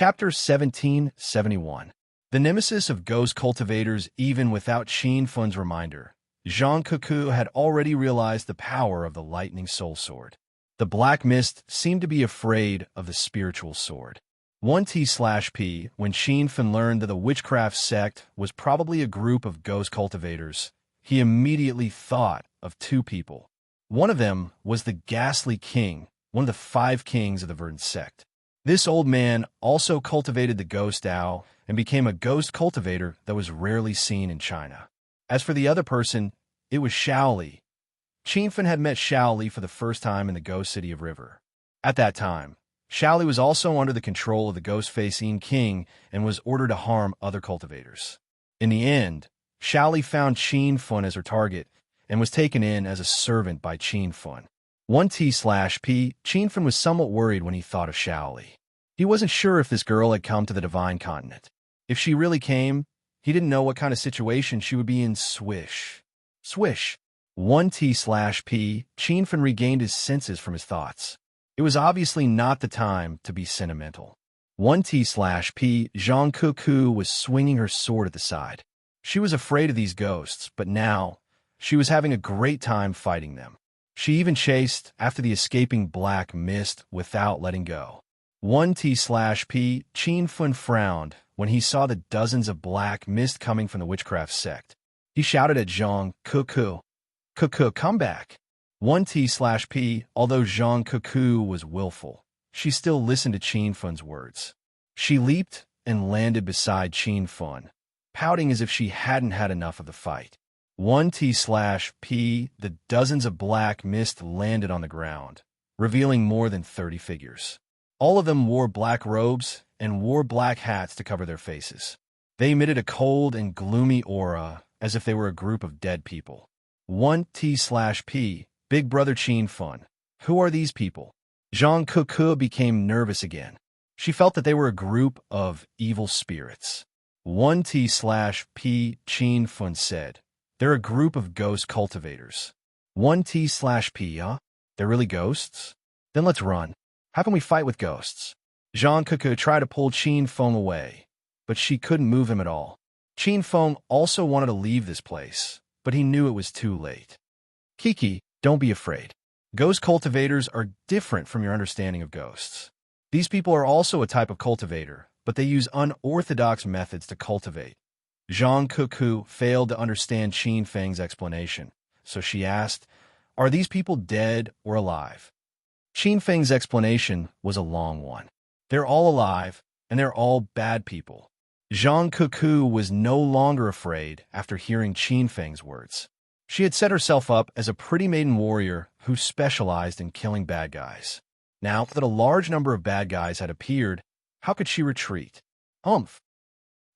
Chapter 1771. The nemesis of ghost cultivators. Even without Qin Fun's reminder, Zhang Kuku had already realized the power of the lightning soul sword. The black mist seemed to be afraid of the spiritual sword. 1T/P. When Qin Fun learned that the witchcraft sect was probably a group of ghost cultivators, he immediately thought of two people. One of them was the ghastly king, one of the 5 kings of the verdant sect. This old man also cultivated the ghost Dao and became a ghost cultivator that was rarely seen in China. As for the other person, it was Shaoli. Qin Fun had met Shaoli for the first time in the ghost city of River. At that time, Shaoli was also under the control of the ghost-facing king and was ordered to harm other cultivators. In the end, Shaoli found Qin Fun as her target and was taken in as a servant by Qin Fun. 1T/P. Qin Fun was somewhat worried when he thought of Shaoli. He wasn't sure if this girl had come to the divine continent. If she really came, he didn't know what kind of situation she would be in. Swish. Swish. 1T/P. Qin Fun regained his senses from his thoughts. It was obviously not the time to be sentimental. 1T/P. Zhang Kuku was swinging her sword at the side. She was afraid of these ghosts, but now she was having a great time fighting them. She even chased after the escaping black mist without letting go. 1T/P. Qin Fun frowned when he saw the dozens of black mist coming from the witchcraft sect. He shouted at Zhang Kuku, "Kuku, come back." 1T/P. Although Zhang Kuku was willful, she still listened to Qin Fun's words. She leaped and landed beside Qin Fun, pouting as if she hadn't had enough of the fight. 1T/P. The dozens of black mist landed on the ground, revealing more than 30 figures. All of them wore black robes and wore black hats to cover their faces. They emitted a cold and gloomy aura, as if they were a group of dead people. 1T/P. Big Brother Qin Fun. Who are these people? Zhang Kuku became nervous again. She felt that they were a group of evil spirits. 1T/P. Qin Fun said, "They're a group of ghost cultivators." 1T/P. They're really ghosts? Then let's run. How can we fight with ghosts? Zhang Kuku tried to pull Qin Fun away, but she couldn't move him at all. Qin Fun also wanted to leave this place, but he knew it was too late. Kiki, don't be afraid. Ghost cultivators are different from your understanding of ghosts. These people are also a type of cultivator, but they use unorthodox methods to cultivate. Zhang Kuku failed to understand Qin Feng's explanation, so she asked, "Are these people dead or alive?" Qin Feng's explanation was a long one. They're all alive, and they're all bad people. Zhang Kuku was no longer afraid after hearing Qin Feng's words. She had set herself up as a pretty maiden warrior who specialized in killing bad guys. Now that a large number of bad guys had appeared, how could she retreat? Humph!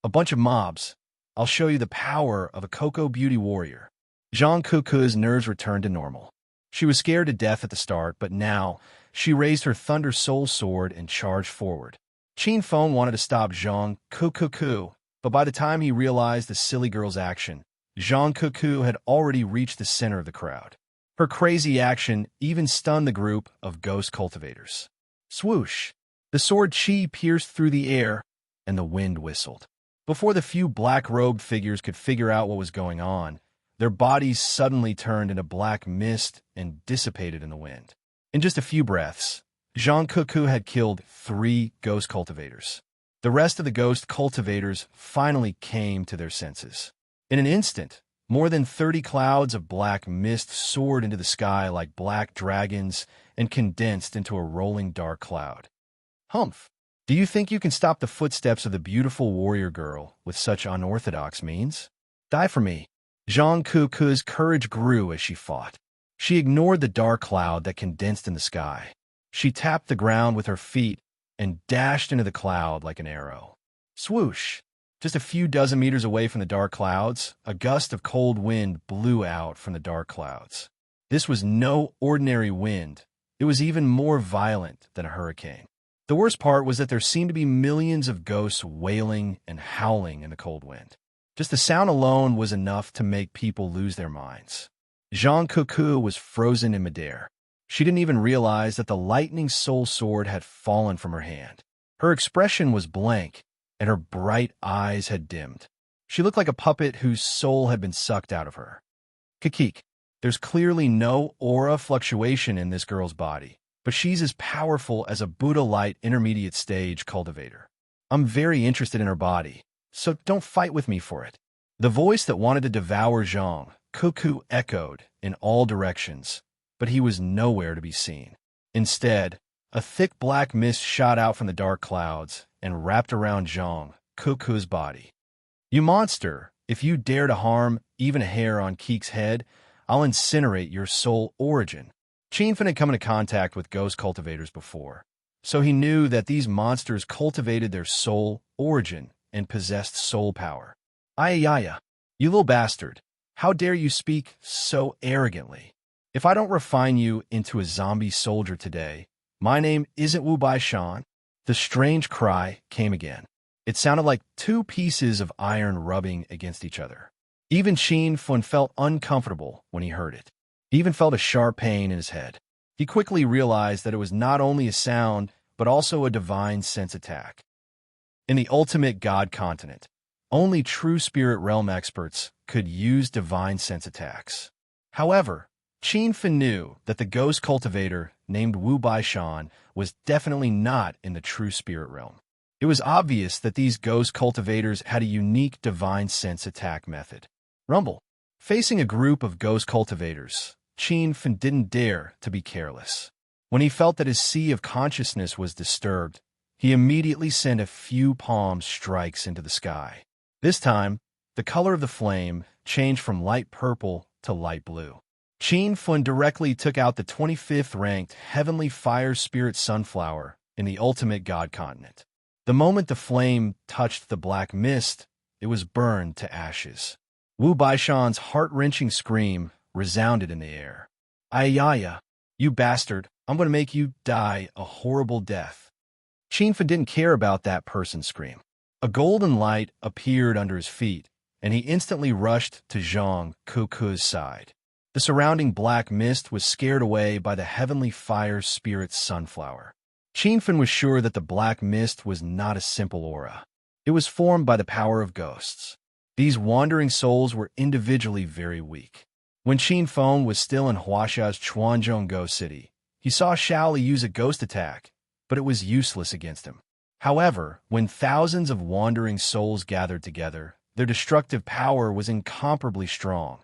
A bunch of mobs. I'll show you the power of a Cocoa Beauty warrior. Zhang Kuku's nerves returned to normal. She was scared to death at the start, but now she raised her Thunder Soul sword and charged forward. Qin Fun wanted to stop Zhang Kuku, but by the time he realized the silly girl's action, Zhang Kuku had already reached the center of the crowd. Her crazy action even stunned the group of ghost cultivators. Swoosh! The sword chi pierced through the air, and the wind whistled. Before the few black-robed figures could figure out what was going on, their bodies suddenly turned into black mist and dissipated in the wind. In just a few breaths, Zhang Kuku had killed 3 ghost cultivators. The rest of the ghost cultivators finally came to their senses. In an instant, more than 30 clouds of black mist soared into the sky like black dragons and condensed into a rolling dark cloud. Humph! Do you think you can stop the footsteps of the beautiful warrior girl with such unorthodox means? Die for me! Zhang Kuku's courage grew as she fought. She ignored the dark cloud that condensed in the sky. She tapped the ground with her feet and dashed into the cloud like an arrow. Swoosh! Just a few dozen meters away from the dark clouds, a gust of cold wind blew out from the dark clouds. This was no ordinary wind. It was even more violent than a hurricane. The worst part was that there seemed to be millions of ghosts wailing and howling in the cold wind. Just the sound alone was enough to make people lose their minds. Zhang Kuku was frozen in midair. She didn't even realize that the lightning soul sword had fallen from her hand. Her expression was blank, and her bright eyes had dimmed. She looked like a puppet whose soul had been sucked out of her. Kakik, there's clearly no aura fluctuation in this girl's body, but she's as powerful as a Buddha-light intermediate stage cultivator. I'm very interested in her body, so don't fight with me for it. The voice that wanted to devour Zhang, Cuckoo, echoed in all directions, but he was nowhere to be seen. Instead, a thick black mist shot out from the dark clouds and wrapped around Zhang, Cuckoo's body. You monster, if you dare to harm even a hair on Keek's head, I'll incinerate your soul origin. Qianfen had come into contact with ghost cultivators before, so he knew that these monsters cultivated their soul origin and possessed soul power. Ayaya, you little bastard, how dare you speak so arrogantly? If I don't refine you into a zombie soldier today, my name isn't Wu Baishan. The strange cry came again. It sounded like two pieces of iron rubbing against each other. Even Qianfen felt uncomfortable when he heard it. He even felt a sharp pain in his head. He quickly realized that it was not only a sound, but also a divine sense attack. In the ultimate god continent, only true spirit realm experts could use divine sense attacks. However, Qianfen knew that the ghost cultivator named Wu Baishan was definitely not in the true spirit realm. It was obvious that these ghost cultivators had a unique divine sense attack method. Rumble. Facing a group of ghost cultivators, Qianfen didn't dare to be careless. When he felt that his sea of consciousness was disturbed, he immediately sent a few palm strikes into the sky. This time, the color of the flame changed from light purple to light blue. Qianfen directly took out the 25th ranked Heavenly Fire Spirit Sunflower in the ultimate god continent. The moment the flame touched the black mist, it was burned to ashes. Wu Baishan's heart-wrenching scream resounded in the air. Ayaya, you bastard, I'm going to make you die a horrible death. Qianfen didn't care about that person's scream. A golden light appeared under his feet, and he instantly rushed to Zhang Cuckoo's side. The surrounding black mist was scared away by the Heavenly Fire Spirit Sunflower. Qianfen was sure that the black mist was not a simple aura. It was formed by the power of ghosts. These wandering souls were individually very weak. When Qianfen was still in Huasha's Chuanzhong Ghost City, he saw Shaoli use a ghost attack, but it was useless against him. However, when thousands of wandering souls gathered together, their destructive power was incomparably strong.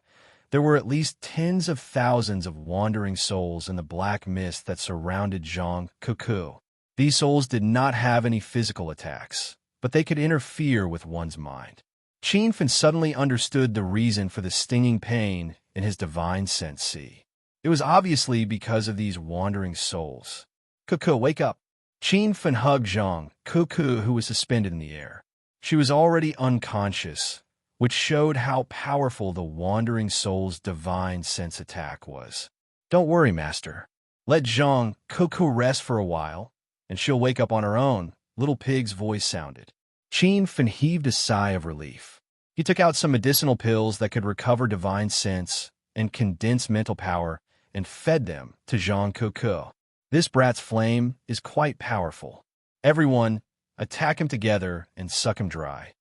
There were at least tens of thousands of wandering souls in the black mist that surrounded Zhang Cuckoo. These souls did not have any physical attacks, but they could interfere with one's mind. Qianfen suddenly understood the reason for the stinging pain in his divine sense see. It was obviously because of these wandering souls. Cuckoo, wake up! Qianfen hugged Zhang Cuckoo, who was suspended in the air. She was already unconscious, which showed how powerful the wandering soul's divine sense attack was. Don't worry, master. Let Zhang Cuckoo rest for a while, and she'll wake up on her own, Little Pig's voice sounded. Qianfen heaved a sigh of relief. He took out some medicinal pills that could recover divine sense and condense mental power and fed them to Zhang Cuckoo. This brat's flame is quite powerful. Everyone, attack him together and suck him dry.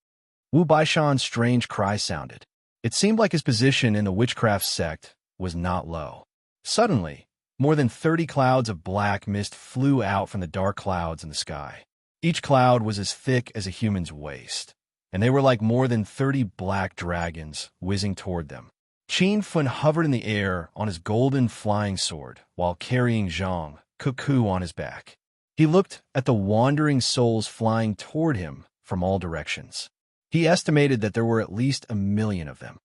Wu Baishan's strange cry sounded. It seemed like his position in the witchcraft sect was not low. Suddenly, more than 30 clouds of black mist flew out from the dark clouds in the sky. Each cloud was as thick as a human's waist, and they were like more than 30 black dragons whizzing toward them. Qianfen hovered in the air on his golden flying sword while carrying Zhang Cuckoo on his back. He looked at the wandering souls flying toward him from all directions. He estimated that there were at least 1 million of them.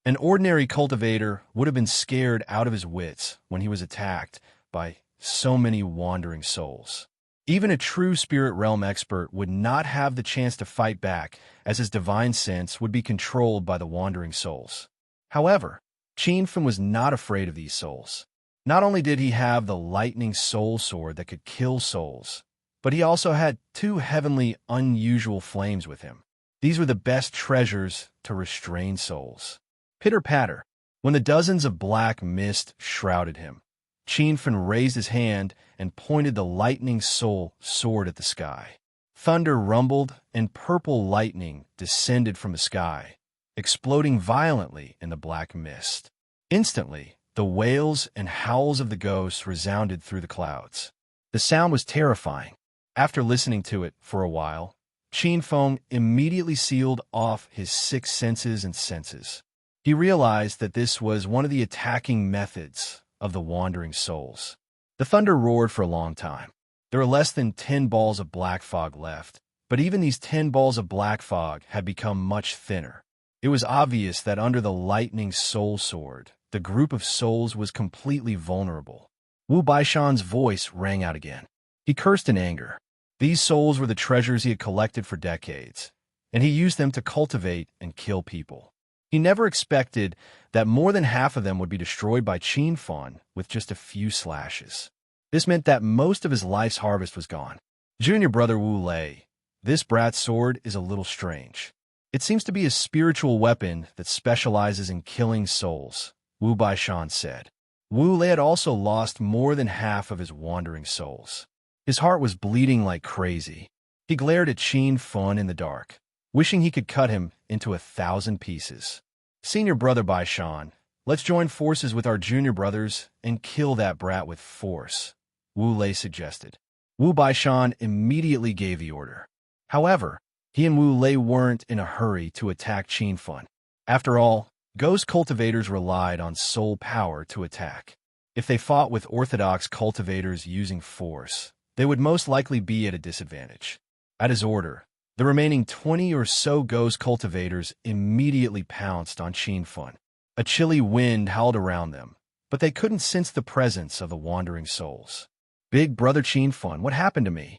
An ordinary cultivator would have been scared out of his wits when he was attacked by so many wandering souls. Even a true spirit realm expert would not have the chance to fight back, as his divine sense would be controlled by the wandering souls. However, Qianfen was not afraid of these souls. Not only did he have the lightning soul sword that could kill souls, but he also had 2 heavenly unusual flames with him. These were the best treasures to restrain souls. Pitter-patter. When the dozens of black mist shrouded him, Qin Fen raised his hand and pointed the lightning soul sword at the sky. Thunder rumbled, and purple lightning descended from the sky, exploding violently in the black mist. Instantly, the wails and howls of the ghosts resounded through the clouds. The sound was terrifying. After listening to it for a while, Qin Feng immediately sealed off his 6 senses and senses. He realized that this was one of the attacking methods of the wandering souls. The thunder roared for a long time. There were less than 10 balls of black fog left, but even these 10 balls of black fog had become much thinner. It was obvious that under the lightning soul sword, the group of souls was completely vulnerable. Wu Baishan's voice rang out again. He cursed in anger. These souls were the treasures he had collected for decades, and he used them to cultivate and kill people. He never expected that more than half of them would be destroyed by Qin Fen with just a few slashes. This meant that most of his life's harvest was gone. Junior brother Wu Lei, this brat's sword is a little strange. It seems to be a spiritual weapon that specializes in killing souls, Wu Baishan said. Wu Lei had also lost more than half of his wandering souls. His heart was bleeding like crazy. He glared at Qin Fen in the dark, wishing he could cut him into 1,000 pieces. Senior brother Baishan, let's join forces with our junior brothers and kill that brat with force, Wu Lei suggested. Wu Baishan immediately gave the order. However, he and Wu Lei weren't in a hurry to attack Qin Fen. After all, ghost cultivators relied on soul power to attack. If they fought with orthodox cultivators using force, they would most likely be at a disadvantage. At his order, the remaining 20 or so ghost cultivators immediately pounced on Qin Fen. A chilly wind howled around them, but they couldn't sense the presence of the wandering souls. Big brother Qin Fen, what happened to me?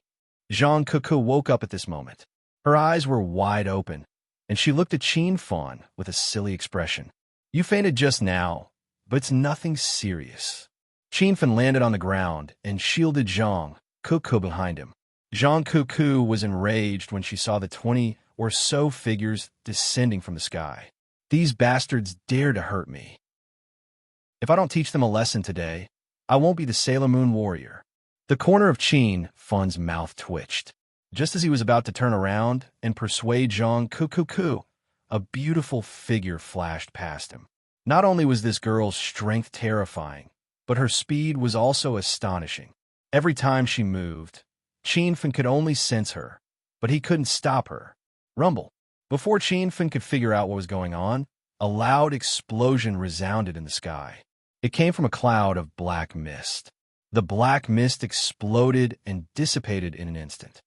Zhang Kuku woke up at this moment. Her eyes were wide open, and she looked at Qin Fen with a silly expression. You fainted just now, but it's nothing serious. Qin Fen landed on the ground and shielded Zhang Kuku behind him. Zhang Kuku was enraged when she saw the 20 or so figures descending from the sky. These bastards dare to hurt me. If I don't teach them a lesson today, I won't be the Sailor Moon warrior. The corner of Qin Fen's mouth twitched. Just as he was about to turn around and persuade Zhang Kuku, a beautiful figure flashed past him. Not only was this girl's strength terrifying, but her speed was also astonishing. Every time she moved, Qin Fen could only sense her, but he couldn't stop her. Rumble. Before Qin Fen could figure out what was going on, a loud explosion resounded in the sky. It came from a cloud of black mist. The black mist exploded and dissipated in an instant.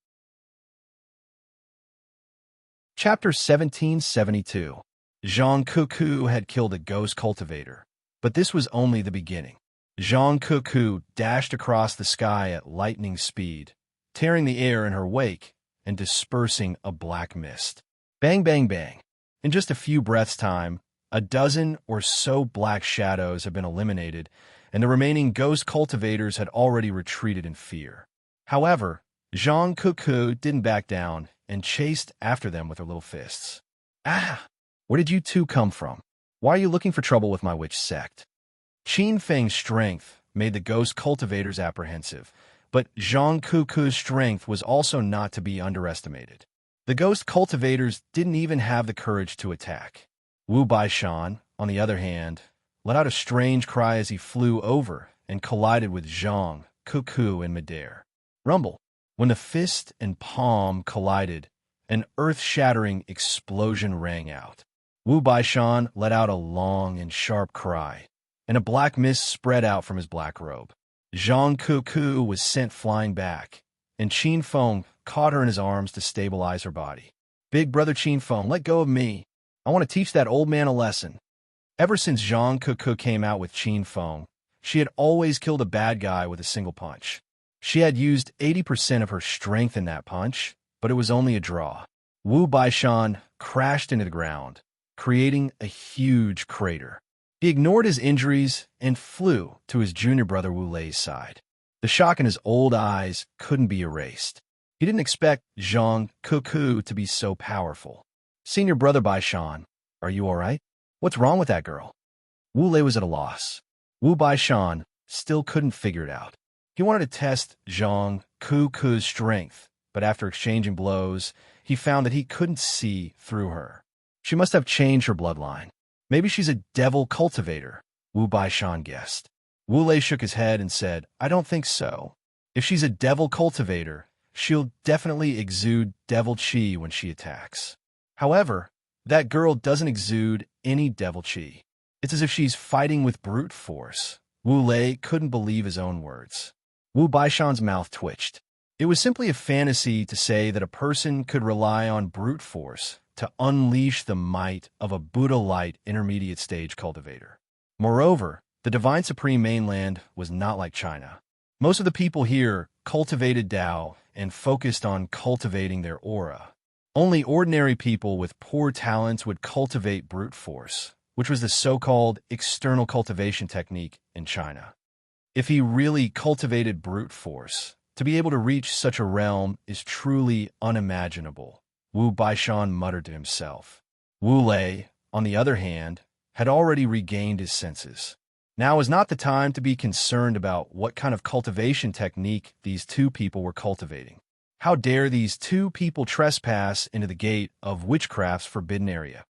Chapter 1772. Zhang Kuku had killed a ghost cultivator, but this was only the beginning. Zhang Kuku dashed across the sky at lightning speed, tearing the air in her wake and dispersing a black mist. Bang, bang, bang. In just a few breaths' time, a dozen or so black shadows had been eliminated, and the remaining ghost cultivators had already retreated in fear. However, Zhang Kuku didn't back down and chased after them with her little fists. Ah! Where did you two come from? Why are you looking for trouble with my witch sect? Qin Feng's strength made the ghost cultivators apprehensive, but Zhang Kuku's strength was also not to be underestimated. The ghost cultivators didn't even have the courage to attack. Wu Baishan, on the other hand, let out a strange cry as he flew over and collided with Zhang Kuku in midair. Rumble. When the fist and palm collided, an earth-shattering explosion rang out. Wu Baishan let out a long and sharp cry, and a black mist spread out from his black robe. Zhang Kuku was sent flying back, and Qin Fen caught her in his arms to stabilize her body. Big brother Qin Fen, let go of me. I want to teach that old man a lesson. Ever since Zhang Kuku came out with Qin Fen, she had always killed a bad guy with a single punch. She had used 80% of her strength in that punch, but it was only a draw. Wu Baishan crashed into the ground, creating a huge crater. He ignored his injuries and flew to his junior brother Wu Lei's side. The shock in his old eyes couldn't be erased. He didn't expect Zhang Kuku to be so powerful. Senior brother Baishan, are you all right? What's wrong with that girl? Wu Lei was at a loss. Wu Baishan, still couldn't figure it out. He wanted to test Zhang Kuku's strength, but after exchanging blows, he found that he couldn't see through her. She must have changed her bloodline. Maybe she's a devil cultivator, Wu Baishan guessed. Wu Lei shook his head and said, I don't think so. If she's a devil cultivator, she'll definitely exude devil chi when she attacks. However, that girl doesn't exude any devil chi. It's as if she's fighting with brute force. Wu Lei couldn't believe his own words. Wu Baishan's mouth twitched. It was simply a fantasy to say that a person could rely on brute force to unleash the might of a Buddha-light intermediate stage cultivator. Moreover, the Divine Supreme mainland was not like China. Most of the people here cultivated Tao and focused on cultivating their aura. Only ordinary people with poor talents would cultivate brute force, which was the so-called external cultivation technique in China. If he really cultivated brute force, to be able to reach such a realm is truly unimaginable, Wu Baishan muttered to himself. Wu Lei, on the other hand, had already regained his senses. Now was not the time to be concerned about what kind of cultivation technique these two people were cultivating. How dare these two people trespass into the gate of witchcraft's forbidden area?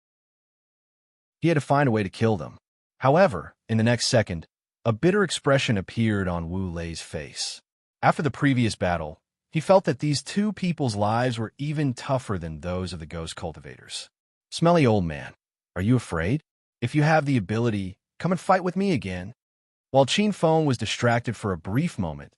He had to find a way to kill them. However, in the next second, a bitter expression appeared on Wu Lei's face. After the previous battle, he felt that these two people's lives were even tougher than those of the ghost cultivators. Smelly old man, are you afraid? If you have the ability, come and fight with me again. While Qin Feng was distracted for a brief moment,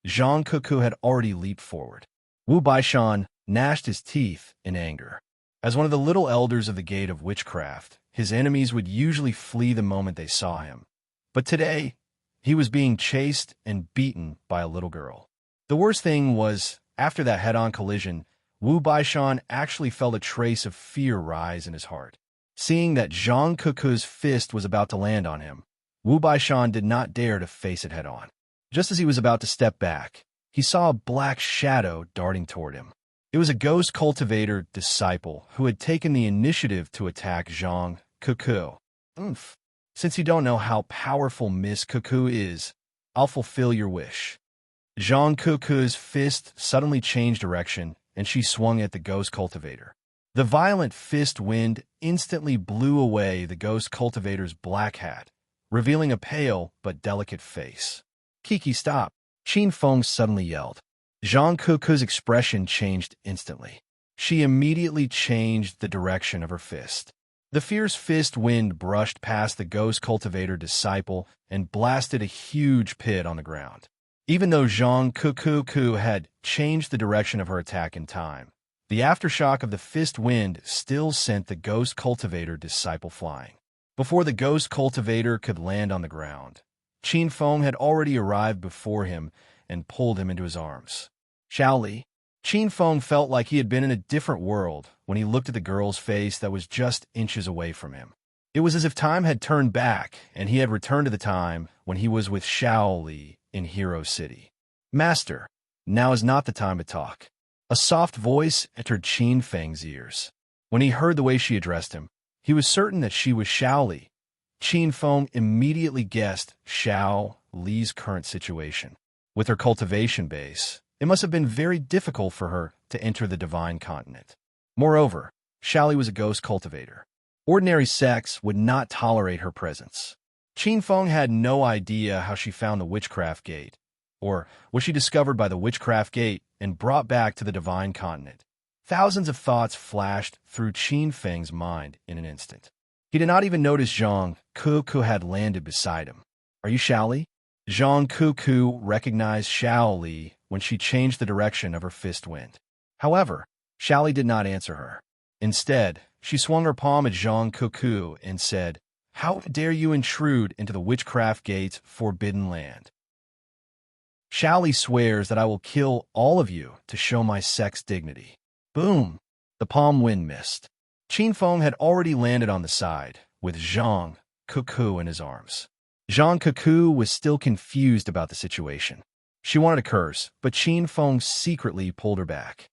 Zhang Kuku had already leaped forward. Wu Baishan gnashed his teeth in anger. As one of the little elders of the Gate of Witchcraft, his enemies would usually flee the moment they saw him. But today, he was being chased and beaten by a little girl. The worst thing was, after that head-on collision, Wu Baishan actually felt a trace of fear rise in his heart. Seeing that Zhang Kuku's fist was about to land on him, Wu Baishan did not dare to face it head-on. Just as he was about to step back, he saw a black shadow darting toward him. It was a ghost cultivator disciple who had taken the initiative to attack Zhang Kuku. Since you don't know how powerful Miss Kuku is, I'll fulfill your wish. Zhang Kuku's fist suddenly changed direction, and she swung at the ghost cultivator. The violent fist wind instantly blew away the ghost cultivator's black hat, revealing a pale but delicate face. Kiki, stop! Qin Feng suddenly yelled. Zhang Kuku's expression changed instantly. She immediately changed the direction of her fist. The fierce fist wind brushed past the ghost cultivator disciple and blasted a huge pit on the ground. Even though Zhang Kuku had changed the direction of her attack in time, the aftershock of the fist wind still sent the ghost cultivator disciple flying. Before the ghost cultivator could land on the ground, Qin Feng had already arrived before him and pulled him into his arms. Shaoli. Qin Feng felt like he had been in a different world when he looked at the girl's face that was just inches away from him. It was as if time had turned back and he had returned to the time when he was with Shaoli in Hero City. Master, now is not the time to talk. A soft voice entered Qin Feng's ears. When he heard the way she addressed him, he was certain that she was Shaoli. Qin Feng immediately guessed Xiao Li's current situation. With her cultivation base, it must have been very difficult for her to enter the divine continent. Moreover, Xiao Li was a ghost cultivator. Ordinary sects would not tolerate her presence. Qin Feng had no idea how she found the witchcraft gate, or was she discovered by the witchcraft gate and brought back to the divine continent. Thousands of thoughts flashed through Qin Feng's mind in an instant. He did not even notice Zhang Kuku had landed beside him. Are you Xiao Li? Zhang Kuku recognized Xiao Li when she changed the direction of her fist wind. However, Xiao Li did not answer her. Instead, she swung her palm at Zhang Kuku and said, How dare you intrude into the witchcraft gate's forbidden land? Xiao Li swears that I will kill all of you to show my sex dignity. Boom! The palm wind missed. Qin Feng had already landed on the side, with Zhang Kuku in his arms. Zhang Kuku was still confused about the situation. She wanted to curse, but Qin Feng secretly pulled her back.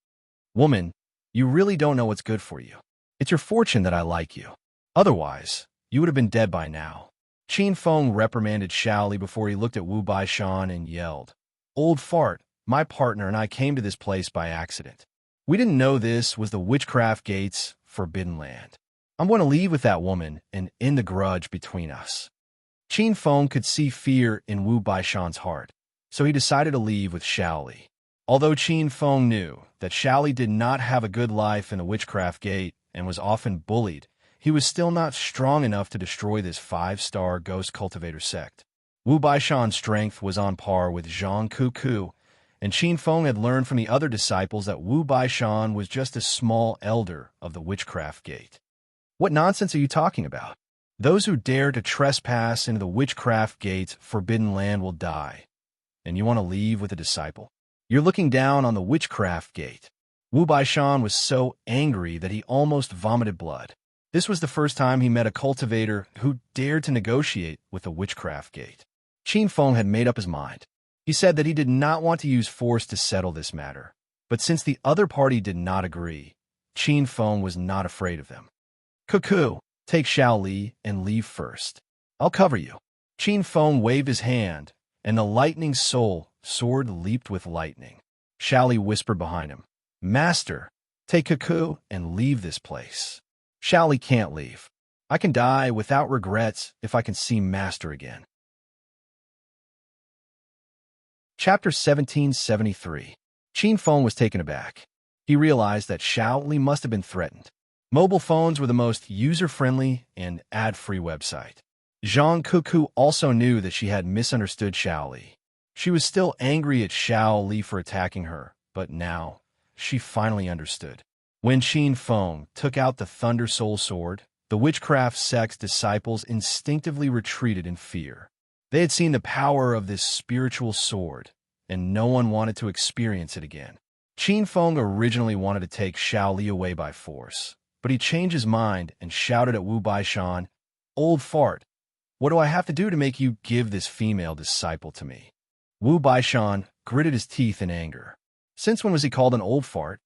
Woman, you really don't know what's good for you. It's your fortune that I like you. Otherwise, you would have been dead by now. Qin Feng reprimanded Xiao Li before he looked at Wu Baishan and yelled, "Old fart, my partner and I came to this place by accident. We didn't know this was the Witchcraft Gate's forbidden land. I'm going to leave with that woman and end the grudge between us." Qin Feng could see fear in Wu Baishan's heart, so he decided to leave with Xiao Li. Although Qin Feng knew that Xiao Li did not have a good life in the Witchcraft Gate and was often bullied, he was still not strong enough to destroy this 5-star ghost cultivator sect. Wu Baishan's strength was on par with Zhang Kuku, and Qin Feng had learned from the other disciples that Wu Baishan was just a small elder of the Witchcraft Gate. "What nonsense are you talking about? Those who dare to trespass into the Witchcraft Gate's forbidden land will die. And you want to leave with a disciple? You're looking down on the Witchcraft Gate." Wu Baishan was so angry that he almost vomited blood. This was the first time he met a cultivator who dared to negotiate with the Witchcraft Gate. Qin Feng had made up his mind. He said that he did not want to use force to settle this matter, but since the other party did not agree, Qin Feng was not afraid of them. "Cuckoo, take Xiao Li and leave first. I'll cover you." Qin Feng waved his hand, and the lightning soul sword leaped with lightning. Xiao Li whispered behind him, "Master, take Cuckoo and leave this place." "Xiao Li can't leave. I can die without regrets if I can see Master again." Chapter 1773. Qin Feng was taken aback. He realized that Xiao Li must have been threatened. Mobile phones were the most user-friendly and ad-free website. Zhang Kuku also knew that she had misunderstood Xiao Li. She was still angry at Xiao Li for attacking her, but now she finally understood. When Qin Feng took out the Thunder Soul Sword, the witchcraft sect's disciples instinctively retreated in fear. They had seen the power of this spiritual sword, and no one wanted to experience it again. Qin Feng originally wanted to take Xiao Li away by force, but he changed his mind and shouted at Wu Baishan, "Old fart, what do I have to do to make you give this female disciple to me?" Wu Baishan gritted his teeth in anger. Since when was he called an old fart?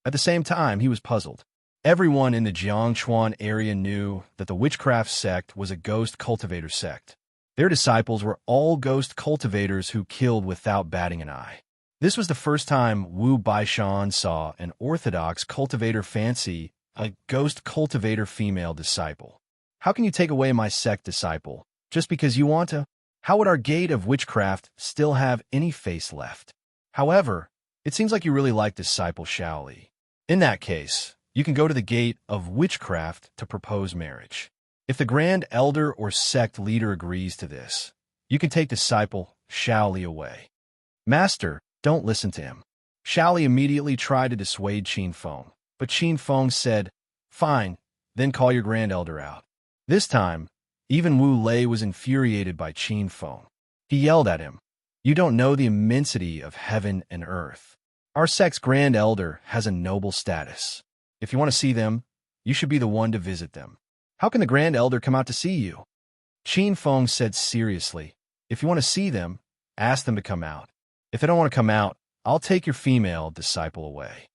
At the same time, he was puzzled. Everyone in the Jiangchuan area knew that the witchcraft sect was a ghost cultivator sect. Their disciples were all ghost cultivators who killed without batting an eye. This was the first time Wu Baishan saw an orthodox cultivator fancy a ghost cultivator female disciple. "How can you take away my sect disciple, just because you want to? How would our gate of witchcraft still have any face left? However, it seems like you really like disciple Xiao Li. In that case, you can go to the gate of witchcraft to propose marriage. If the Grand Elder or sect leader agrees to this, you can take disciple Xiao Li away." "Master, don't listen to him." Xiao Li immediately tried to dissuade Qin Feng, but Qin Feng said, "Fine, then call your Grand Elder out." This time, even Wu Lei was infuriated by Qin Feng. He yelled at him, "You don't know the immensity of heaven and earth. Our sect's Grand Elder has a noble status. If you want to see them, you should be the one to visit them. How can the Grand Elder come out to see you?" Qin Feng said seriously, "If you want to see them, ask them to come out. If they don't want to come out, I'll take your female disciple away."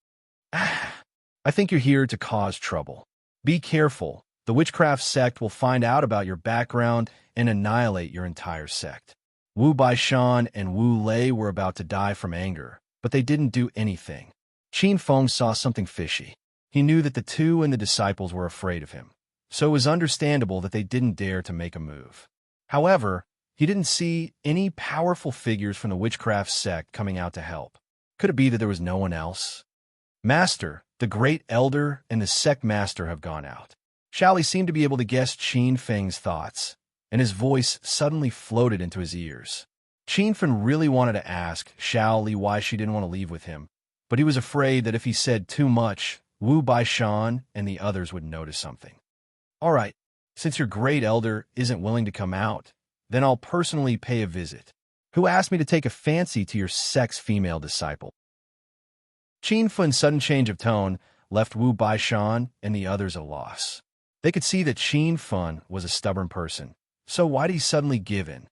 "I think you're here to cause trouble. Be careful. The witchcraft sect will find out about your background and annihilate your entire sect." Wu Baishan and Wu Lei were about to die from anger, but they didn't do anything. Qin Feng saw something fishy. He knew that the two and the disciples were afraid of him, so it was understandable that they didn't dare to make a move. However, he didn't see any powerful figures from the witchcraft sect coming out to help. Could it be that there was no one else? "Master, the Great Elder and the Sect Master have gone out." Xiao Li seemed to be able to guess Qin Feng's thoughts, and his voice suddenly floated into his ears. Qin Feng really wanted to ask Xiao Li why she didn't want to leave with him, but he was afraid that if he said too much, Wu Baishan and the others would notice something. "All right, since your Great Elder isn't willing to come out, then I'll personally pay a visit. Who asked me to take a fancy to your sect's female disciple?" Qin Feng's sudden change of tone left Wu Baishan and the others at a loss. They could see that Qin Feng was a stubborn person, so why did he suddenly give in?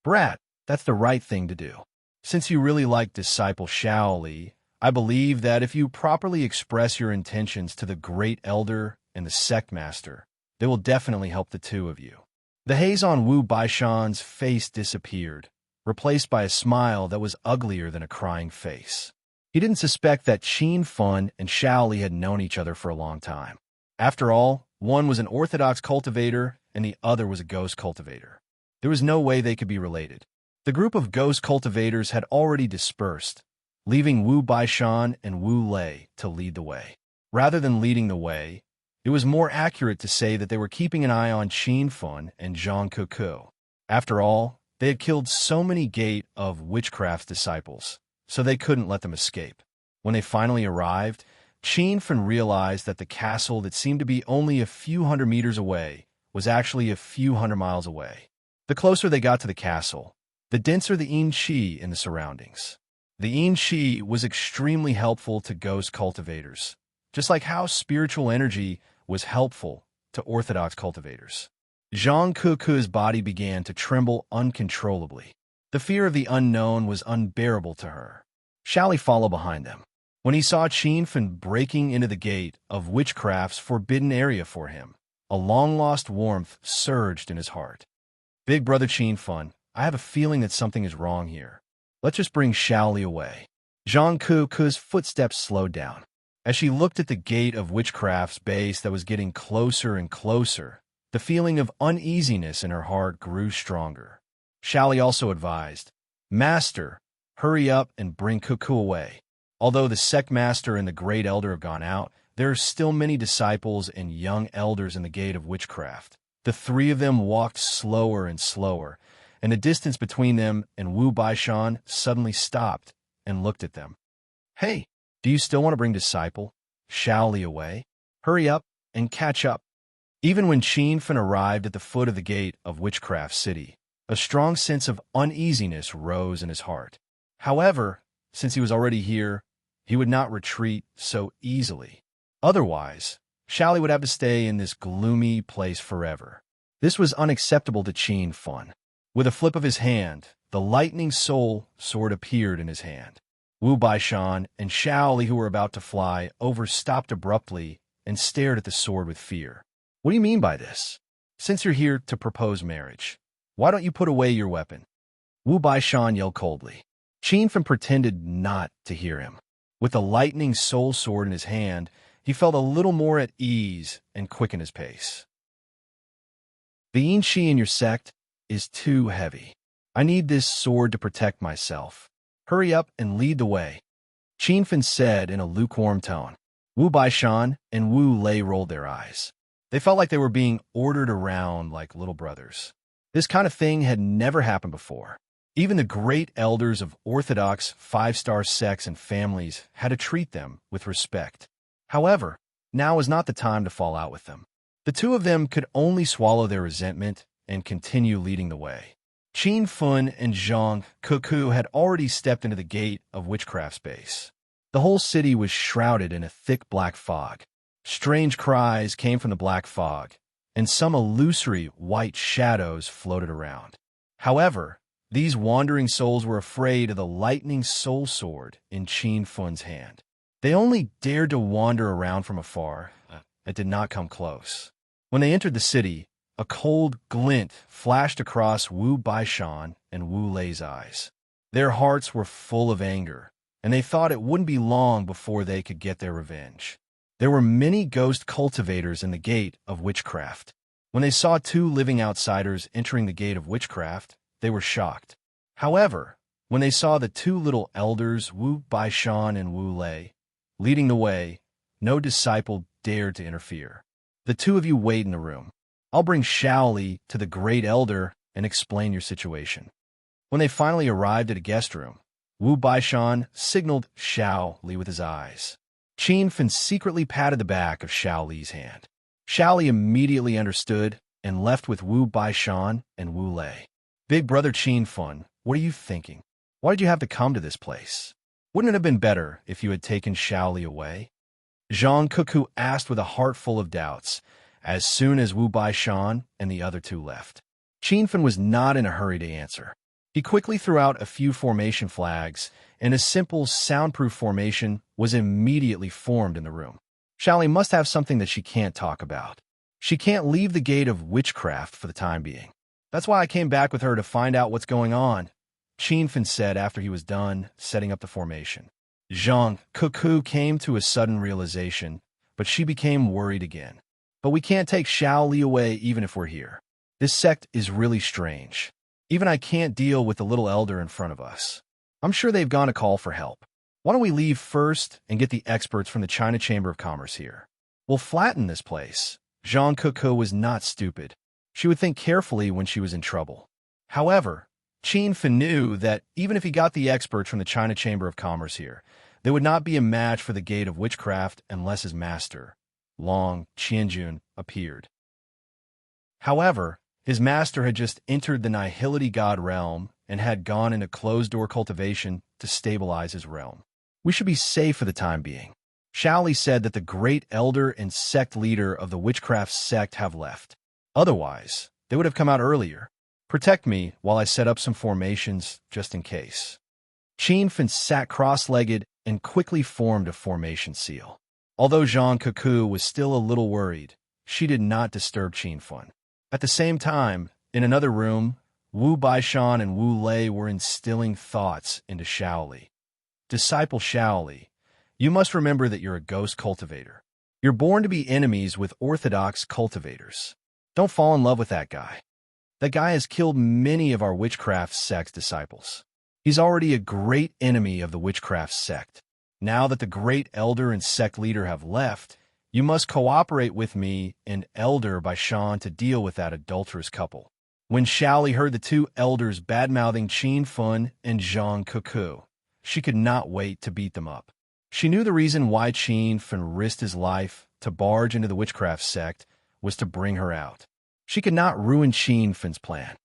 "Brat, that's the right thing to do. Since you really like disciple Xiao Li, I believe that if you properly express your intentions to the Great Elder and the Sect Master, they will definitely help the two of you." The haze on Wu Baishan's face disappeared, replaced by a smile that was uglier than a crying face. He didn't suspect that Qin Fun and Shaoli had known each other for a long time. After all, one was an orthodox cultivator and the other was a ghost cultivator. There was no way they could be related. The group of ghost cultivators had already dispersed, leaving Wu Baishan and Wu Lei to lead the way. Rather than leading the way, it was more accurate to say that they were keeping an eye on Qin Fun and Zhang Kuku. After all, they had killed so many Gate of Witchcraft's disciples, so they couldn't let them escape. When they finally arrived, Qin Fun realized that the castle that seemed to be only a few hundred meters away was actually a few hundred miles away. The closer they got to the castle, the denser the yin qi in the surroundings. The yin qi was extremely helpful to ghost cultivators, just like how spiritual energy was helpful to orthodox cultivators. Zhang Kuku's body began to tremble uncontrollably. The fear of the unknown was unbearable to her. Shaoli followed behind them. When he saw Qin Fun breaking into the gate of witchcraft's forbidden area for him, a long-lost warmth surged in his heart. Big brother Qin Fun, I have a feeling that something is wrong here. Let's just bring Shaoli away. Zhang Kuku's footsteps slowed down. As she looked at the gate of witchcraft's base that was getting closer and closer, the feeling of uneasiness in her heart grew stronger. Shaoli also advised, Master, hurry up and bring Kuku away. Although the sect master and the great elder have gone out, there are still many disciples and young elders in the gate of witchcraft. The three of them walked slower and slower, and the distance between them and Wu Baishan suddenly stopped and looked at them. Hey, do you still want to bring disciple Shaoli away? Hurry up and catch up. Even when Qin Fun arrived at the foot of the gate of Witchcraft City, a strong sense of uneasiness rose in his heart. However, since he was already here, he would not retreat so easily. Otherwise, Shaoli would have to stay in this gloomy place forever. This was unacceptable to Qin Fun. With a flip of his hand, the lightning soul sword appeared in his hand. Wu Baishan and Shaoli, who were about to fly over, stopped abruptly and stared at the sword with fear. What do you mean by this? Since you're here to propose marriage, why don't you put away your weapon? Wu Baishan yelled coldly. Qin Fun pretended not to hear him. With the lightning soul sword in his hand, he felt a little more at ease and quickened his pace. The yin qi in your sect is too heavy. I need this sword to protect myself. Hurry up and lead the way, Qin Fun said in a lukewarm tone. Wu Baishan and Wu Lei rolled their eyes. They felt like they were being ordered around like little brothers. This kind of thing had never happened before. Even the great elders of orthodox five-star sects and families had to treat them with respect. However, now was not the time to fall out with them. The two of them could only swallow their resentment and continue leading the way. Qin Fun and Zhang Kuku had already stepped into the gate of witchcraft space. The whole city was shrouded in a thick black fog. Strange cries came from the black fog, and some illusory white shadows floated around. However, these wandering souls were afraid of the lightning soul sword in Qin Fun's hand. They only dared to wander around from afar and did not come close. When they entered the city, a cold glint flashed across Wu Baishan and Wu Lei's eyes. Their hearts were full of anger, and they thought it wouldn't be long before they could get their revenge. There were many ghost cultivators in the gate of witchcraft. When they saw two living outsiders entering the gate of witchcraft, they were shocked. However, when they saw the two little elders, Wu Baishan and Wu Lei, leading the way, no disciple dared to interfere. The two of you wait in the room. I'll bring Shaoli to the great elder and explain your situation. When they finally arrived at a guest room, Wu Baishan signaled Shaoli with his eyes. Qin Fun secretly patted the back of Shaoli's hand. Shaoli immediately understood and left with Wu Baishan and Wu Lei. Big brother Qin Fun, what are you thinking? Why did you have to come to this place? Wouldn't it have been better if you had taken Shaoli away? Zhang Kuku asked with a heart full of doubts, as soon as Wu Baishan and the other two left. Qin Fun was not in a hurry to answer. He quickly threw out a few formation flags, and a simple soundproof formation was immediately formed in the room. Shaoli must have something that she can't talk about. She can't leave the gate of witchcraft for the time being. That's why I came back with her to find out what's going on, Qinfen said after he was done setting up the formation. Zhang Cuckoo came to a sudden realization, but she became worried again. But we can't take Xiao Li away even if we're here. This sect is really strange. Even I can't deal with the little elder in front of us. I'm sure they've gone to call for help. Why don't we leave first and get the experts from the China Chamber of Commerce here? We'll flatten this place. Zhang Cuckoo was not stupid. She would think carefully when she was in trouble. However, Qinfen knew that even if he got the experts from the China Chamber of Commerce here, they would not be a match for the Gate of Witchcraft unless his master, Long Qianjun, appeared. However, his master had just entered the Nihility God realm and had gone into closed-door cultivation to stabilize his realm. We should be safe for the time being. Xiaoli said that the great elder and sect leader of the witchcraft sect have left. Otherwise, they would have come out earlier. Protect me while I set up some formations just in case. Qinfen sat cross-legged and quickly formed a formation seal. Although Zhang Cuckoo was still a little worried, she did not disturb Qinfen. At the same time, in another room, Wu Baishan and Wu Lei were instilling thoughts into Xiaoli. Disciple Xiaoli, you must remember that you're a ghost cultivator. You're born to be enemies with orthodox cultivators. Don't fall in love with that guy. That guy has killed many of our witchcraft sect disciples. He's already a great enemy of the witchcraft sect. Now that the great elder and sect leader have left, you must cooperate with me and Elder Baishan to deal with that adulterous couple. When Xiaoli heard the two elders bad-mouthing Qinfen and Zhang Cuckoo, she could not wait to beat them up. She knew the reason why Qinfen risked his life to barge into the witchcraft sect was to bring her out. She could not ruin Qinfen's plan.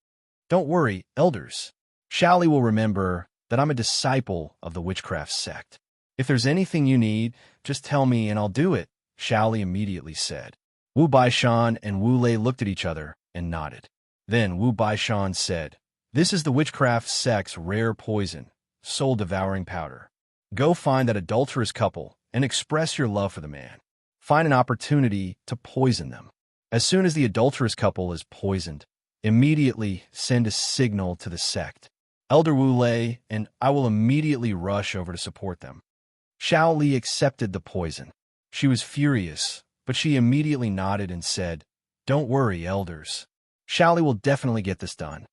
Don't worry, elders. Xiaoli will remember that I'm a disciple of the witchcraft sect. If there's anything you need, just tell me and I'll do it, Xiaoli immediately said. Wu Baishan and Wu Lei looked at each other and nodded. Then Wu Baishan said, "This is the witchcraft sect's rare poison, soul-devouring powder. Go find that adulterous couple and express your love for the man. Find an opportunity to poison them. As soon as the adulterous couple is poisoned, immediately send a signal to the sect. Elder Wu Lei and I will immediately rush over to support them." Xiao Li accepted the poison. She was furious, but she immediately nodded and said, "Don't worry, elders. Xiao Li will definitely get this done."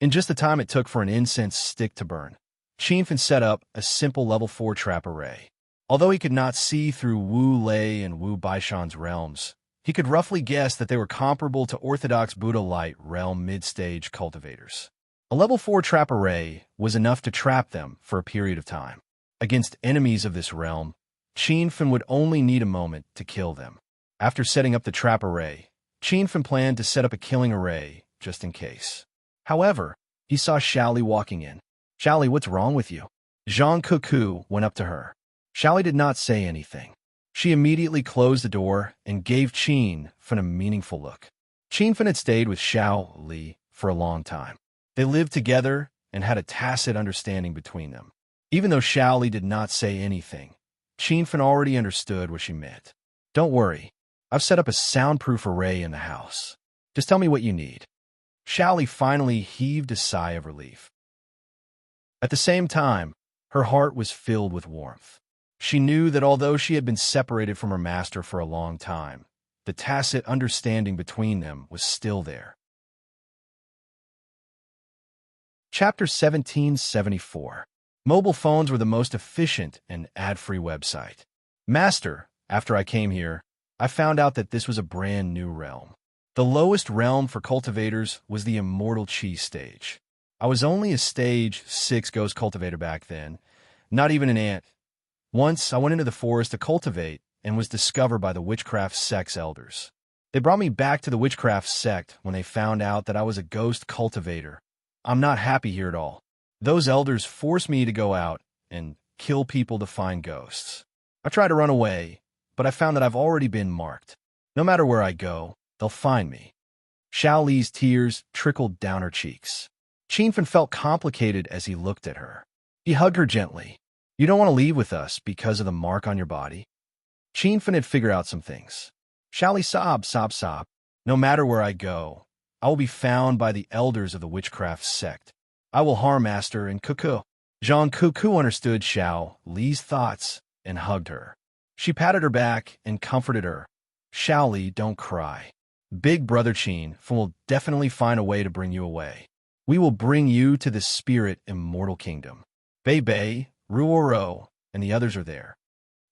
In just the time it took for an incense stick to burn, Qinfen set up a simple level 4 trap array. Although he could not see through Wu Lei and Wu Baishan's realms, he could roughly guess that they were comparable to Orthodox Buddha Light realm mid-stage cultivators. A level 4 trap array was enough to trap them for a period of time. Against enemies of this realm, Qinfen would only need a moment to kill them. After setting up the trap array, Qinfen planned to set up a killing array just in case. However, he saw Xiaoli walking in. "Xiaoli, what's wrong with you?" Zhang Cuckoo went up to her. Xiaoli did not say anything. She immediately closed the door and gave Qinfen a meaningful look. Qinfen had stayed with Xiaoli for a long time. They lived together and had a tacit understanding between them. Even though Xiaoli did not say anything, Qinfen already understood what she meant. "Don't worry. I've set up a soundproof array in the house. Just tell me what you need." Xiaoli finally heaved a sigh of relief. At the same time, her heart was filled with warmth. She knew that although she had been separated from her master for a long time, the tacit understanding between them was still there. Chapter 1774. Mobile phones were the most efficient and ad-free website. "Master, after I came here, I found out that this was a brand new realm. The lowest realm for cultivators was the Immortal Chi stage. I was only a stage 6 ghost cultivator back then, not even an ant. Once I went into the forest to cultivate and was discovered by the witchcraft sect's elders. They brought me back to the witchcraft sect when they found out that I was a ghost cultivator. I'm not happy here at all. Those elders forced me to go out and kill people to find ghosts. I tried to run away, but I found that I've already been marked. No matter where I go, they'll find me." Xiao Li's tears trickled down her cheeks. Qinfen felt complicated as he looked at her. He hugged her gently. "You don't want to leave with us because of the mark on your body?" Qinfen had figured out some things. Xiao Li sobbed. "No matter where I go, I will be found by the elders of the witchcraft sect. I will harm Master and Cuckoo. Zhang Cuckoo understood Xiao Li's thoughts and hugged her. She patted her back and comforted her. Xiao Li, don't cry. Big Brother Qin will definitely find a way to bring you away. We will bring you to the spirit immortal kingdom. Bei Bei, Ruoro, and the others are there.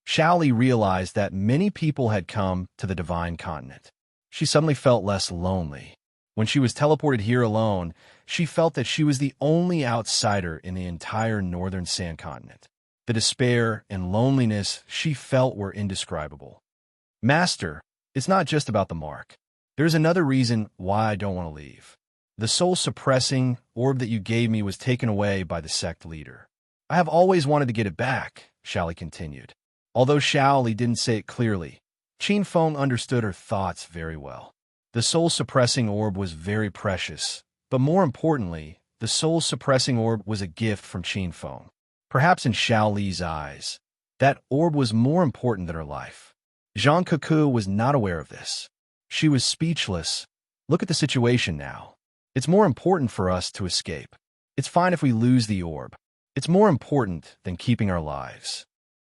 Xiao Li realized that many people had come to the divine continent. She suddenly felt less lonely. When she was teleported here alone, she felt that she was the only outsider in the entire northern sand continent. The despair and loneliness she felt were indescribable. Master, it's not just about the mark. There's another reason why I don't want to leave. The soul-suppressing orb that you gave me was taken away by the sect leader. I have always wanted to get it back, Xiao Li continued. Although Xiao Li didn't say it clearly, Qin Feng understood her thoughts very well. The soul-suppressing orb was very precious, but more importantly, the soul-suppressing orb was a gift from Qin Feng. Perhaps in Xiao Li's eyes, that orb was more important than her life. Zhang Cuckoo was not aware of this. She was speechless. Look at the situation now. It's more important for us to escape. It's fine if we lose the orb. It's more important than keeping our lives.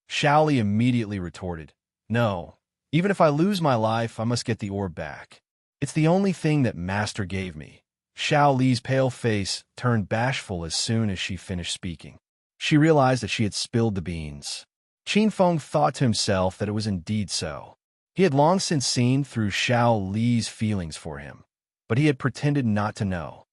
Xiao Li immediately retorted, No, even if I lose my life, I must get the orb back. It's the only thing that Master gave me. Xiao Li's pale face turned bashful as soon as she finished speaking. She realized that she had spilled the beans. Qin Feng thought to himself that it was indeed so. He had long since seen through Xiao Li's feelings for him, but he had pretended not to know.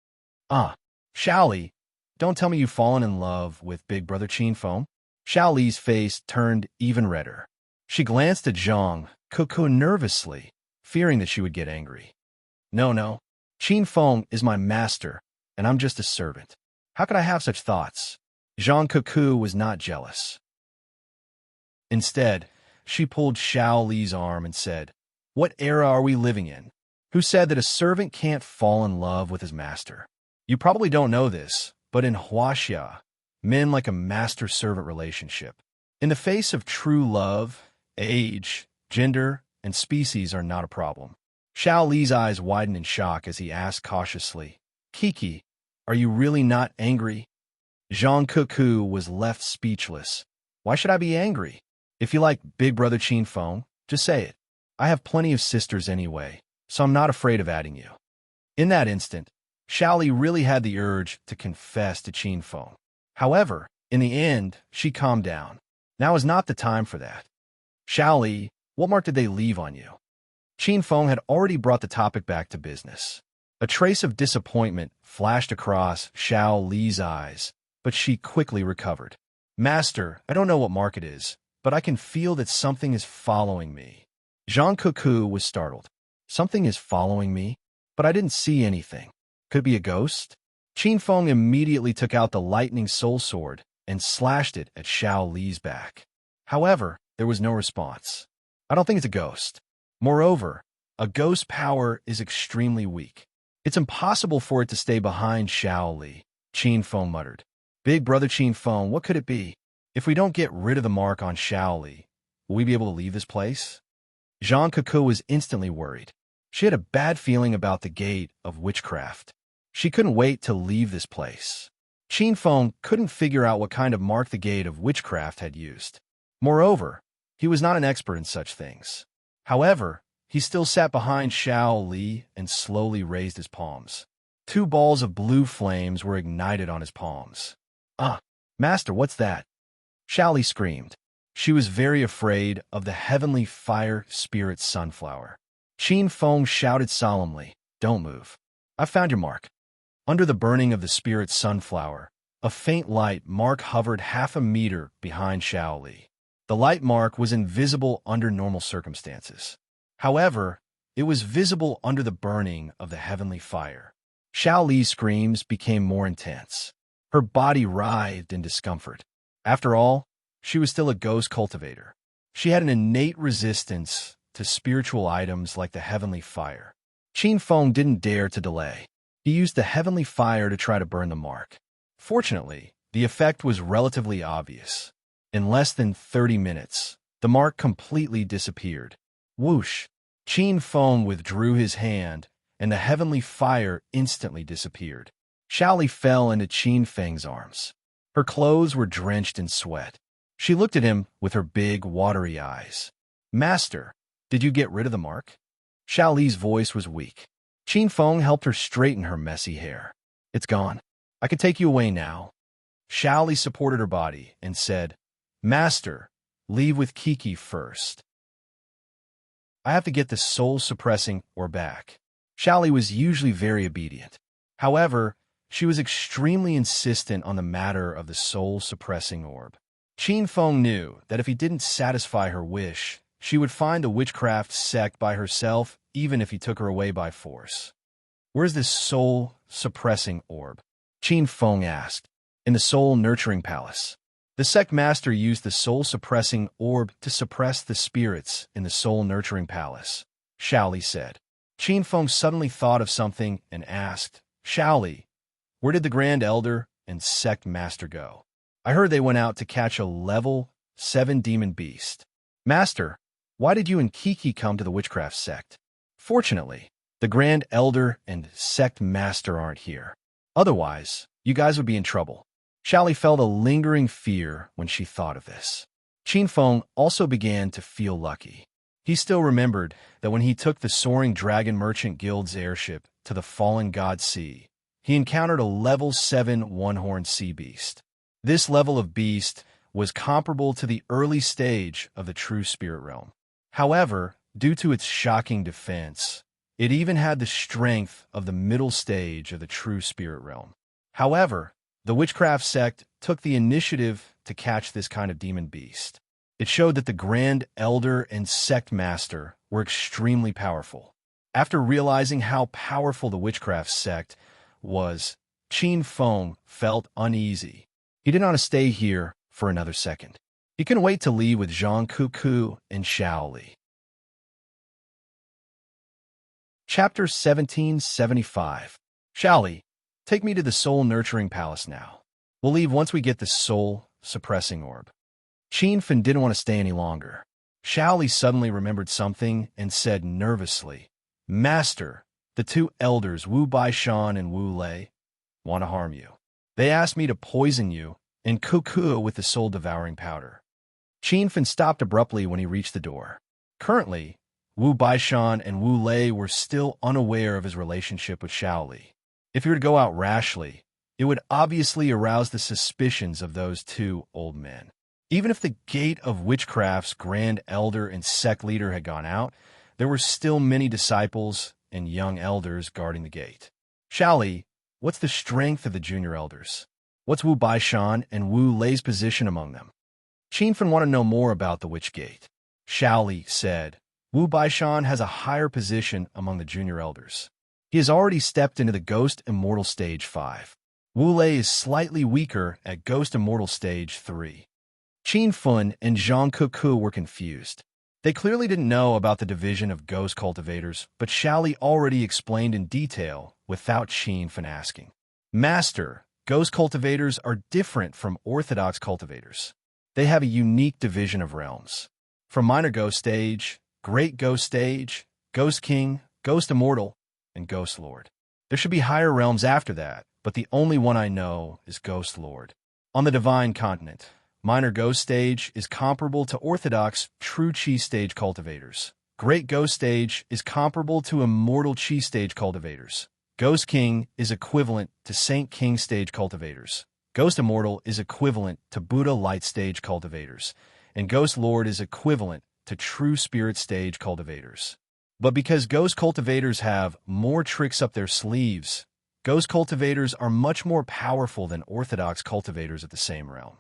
Xiao Li, don't tell me you've fallen in love with Big Brother Qin Feng. Xiao Li's face turned even redder. She glanced at Zhang Cuckoo nervously, fearing that she would get angry. No. Qin Feng is my master, and I'm just a servant. How could I have such thoughts? Zhang Cuckoo was not jealous. Instead, she pulled Xiao Li's arm and said, What era are we living in? Who said that a servant can't fall in love with his master? You probably don't know this, but in Huaxia, men like a master-servant relationship. In the face of true love, age, gender, and species are not a problem. Xiao Li's eyes widened in shock as he asked cautiously, Kiki, are you really not angry? Zhang Cuckoo was left speechless. Why should I be angry? If you like Big Brother Qin Feng, just say it. I have plenty of sisters anyway, so I'm not afraid of adding you. In that instant, Xiao Li really had the urge to confess to Qin Feng. However, in the end, she calmed down. Now is not the time for that. Xiao Li, what mark did they leave on you? Qin Feng had already brought the topic back to business. A trace of disappointment flashed across Xiao Li's eyes, but she quickly recovered. Master, I don't know what mark it is, but I can feel that something is following me. Zhang Cuckoo was startled. Something is following me? But I didn't see anything. Could it be a ghost? Qin Feng immediately took out the lightning soul sword and slashed it at Xiao Li's back. However, there was no response. I don't think it's a ghost. Moreover, a ghost's power is extremely weak. It's impossible for it to stay behind Xiao Li, Qin Feng muttered. Big Brother Qin Feng, what could it be? If we don't get rid of the mark on Xiao Li, will we be able to leave this place? Zhang Cuckoo was instantly worried. She had a bad feeling about the gate of witchcraft. She couldn't wait to leave this place. Qin Feng couldn't figure out what kind of mark the gate of witchcraft had used. Moreover, he was not an expert in such things. However, he still sat behind Xiao Li and slowly raised his palms. 2 balls of blue flames were ignited on his palms. Master, what's that? Xiao Li screamed. She was very afraid of the heavenly fire spirit sunflower. Qin Feng shouted solemnly, Don't move. I've found your mark. Under the burning of the spirit sunflower, a faint light mark hovered 1/2 meter behind Xiao Li. The light mark was invisible under normal circumstances. However, it was visible under the burning of the heavenly fire. Xiao Li's screams became more intense. Her body writhed in discomfort. After all, she was still a ghost cultivator. She had an innate resistance to spiritual items like the heavenly fire. Qin Feng didn't dare to delay. He used the heavenly fire to try to burn the mark. Fortunately, the effect was relatively obvious. In less than 30 minutes, the mark completely disappeared. Whoosh! Qin Feng withdrew his hand and the heavenly fire instantly disappeared. Xiaoli fell into Qin Feng's arms. Her clothes were drenched in sweat. She looked at him with her big, watery eyes. "Master, did you get rid of the mark?" Xiaoli's voice was weak. Qin Feng helped her straighten her messy hair. "It's gone. I can take you away now." Xiaoli supported her body and said, "Master, leave with Kiki first. I have to get the soul-suppressing orb back." Xiaoli was usually very obedient. However, she was extremely insistent on the matter of the soul-suppressing orb. Qin Feng knew that if he didn't satisfy her wish, she would find the witchcraft sect by herself, even if he took her away by force. "Where's this soul-suppressing orb?" Qin Feng asked. "In the soul-nurturing palace. The sect master used the soul-suppressing orb to suppress the spirits in the soul-nurturing palace," Xiaoli said. Qin Feng suddenly thought of something and asked, "Xiaoli, where did the Grand Elder and sect master go? I heard they went out to catch a level 7 demon beast." "Master, why did you and Kiki come to the witchcraft sect?" "Fortunately, the Grand Elder and sect master aren't here. Otherwise, you guys would be in trouble." Xiaoli felt a lingering fear when she thought of this. Qin Feng also began to feel lucky. He still remembered that when he took the Soaring Dragon Merchant Guild's airship to the Fallen God Sea, he encountered a level 7 one-horned sea beast. This level of beast was comparable to the early stage of the true spirit realm. However, due to its shocking defense, it even had the strength of the middle stage of the true spirit realm. However, the witchcraft sect took the initiative to catch this kind of demon beast. It showed that the Grand Elder and sect master were extremely powerful. After realizing how powerful the witchcraft sect was, Qin Feng felt uneasy. He didn't want to stay here for another second. He couldn't wait to leave with Zhang Kuku and Xiaoli. Chapter 1775. Xiaoli, take me to the soul-nurturing palace now. We'll leave once we get the soul-suppressing orb. Qin Feng didn't want to stay any longer. Xiaoli suddenly remembered something and said nervously, "Master, the 2 elders, Wu Baishan and Wu Lei, want to harm you. They asked me to poison you and Kuku with the soul-devouring powder." Qin Feng stopped abruptly when he reached the door. Currently, Wu Baishan and Wu Lei were still unaware of his relationship with Xiaoli. If he were to go out rashly, it would obviously arouse the suspicions of those 2 old men. Even if the gate of witchcraft's Grand Elder and sect leader had gone out, there were still many disciples and young elders guarding the gate. "Xiaoli, what's the strength of the junior elders? What's Wu Baishan and Wu Lei's position among them?" Qin Feng wanted to know more about the witch gate. Xiaoli said, "Wu Baishan has a higher position among the junior elders. He has already stepped into the Ghost Immortal Stage 5. Wu Lei is slightly weaker at Ghost Immortal Stage 3. Qin Feng and Zhang Kuku were confused. They clearly didn't know about the division of ghost cultivators, but Xiaoli already explained in detail without Qin Feng asking. "Master, ghost cultivators are different from orthodox cultivators. They have a unique division of realms. From Minor Ghost Stage, Great Ghost Stage, Ghost King, Ghost Immortal, and Ghost Lord. There should be higher realms after that, but the only one I know is Ghost Lord. On the Divine Continent, Minor Ghost Stage is comparable to Orthodox True Chi Stage cultivators. Great Ghost Stage is comparable to Immortal Chi Stage cultivators. Ghost King is equivalent to Saint King Stage cultivators. Ghost Immortal is equivalent to Buddha Light Stage cultivators. And Ghost Lord is equivalent to True Spirit Stage cultivators. But because ghost cultivators have more tricks up their sleeves, ghost cultivators are much more powerful than orthodox cultivators of the same realm."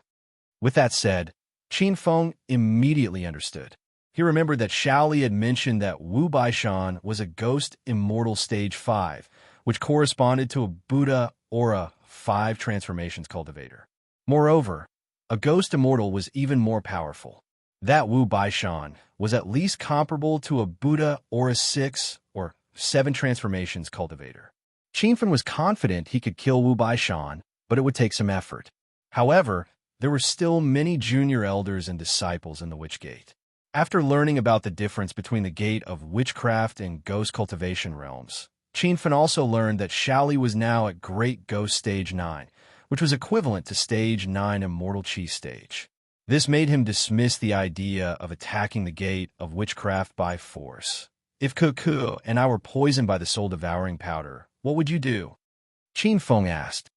With that said, Qin Feng immediately understood. He remembered that Xiaoli had mentioned that Wu Baishan was a Ghost Immortal Stage 5, which corresponded to a Buddha Aura 5 transformations cultivator. Moreover, a Ghost Immortal was even more powerful. That Wu Baishan was at least comparable to a Buddha Aura 6 or 7 transformations cultivator. Qin Feng was confident he could kill Wu Baishan, but it would take some effort. However, there were still many junior elders and disciples in the Witch Gate. After learning about the difference between the Gate of Witchcraft and Ghost Cultivation realms, Qinfen also learned that Xiaoli was now at Great Ghost Stage 9, which was equivalent to Stage 9 Immortal Qi stage. This made him dismiss the idea of attacking the gate of witchcraft by force. If Cuckoo and I were poisoned by the soul-devouring powder, what would you do? Qinfeng asked.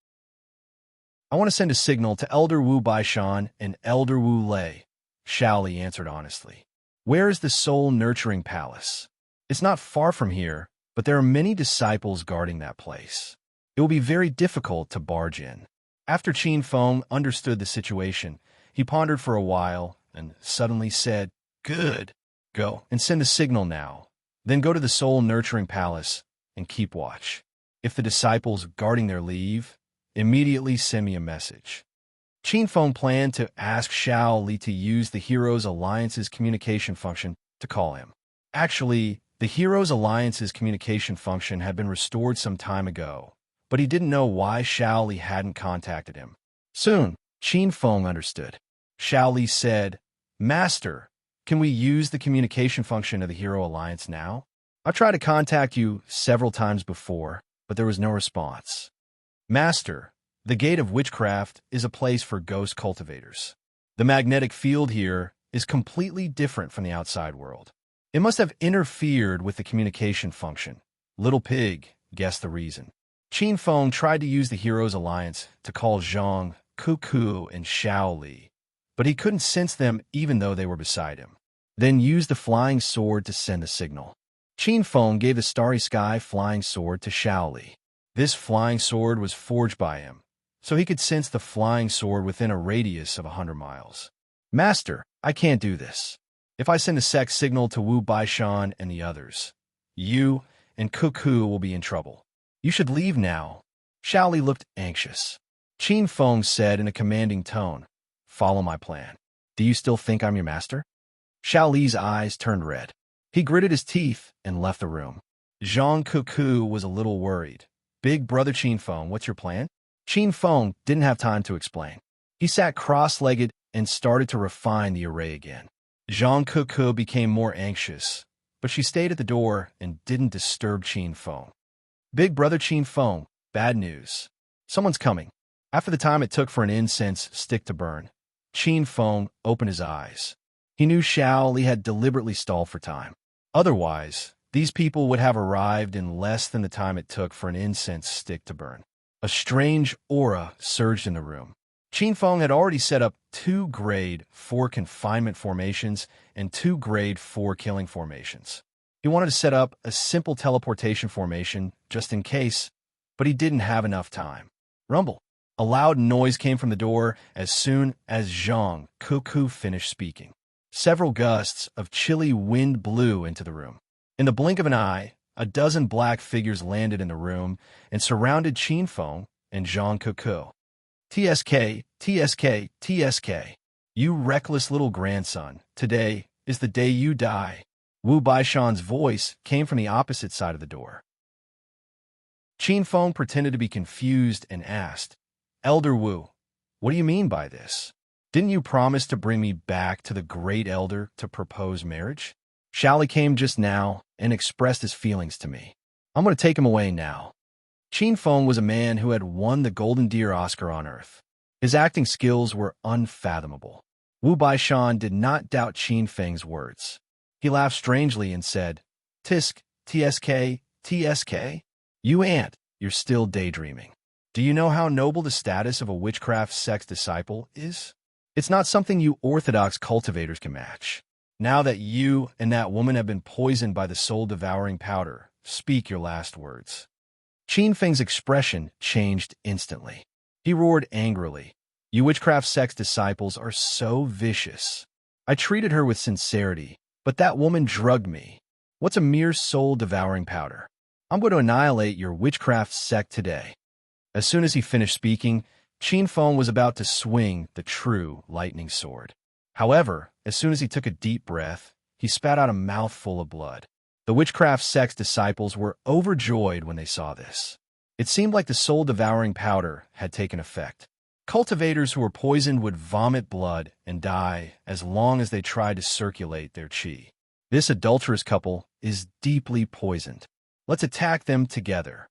I want to send a signal to Elder Wu Baishan and Elder Wu Lei, Xiaoli answered honestly. Where is the soul-nurturing palace? It's not far from here, but there are many disciples guarding that place. It will be very difficult to barge in. After Qinfeng understood the situation, he pondered for a while and suddenly said, Good. Go and send the signal now. Then go to the soul-nurturing palace and keep watch. If the disciples guarding there leave, immediately send me a message. Qinfeng planned to ask Xiaoli to use the Heroes Alliance's communication function to call him. Actually, the Heroes Alliance's communication function had been restored some time ago, but he didn't know why Xiaoli hadn't contacted him. Soon, Qinfeng understood. Xiaoli said, Master, can we use the communication function of the Hero Alliance now? I've tried to contact you several times before, but there was no response. Master, the Gate of Witchcraft is a place for ghost cultivators. The magnetic field here is completely different from the outside world. It must have interfered with the communication function. Little Pig guessed the reason. Qinfeng tried to use the Heroes Alliance to call Zhang, Cuckoo, and Xiaoli, but he couldn't sense them even though they were beside him. Then used the flying sword to send a signal. Qinfeng gave the Starry Sky flying sword to Xiaoli. This flying sword was forged by him, so he could sense the flying sword within a radius of 100 miles. Master, I can't do this. If I send a sex signal to Wu Baishan and the others, you and Cuckoo will be in trouble. You should leave now. Xiaoli looked anxious. Qinfeng said in a commanding tone, Follow my plan. Do you still think I'm your master? Xiaoli's eyes turned red. He gritted his teeth and left the room. Zhang Cuckoo was a little worried. Big brother Qinfeng, what's your plan? Qinfeng didn't have time to explain. He sat cross-legged and started to refine the array again. Zhang Cuckoo became more anxious, but she stayed at the door and didn't disturb Qinfeng. Big brother Qinfeng, bad news. Someone's coming. After the time it took for an incense stick to burn, Qinfeng opened his eyes. He knew Xiaoli had deliberately stalled for time. Otherwise, these people would have arrived in less than the time it took for an incense stick to burn. A strange aura surged in the room. Qinfeng had already set up 2 grade 4 confinement formations and 2 grade 4 killing formations. He wanted to set up a simple teleportation formation just in case, but he didn't have enough time. Rumble. A loud noise came from the door as soon as Zhang Cuckoo finished speaking. Several gusts of chilly wind blew into the room. In the blink of an eye, a dozen black figures landed in the room and surrounded Qinfeng and Zhang Cuckoo. TSK, TSK, TSK. You reckless little grandson, today is the day you die. Wu Baishan's voice came from the opposite side of the door. Qinfeng pretended to be confused and asked, Elder Wu, what do you mean by this? Didn't you promise to bring me back to the Great Elder to propose marriage? Xiaoli came just now and expressed his feelings to me. I'm going to take him away now. Qinfeng was a man who had won the Golden Deer Oscar on Earth. His acting skills were unfathomable. Wu Baishan did not doubt Qinfeng's words. He laughed strangely and said, Tisk, TSK, TSK? You aunt, you're still daydreaming. Do you know how noble the status of a witchcraft sex disciple is? It's not something you orthodox cultivators can match. Now that you and that woman have been poisoned by the soul-devouring powder, speak your last words. Qinfeng's expression changed instantly. He roared angrily. You witchcraft sex disciples are so vicious. I treated her with sincerity, but that woman drugged me. What's a mere soul-devouring powder? I'm going to annihilate your witchcraft sect today. As soon as he finished speaking, Qinfeng was about to swing the true lightning sword. However, as soon as he took a deep breath, he spat out a mouthful of blood. The witchcraft sex disciples were overjoyed when they saw this. It seemed like the soul-devouring powder had taken effect. Cultivators who were poisoned would vomit blood and die as long as they tried to circulate their qi. This adulterous couple is deeply poisoned. Let's attack them together.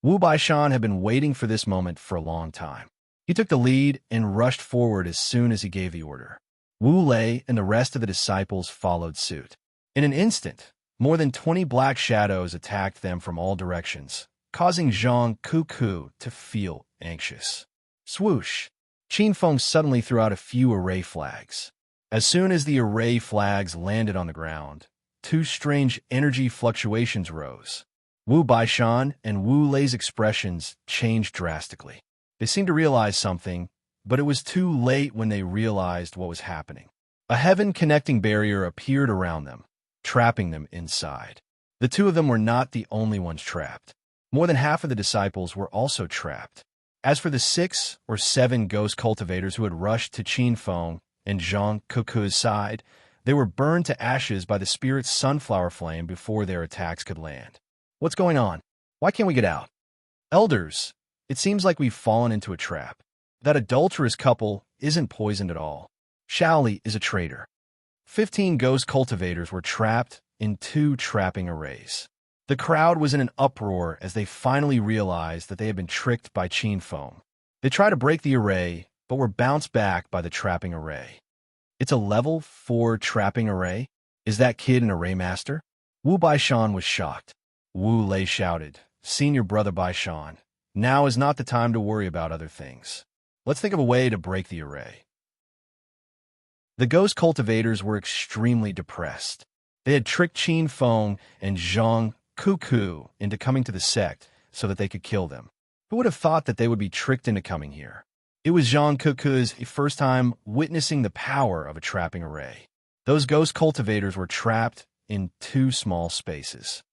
Wu Baishan had been waiting for this moment for a long time. He took the lead and rushed forward as soon as he gave the order. Wu Lei and the rest of the disciples followed suit. In an instant, more than 20 black shadows attacked them from all directions, causing Zhang Kuku to feel anxious. Swoosh! Qin Feng suddenly threw out a few array flags. As soon as the array flags landed on the ground, two strange energy fluctuations rose. Wu Baishan and Wu Lei's expressions changed drastically. They seemed to realize something, but it was too late when they realized what was happening. A heaven-connecting barrier appeared around them, trapping them inside. The two of them were not the only ones trapped. More than half of the disciples were also trapped. As for the 6 or 7 ghost cultivators who had rushed to Qin Feng and Zhang Kuku's side, they were burned to ashes by the spirit's sunflower flame before their attacks could land. What's going on? Why can't we get out? Elders, it seems like we've fallen into a trap. That adulterous couple isn't poisoned at all. Shaoli is a traitor. 15 ghost cultivators were trapped in 2 trapping arrays. The crowd was in an uproar as they finally realized that they had been tricked by Qin Feng. They tried to break the array, but were bounced back by the trapping array. It's a level 4 trapping array? Is that kid an array master? Wu Baishan was shocked. Wu Lei shouted, "Senior brother Baishan, now is not the time to worry about other things. Let's think of a way to break the array." The ghost cultivators were extremely depressed. They had tricked Qin Feng and Zhang Kuku into coming to the sect so that they could kill them. Who would have thought that they would be tricked into coming here? It was Zhang Kuku's first time witnessing the power of a trapping array. Those ghost cultivators were trapped in 2 small spaces.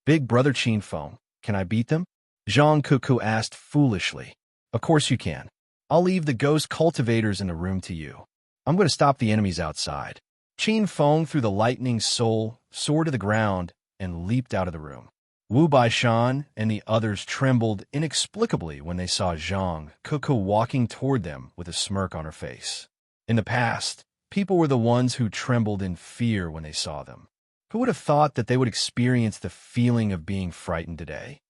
"Big brother Qin Feng, can I beat them?" Zhang Kuku asked foolishly. "Of course you can. I'll leave the ghost cultivators in the room to you. I'm going to stop the enemies outside." Qin Feng threw the lightning soul sword to the ground and leaped out of the room. Wu Baishan and the others trembled inexplicably when they saw Zhang Kuku walking toward them with a smirk on her face. In the past, people were the ones who trembled in fear when they saw them. Who would have thought that they would experience the feeling of being frightened today?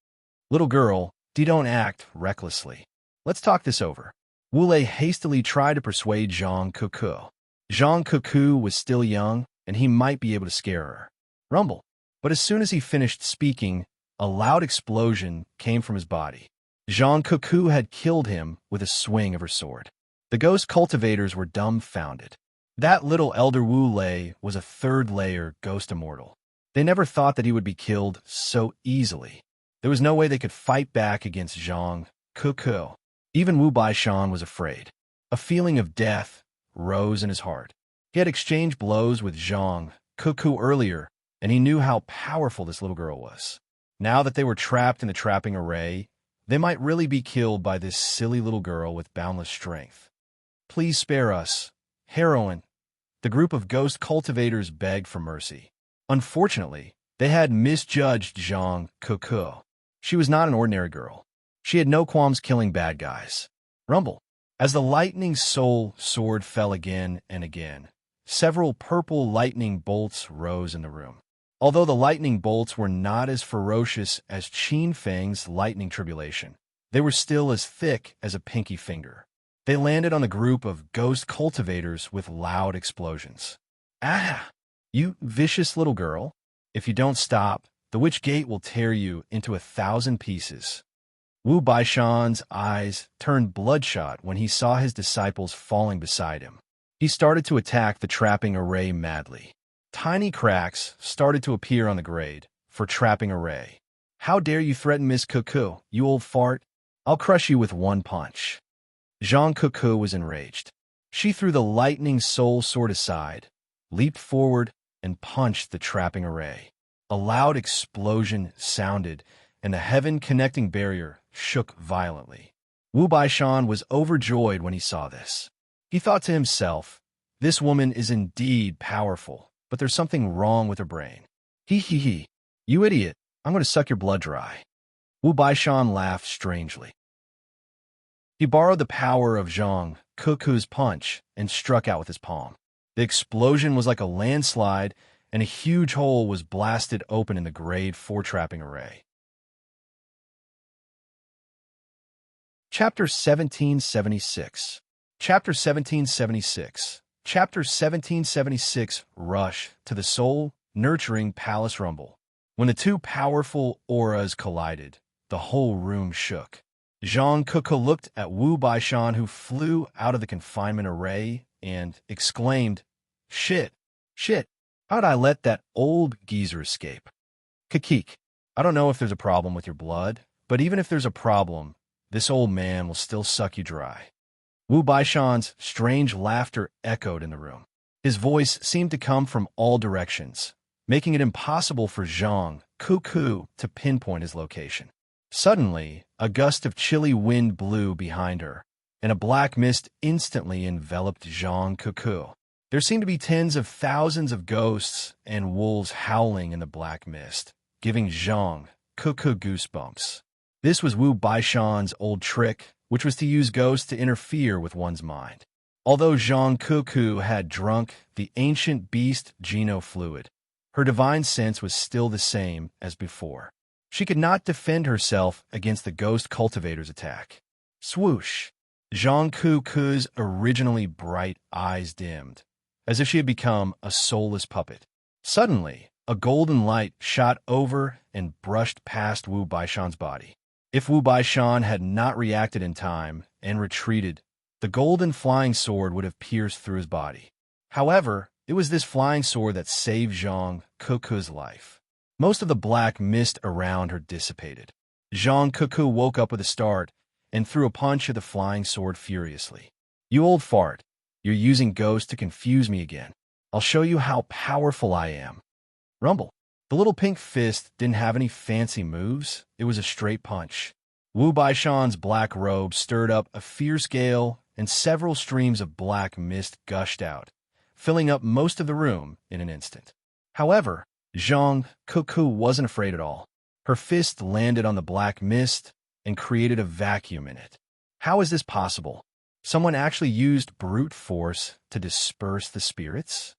"Little girl, don't act recklessly. Let's talk this over." Wu Lei hastily tried to persuade Zhang Kuku. Zhang Kuku was still young, and he might be able to scare her. Rumble. But as soon as he finished speaking, a loud explosion came from his body. Zhang Kuku had killed him with a swing of her sword. The ghost cultivators were dumbfounded. That little elder Wu Lei was a 3rd-layer ghost immortal. They never thought that he would be killed so easily. There was no way they could fight back against Zhang Kuku. Even Wu Baishan was afraid. A feeling of death rose in his heart. He had exchanged blows with Zhang Kuku earlier, and he knew how powerful this little girl was. Now that they were trapped in the trapping array, they might really be killed by this silly little girl with boundless strength. "Please spare us, heroine." The group of ghost cultivators begged for mercy. Unfortunately, they had misjudged Zhang Kuku. She was not an ordinary girl. She had no qualms killing bad guys. Rumble. As the lightning soul sword fell again and again, several purple lightning bolts rose in the room. Although the lightning bolts were not as ferocious as Qin Feng's lightning tribulation, they were still as thick as a pinky finger. They landed on the group of ghost cultivators with loud explosions. "Ah! You vicious little girl. If you don't stop, the witch gate will tear you into 1,000 pieces." Wu Baishan's eyes turned bloodshot when he saw his disciples falling beside him. He started to attack the trapping array madly. Tiny cracks started to appear on the grade for trapping array. "How dare you threaten Miss Kuku, you old fart? I'll crush you with one punch." Zhang Kuku was enraged. She threw the lightning soul sword aside, leaped forward, and punched the trapping array. A loud explosion sounded, and the heaven-connecting barrier shook violently. Wu Baishan was overjoyed when he saw this. He thought to himself, "This woman is indeed powerful, but there's something wrong with her brain." He. "You idiot, I'm going to suck your blood dry." Wu Baishan laughed strangely. He borrowed the power of Zhang Kuku's punch and struck out with his palm. The explosion was like a landslide, and a huge hole was blasted open in the grade 4 trapping array. Chapter 1776. Chapter 1776. Chapter 1776. Rush to the soul nurturing palace rumble. When the two powerful auras collided, the whole room shook. Zhang Kuku looked at Wu Baishan, who flew out of the confinement array, and exclaimed, Shit! How'd I let that old geezer escape? Kakik, I don't know if there's a problem with your blood, but even if there's a problem, this old man will still suck you dry. Wu Baishan's strange laughter echoed in the room. His voice seemed to come from all directions, making it impossible for Zhang Kuku to pinpoint his location. Suddenly, a gust of chilly wind blew behind her, and a black mist instantly enveloped Zhang Kuku. There seemed to be tens of thousands of ghosts and wolves howling in the black mist, giving Zhang Kuku goosebumps. This was Wu Baishan's old trick, which was to use ghosts to interfere with one's mind. Although Zhang Kuku had drunk the ancient beast Geno fluid, her divine sense was still the same as before. She could not defend herself against the ghost cultivator's attack. Swoosh! Zhang Kuku's originally bright eyes dimmed, as if she had become a soulless puppet. Suddenly, a golden light shot over and brushed past Wu Baishan's body. If Wu Baishan had not reacted in time and retreated, the golden flying sword would have pierced through his body. However, it was this flying sword that saved Zhang Kuku's life. Most of the black mist around her dissipated. Zhang Kuku woke up with a start and threw a punch at the flying sword furiously. You old fart, you're using ghosts to confuse me again. I'll show you how powerful I am. Rumble. The little pink fist didn't have any fancy moves. It was a straight punch. Wu Baishan's black robe stirred up a fierce gale, and several streams of black mist gushed out, filling up most of the room in an instant. However, Zhang Kuku wasn't afraid at all. Her fist landed on the black mist and created a vacuum in it. How is this possible? Someone actually used brute force to disperse the spirits?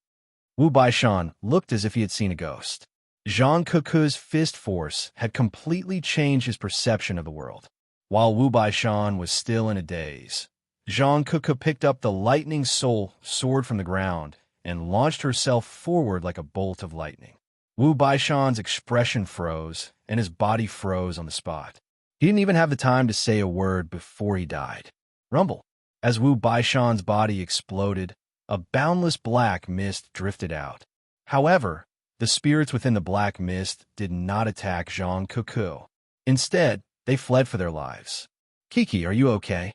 Wu Baishan looked as if he had seen a ghost. Zhang Kuku's fist force had completely changed his perception of the world. While Wu Baishan was still in a daze, Zhang Kuku picked up the lightning soul sword from the ground and launched herself forward like a bolt of lightning. Wu Baishan's expression froze, and his body froze on the spot. He didn't even have the time to say a word before he died. Rumble. As Wu Baishan's body exploded, a boundless black mist drifted out. However, the spirits within the black mist did not attack Zhang Kuku. Instead, they fled for their lives. Kiki, are you okay?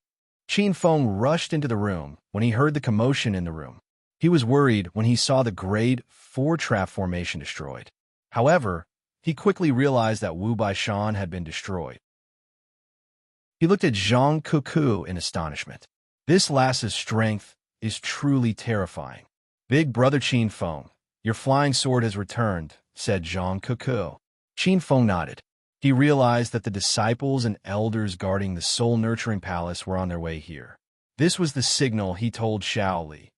Qin Feng rushed into the room when he heard the commotion in the room. He was worried when he saw the grade 4 trap formation destroyed. However, he quickly realized that Wu Baishan had been destroyed. He looked at Zhang Kuku in astonishment. This lass's strength is truly terrifying. Big brother Qin Feng, your flying sword has returned, said Zhang Kuku. Qin Feng nodded. He realized that the disciples and elders guarding the soul-nurturing palace were on their way here. This was the signal he told Shaoli.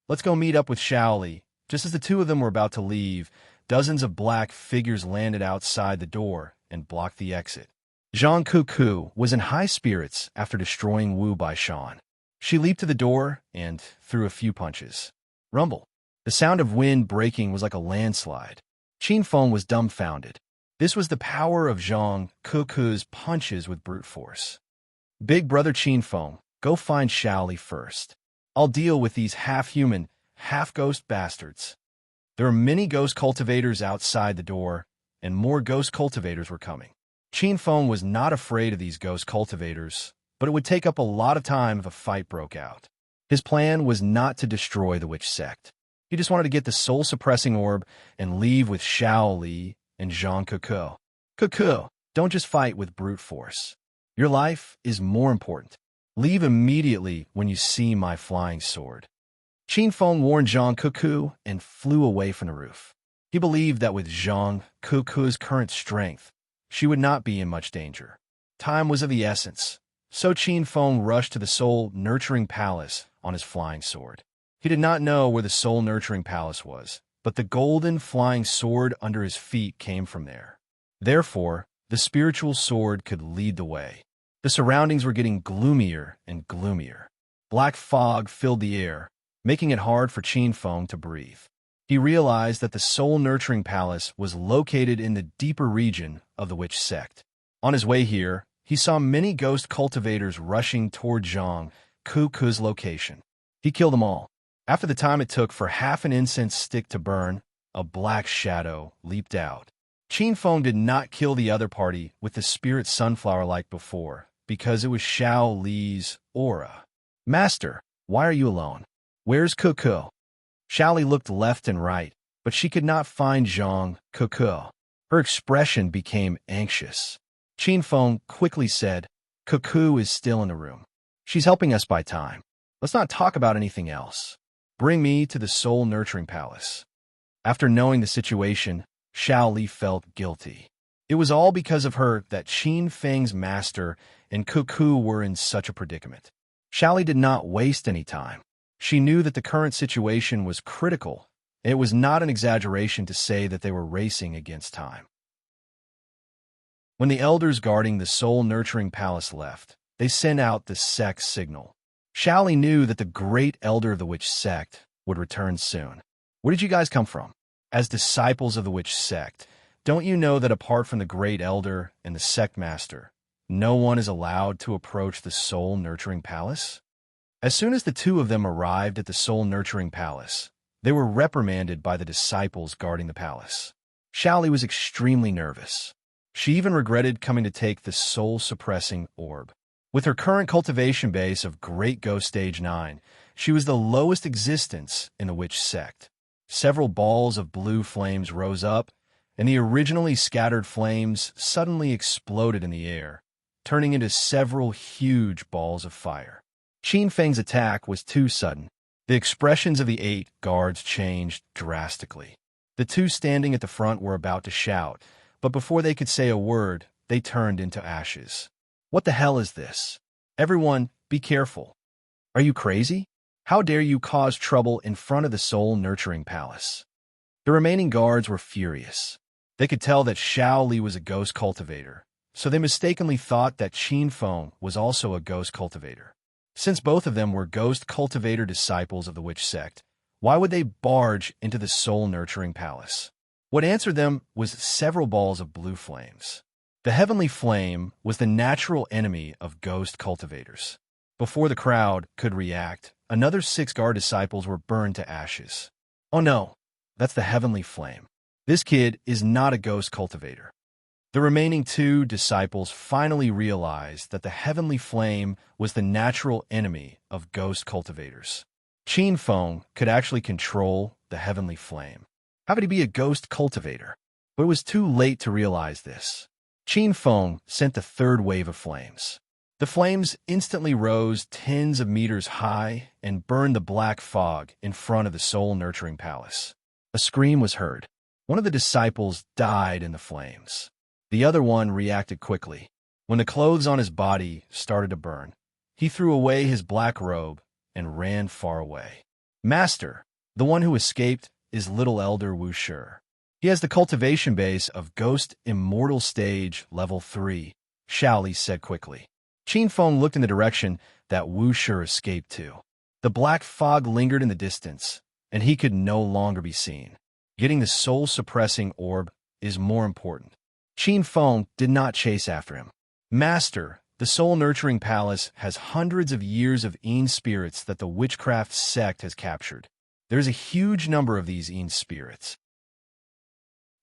Let's go meet up with Shaoli. Just as the two of them were about to leave, dozens of black figures landed outside the door and blocked the exit. Zhang Kuku was in high spirits after destroying Wu Baishan. She leaped to the door and threw a few punches. Rumble. The sound of wind breaking was like a landslide. Qin Feng was dumbfounded. This was the power of Zhang Kuku's punches with brute force. Big brother Qin Feng, go find Shaoli first. I'll deal with these half-human, half-ghost bastards. There were many ghost cultivators outside the door, and more ghost cultivators were coming. Qin Feng was not afraid of these ghost cultivators, but it would take up a lot of time if a fight broke out. His plan was not to destroy the witch sect. He just wanted to get the soul-suppressing orb and leave with Shaoli and Zhang Kuku. Kuku, don't just fight with brute force. Your life is more important. Leave immediately when you see my flying sword. Qin Feng warned Zhang Kuku and flew away from the roof. He believed that with Zhang Kuku's current strength, she would not be in much danger. Time was of the essence, so Qin Feng rushed to the soul-nurturing palace on his flying sword. He did not know where the soul-nurturing palace was, but the golden flying sword under his feet came from there. Therefore, the spiritual sword could lead the way. The surroundings were getting gloomier and gloomier. Black fog filled the air, making it hard for Qin Feng to breathe. He realized that the soul-nurturing palace was located in the deeper region of the witch sect. On his way here, he saw many ghost cultivators rushing toward Zhang Kuku's location. He killed them all. After the time it took for half an incense stick to burn, a black shadow leaped out. Qin Feng did not kill the other party with the spirit sunflower like before, because it was Xiao Li's aura. "Master, why are you alone? Where's Kuku?" Xiao Li looked left and right, but she could not find Zhang Kuku. Her expression became anxious. Qin Feng quickly said, "Kuku is still in the room. She's helping us buy time. Let's not talk about anything else. Bring me to the soul-nurturing palace." After knowing the situation, Xiao Li felt guilty. It was all because of her that Qin Feng's master and Kuku were in such a predicament. Xiao Li did not waste any time. She knew that the current situation was critical, and it was not an exaggeration to say that they were racing against time. When the elders guarding the soul-nurturing palace left, they sent out the sect signal. Xiao Li knew that the great elder of the witch sect would return soon. "Where did you guys come from? As disciples of the witch sect, don't you know that apart from the great elder and the sect master, no one is allowed to approach the soul-nurturing palace?" As soon as the two of them arrived at the soul-nurturing palace, they were reprimanded by the disciples guarding the palace. Xiao Li was extremely nervous. She even regretted coming to take the soul-suppressing orb. With her current cultivation base of Great Ghost Stage 9, she was the lowest existence in the witch sect. Several balls of blue flames rose up, and the originally scattered flames suddenly exploded in the air, turning into several huge balls of fire. Qin Feng's attack was too sudden. The expressions of the 8 guards changed drastically. The two standing at the front were about to shout, but before they could say a word, they turned into ashes. "What the hell is this? Everyone, be careful. Are you crazy? How dare you cause trouble in front of the soul-nurturing palace?" The remaining guards were furious. They could tell that Xiao Li was a ghost cultivator, so they mistakenly thought that Qin Feng was also a ghost cultivator. Since both of them were ghost cultivator disciples of the witch sect, why would they barge into the soul-nurturing palace? What answered them was several balls of blue flames. The heavenly flame was the natural enemy of ghost cultivators. Before the crowd could react, another 6 guard disciples were burned to ashes. "Oh no, that's the heavenly flame. This kid is not a ghost cultivator." The remaining 2 disciples finally realized that the heavenly flame was the natural enemy of ghost cultivators. Qin Feng could actually control the heavenly flame. How could he be a ghost cultivator? But it was too late to realize this. Qin Feng sent the 3rd wave of flames. The flames instantly rose tens of meters high and burned the black fog in front of the soul-nurturing palace. A scream was heard. One of the disciples died in the flames. The other one reacted quickly. When the clothes on his body started to burn, he threw away his black robe and ran far away. "Master, the one who escaped is little elder Wu Shi. He has the cultivation base of Ghost Immortal Stage Level 3, Xiao Li said quickly. Qin Feng looked in the direction that Wu Shi escaped to. The black fog lingered in the distance, and he could no longer be seen. Getting the soul-suppressing orb is more important. Qin Feng did not chase after him. "Master, the soul-nurturing palace has hundreds of years of Een spirits that the witchcraft sect has captured. There's a huge number of these Een spirits.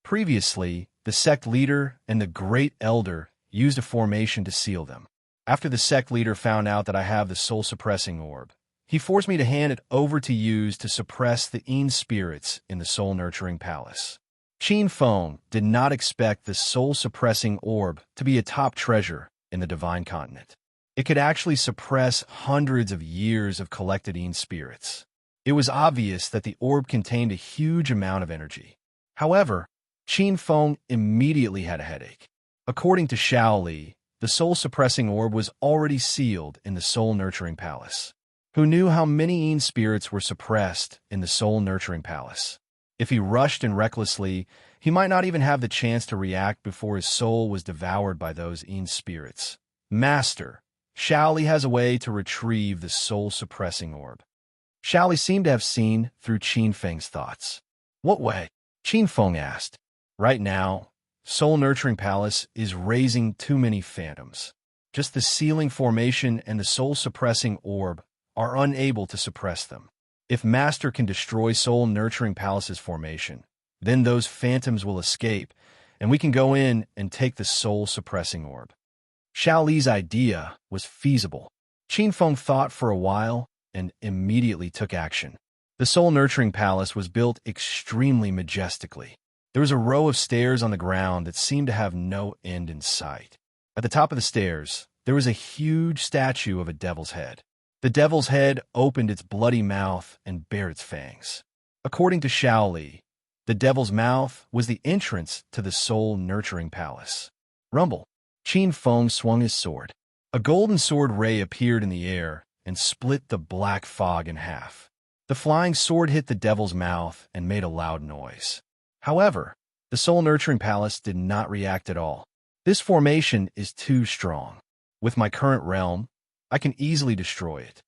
Previously, the sect leader and the great elder used a formation to seal them. After the sect leader found out that I have the soul-suppressing orb, he forced me to hand it over to use to suppress the Een spirits in the soul-nurturing palace." Qin Feng did not expect the soul-suppressing orb to be a top treasure in the Divine Continent. It could actually suppress hundreds of years of collected Een spirits. It was obvious that the orb contained a huge amount of energy. However, Qin Feng immediately had a headache. According to Xiao Li, the soul-suppressing orb was already sealed in the soul-nurturing palace. Who knew how many Een spirits were suppressed in the soul-nurturing palace? If he rushed and recklessly, he might not even have the chance to react before his soul was devoured by those spirits. Master, Shaoli has a way to retrieve the soul-suppressing orb. Shaoli seemed to have seen through Qin Feng's thoughts. What way? Qin Feng asked. Right now, Soul Nurturing Palace is raising too many phantoms. Just the sealing formation and the soul-suppressing orb are unable to suppress them. If Master can destroy Soul Nurturing Palace's formation, then those phantoms will escape, and we can go in and take the soul-suppressing orb. Shaoli's idea was feasible. Qin Feng thought for a while and immediately took action. The Soul Nurturing Palace was built extremely majestically. There was a row of stairs on the ground that seemed to have no end in sight. At the top of the stairs, there was a huge statue of a devil's head. The devil's head opened its bloody mouth and bared its fangs. According to Shaoli, the devil's mouth was the entrance to the Soul Nurturing Palace. Rumble. Qin Feng swung his sword. A golden sword ray appeared in the air and split the black fog in half. The flying sword hit the devil's mouth and made a loud noise. However, the Soul Nurturing Palace did not react at all. This formation is too strong. With my current realm, I can easily destroy it.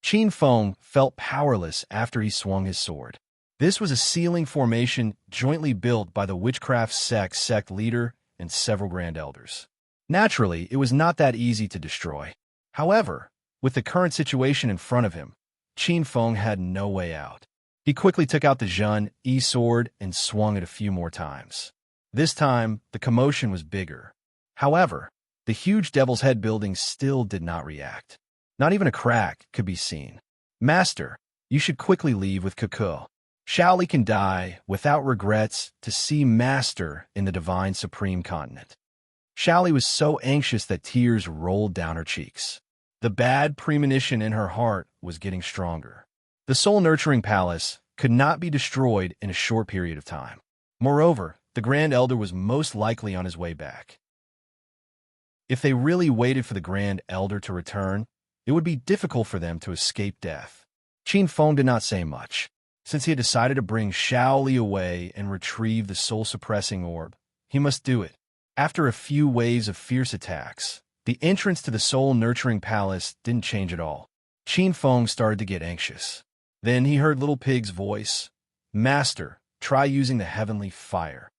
Qin Feng felt powerless after he swung his sword. This was a sealing formation jointly built by the witchcraft sect leader and several grand elders. Naturally, it was not that easy to destroy. However, with the current situation in front of him, Qin Feng had no way out. He quickly took out the Zhun sword and swung it a few more times. This time, the commotion was bigger. However, the huge devil's head building still did not react. Not even a crack could be seen. Master, you should quickly leave with Kuku. Shaoli can die without regrets to see Master in the Divine Supreme Continent. Shaoli was so anxious that tears rolled down her cheeks. The bad premonition in her heart was getting stronger. The Soul Nurturing Palace could not be destroyed in a short period of time. Moreover, the Grand Elder was most likely on his way back. If they really waited for the Grand Elder to return, it would be difficult for them to escape death. Qin Feng did not say much. Since he had decided to bring Shaoli away and retrieve the soul-suppressing orb, he must do it. After a few waves of fierce attacks, the entrance to the Soul Nurturing Palace didn't change at all. Qin Feng started to get anxious. Then he heard Little Pig's voice. Master, try using the heavenly fire.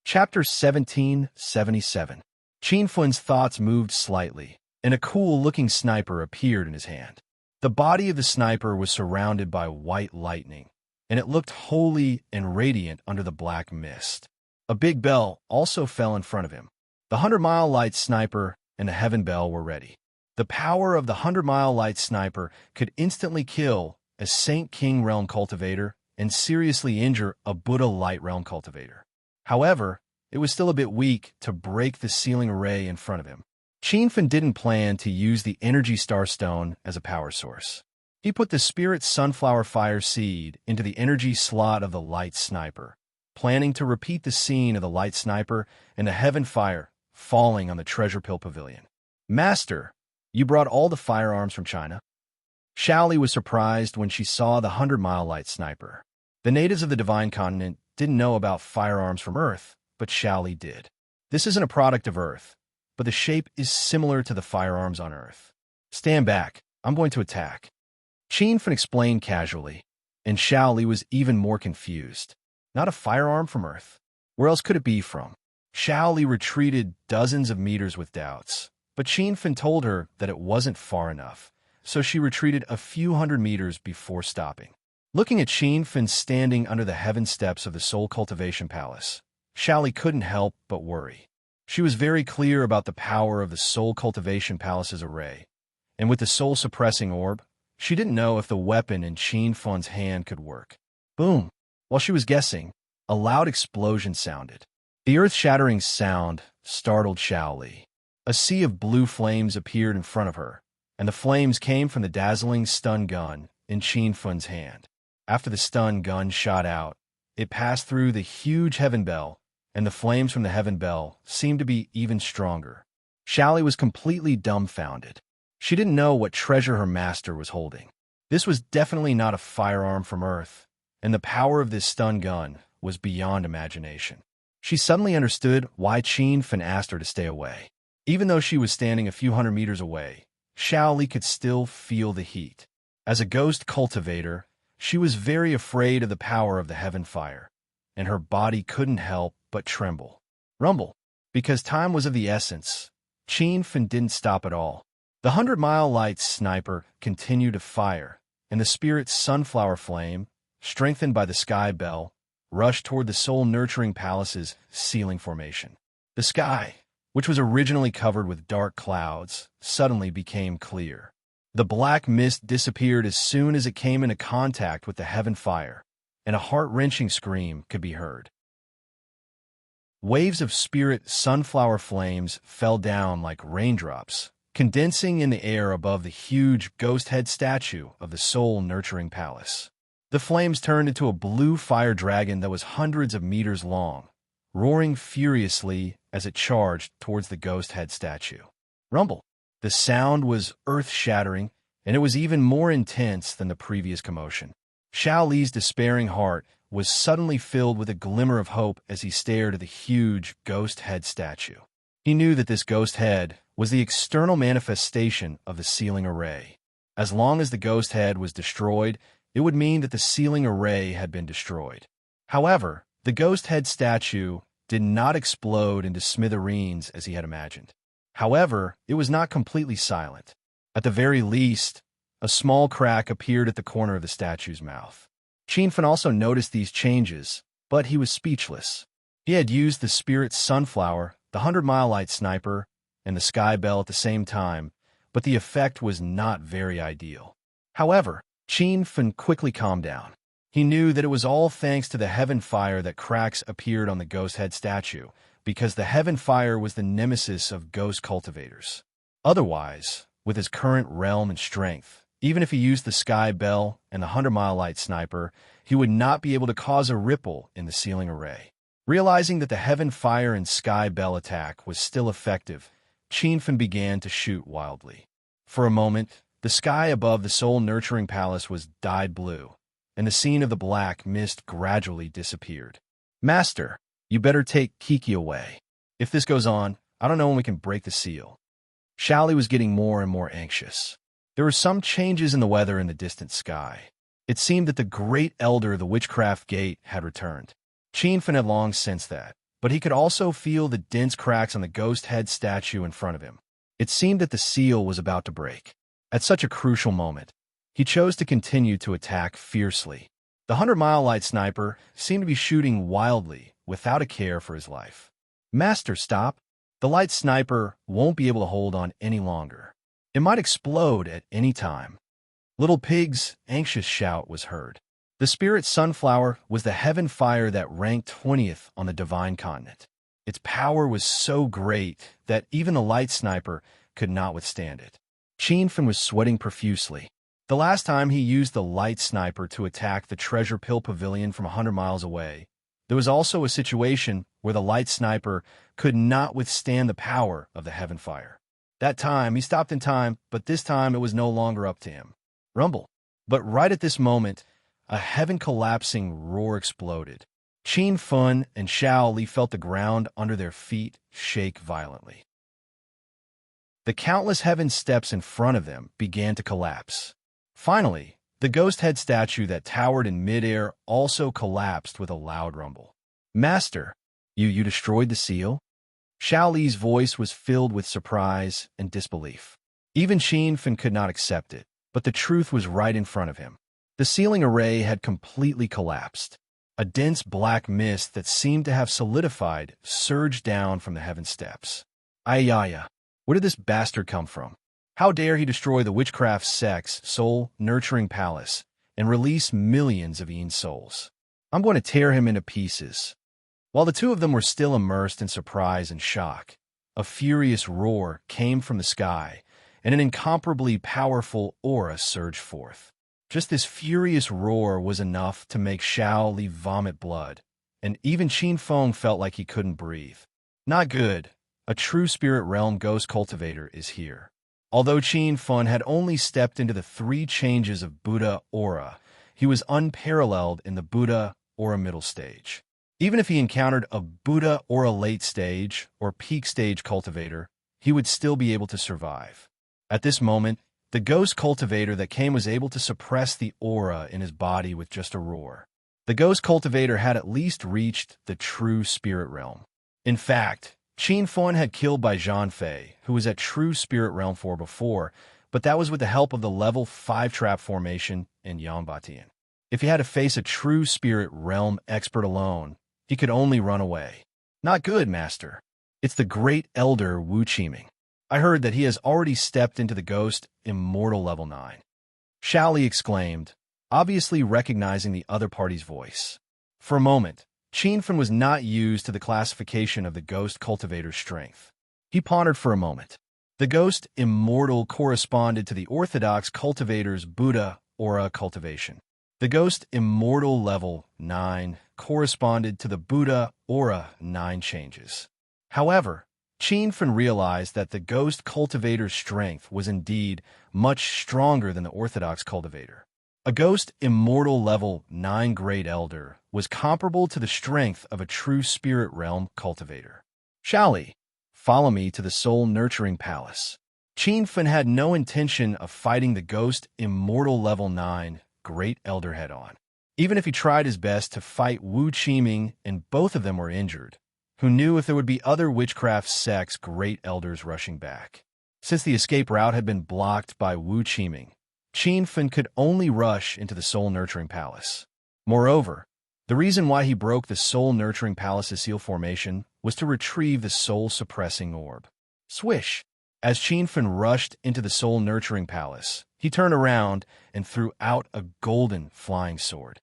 Chapter 1777. Qin Feng's thoughts moved slightly, and a cool-looking sniper appeared in his hand. The body of the sniper was surrounded by white lightning, and it looked holy and radiant under the black mist. A big bell also fell in front of him. The 100-mile light sniper and the heaven bell were ready. The power of the 100-mile light sniper could instantly kill a Saint King realm cultivator and seriously injure a Buddha light realm cultivator. However, it was still a bit weak to break the sealing array in front of him. Qin Feng didn't plan to use the Energy Star Stone as a power source. He put the Spirit Sunflower Fire Seed into the energy slot of the Light Sniper, planning to repeat the scene of the Light Sniper and the Heaven Fire falling on the Treasure Pill Pavilion. Master, you brought all the firearms from China? Shaoli was surprised when she saw the 100-mile Light Sniper. The natives of the Divine Continent didn't know about firearms from Earth, but Shaoli did. This isn't a product of Earth, but the shape is similar to the firearms on Earth. Stand back, I'm going to attack. Qin Feng explained casually, and Shaoli was even more confused. Not a firearm from Earth. Where else could it be from? Shaoli retreated dozens of meters with doubts, but Qin Feng told her that it wasn't far enough, so she retreated a few hundred meters before stopping. Looking at Qin Feng standing under the heaven steps of the Soul Cultivation Palace, Shaoli couldn't help but worry. She was very clear about the power of the Soul Cultivation Palace's array, and with the soul-suppressing orb, she didn't know if the weapon in Qin Feng's hand could work. Boom! While she was guessing, a loud explosion sounded. The earth-shattering sound startled Shaoli. A sea of blue flames appeared in front of her, and the flames came from the dazzling stun gun in Qin Feng's hand. After the stun gun shot out, it passed through the huge heaven bell, and the flames from the heaven bell seemed to be even stronger. Shaoli was completely dumbfounded. She didn't know what treasure her master was holding. This was definitely not a firearm from Earth, and the power of this stun gun was beyond imagination. She suddenly understood why Qin Fan asked her to stay away. Even though she was standing a few hundred meters away, Xiao Li could still feel the heat. As a ghost cultivator, she was very afraid of the power of the heaven fire, and her body couldn't help but tremble. Rumble. Because time was of the essence, Qin Fan didn't stop at all. The 100-mile light sniper continued to fire, and the spirit's sunflower flame, strengthened by the sky bell, rushed toward the soul-nurturing palace's ceiling formation. The sky, which was originally covered with dark clouds, suddenly became clear. The black mist disappeared as soon as it came into contact with the heaven fire, and a heart-wrenching scream could be heard. Waves of spirit sunflower flames fell down like raindrops, condensing in the air above the huge ghost head statue of the soul-nurturing palace. The flames turned into a blue fire dragon that was hundreds of meters long, roaring furiously as it charged towards the ghost head statue. Rumble. The sound was earth-shattering, and it was even more intense than the previous commotion. Xiao Li's despairing heart was suddenly filled with a glimmer of hope as he stared at the huge ghost head statue. He knew that this ghost head was the external manifestation of the sealing array. As long as the ghost head was destroyed, it would mean that the sealing array had been destroyed. However, the ghost head statue did not explode into smithereens as he had imagined. However, it was not completely silent. At the very least, a small crack appeared at the corner of the statue's mouth. Qin Fan also noticed these changes, but he was speechless. He had used the spirit sunflower, the 100-mile light sniper, and the sky bell at the same time, but the effect was not very ideal. However, Qin Fan quickly calmed down. He knew that it was all thanks to the heaven fire that cracks appeared on the ghost head statue, because the heaven fire was the nemesis of ghost cultivators. Otherwise, with his current realm and strength, even if he used the sky bell and the 100-mile light sniper, he would not be able to cause a ripple in the sealing array. Realizing that the heaven fire and sky bell attack was still effective, Qin Fan began to shoot wildly. For a moment, the sky above the soul-nurturing palace was dyed blue, and the scene of the black mist gradually disappeared. Master, you better take Kiki away. If this goes on, I don't know when we can break the seal. Xiao Li was getting more and more anxious. There were some changes in the weather in the distant sky. It seemed that the great elder of the witchcraft gate had returned. Qin Fan had long sensed that, but he could also feel the dense cracks on the ghost head statue in front of him. It seemed that the seal was about to break. At such a crucial moment, he chose to continue to attack fiercely. The 100-mile light sniper seemed to be shooting wildly, without a care for his life. Master, stop! The light sniper won't be able to hold on any longer. It might explode at any time. Little Pig's anxious shout was heard. The spirit sunflower was the heaven fire that ranked 20th on the divine continent. Its power was so great that even the light sniper could not withstand it. Qin Fan was sweating profusely. The last time he used the light sniper to attack the treasure pill pavilion from 100 miles away, there was also a situation where the light sniper could not withstand the power of the heaven fire. That time, he stopped in time, but this time it was no longer up to him. Rumble. But right at this moment, a heaven-collapsing roar exploded. Qin Fan and Xiao Li felt the ground under their feet shake violently. The countless heaven steps in front of them began to collapse. Finally, the ghost head statue that towered in midair also collapsed with a loud rumble. Master, you destroyed the seal? Xiao Li's voice was filled with surprise and disbelief. Even Qin Fan could not accept it, but the truth was right in front of him. The sealing array had completely collapsed. A dense black mist that seemed to have solidified surged down from the heaven steps. Ayaya, where did this bastard come from? How dare he destroy the witchcraft sect's soul-nurturing palace and release millions of Yin souls? I'm going to tear him into pieces. While the two of them were still immersed in surprise and shock, a furious roar came from the sky, and an incomparably powerful aura surged forth. Just this furious roar was enough to make Xiao Li vomit blood, and even Qin Fan felt like he couldn't breathe. Not good. A true spirit realm ghost cultivator is here. Although Qin Fun had only stepped into the 3 changes of Buddha aura, he was unparalleled in the Buddha aura middle stage. Even if he encountered a Buddha aura late stage or peak stage cultivator, he would still be able to survive. At this moment, the ghost cultivator that came was able to suppress the aura in his body with just a roar. The ghost cultivator had at least reached the true spirit realm. In fact, Qin Fun had killed by Zhang Fei, who was at true spirit realm 4 before, but that was with the help of the level 5 trap formation in Yanbatian. If he had to face a true spirit realm expert alone, he could only run away. Not good, master. It's the great elder Wu Qiming. I heard that he has already stepped into the ghost immortal level 9. Xiaoli exclaimed, obviously recognizing the other party's voice. For a moment, Qin Fun was not used to the classification of the ghost cultivator's strength. He pondered for a moment. The ghost immortal corresponded to the orthodox cultivator's Buddha aura cultivation. The ghost immortal level 9 corresponded to the Buddha aura 9 changes. However, Qin Fun realized that the ghost cultivator's strength was indeed much stronger than the orthodox cultivator. A ghost immortal level 9 great elder was comparable to the strength of a true spirit realm cultivator. Xiaoli, follow me to the soul nurturing palace. Qin Fun had no intention of fighting the ghost immortal level 9 great elder head on. Even if he tried his best to fight Wu Qiming and both of them were injured, who knew if there would be other witchcraft sects great elders rushing back? Since the escape route had been blocked by Wu Qiming, Qin Fun could only rush into the Soul Nurturing Palace. Moreover, the reason why he broke the Soul Nurturing Palace's seal formation was to retrieve the soul-suppressing orb. Swish! As Qin Fun rushed into the Soul Nurturing Palace, he turned around and threw out a golden flying sword.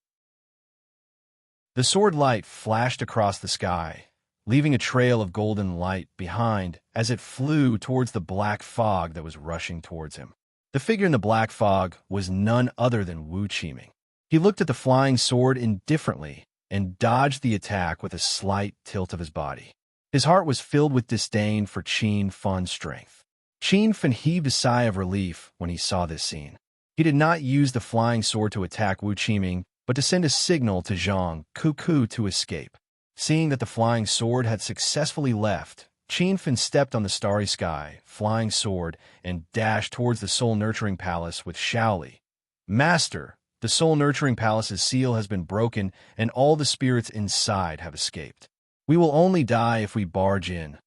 The sword light flashed across the sky, leaving a trail of golden light behind as it flew towards the black fog that was rushing towards him. The figure in the black fog was none other than Wu Qiming. He looked at the flying sword indifferently and dodged the attack with a slight tilt of his body. His heart was filled with disdain for Qin Fun's strength. Qin Fun heaved a sigh of relief when he saw this scene. He did not use the flying sword to attack Wu Qiming, but to send a signal to Zhang Cuckoo to escape. Seeing that the flying sword had successfully left, Qin Fun stepped on the starry sky, flying sword, and dashed towards the Soul Nurturing Palace with Xiaoli. Master, the Soul Nurturing Palace's seal has been broken and all the spirits inside have escaped. We will only die if we barge in,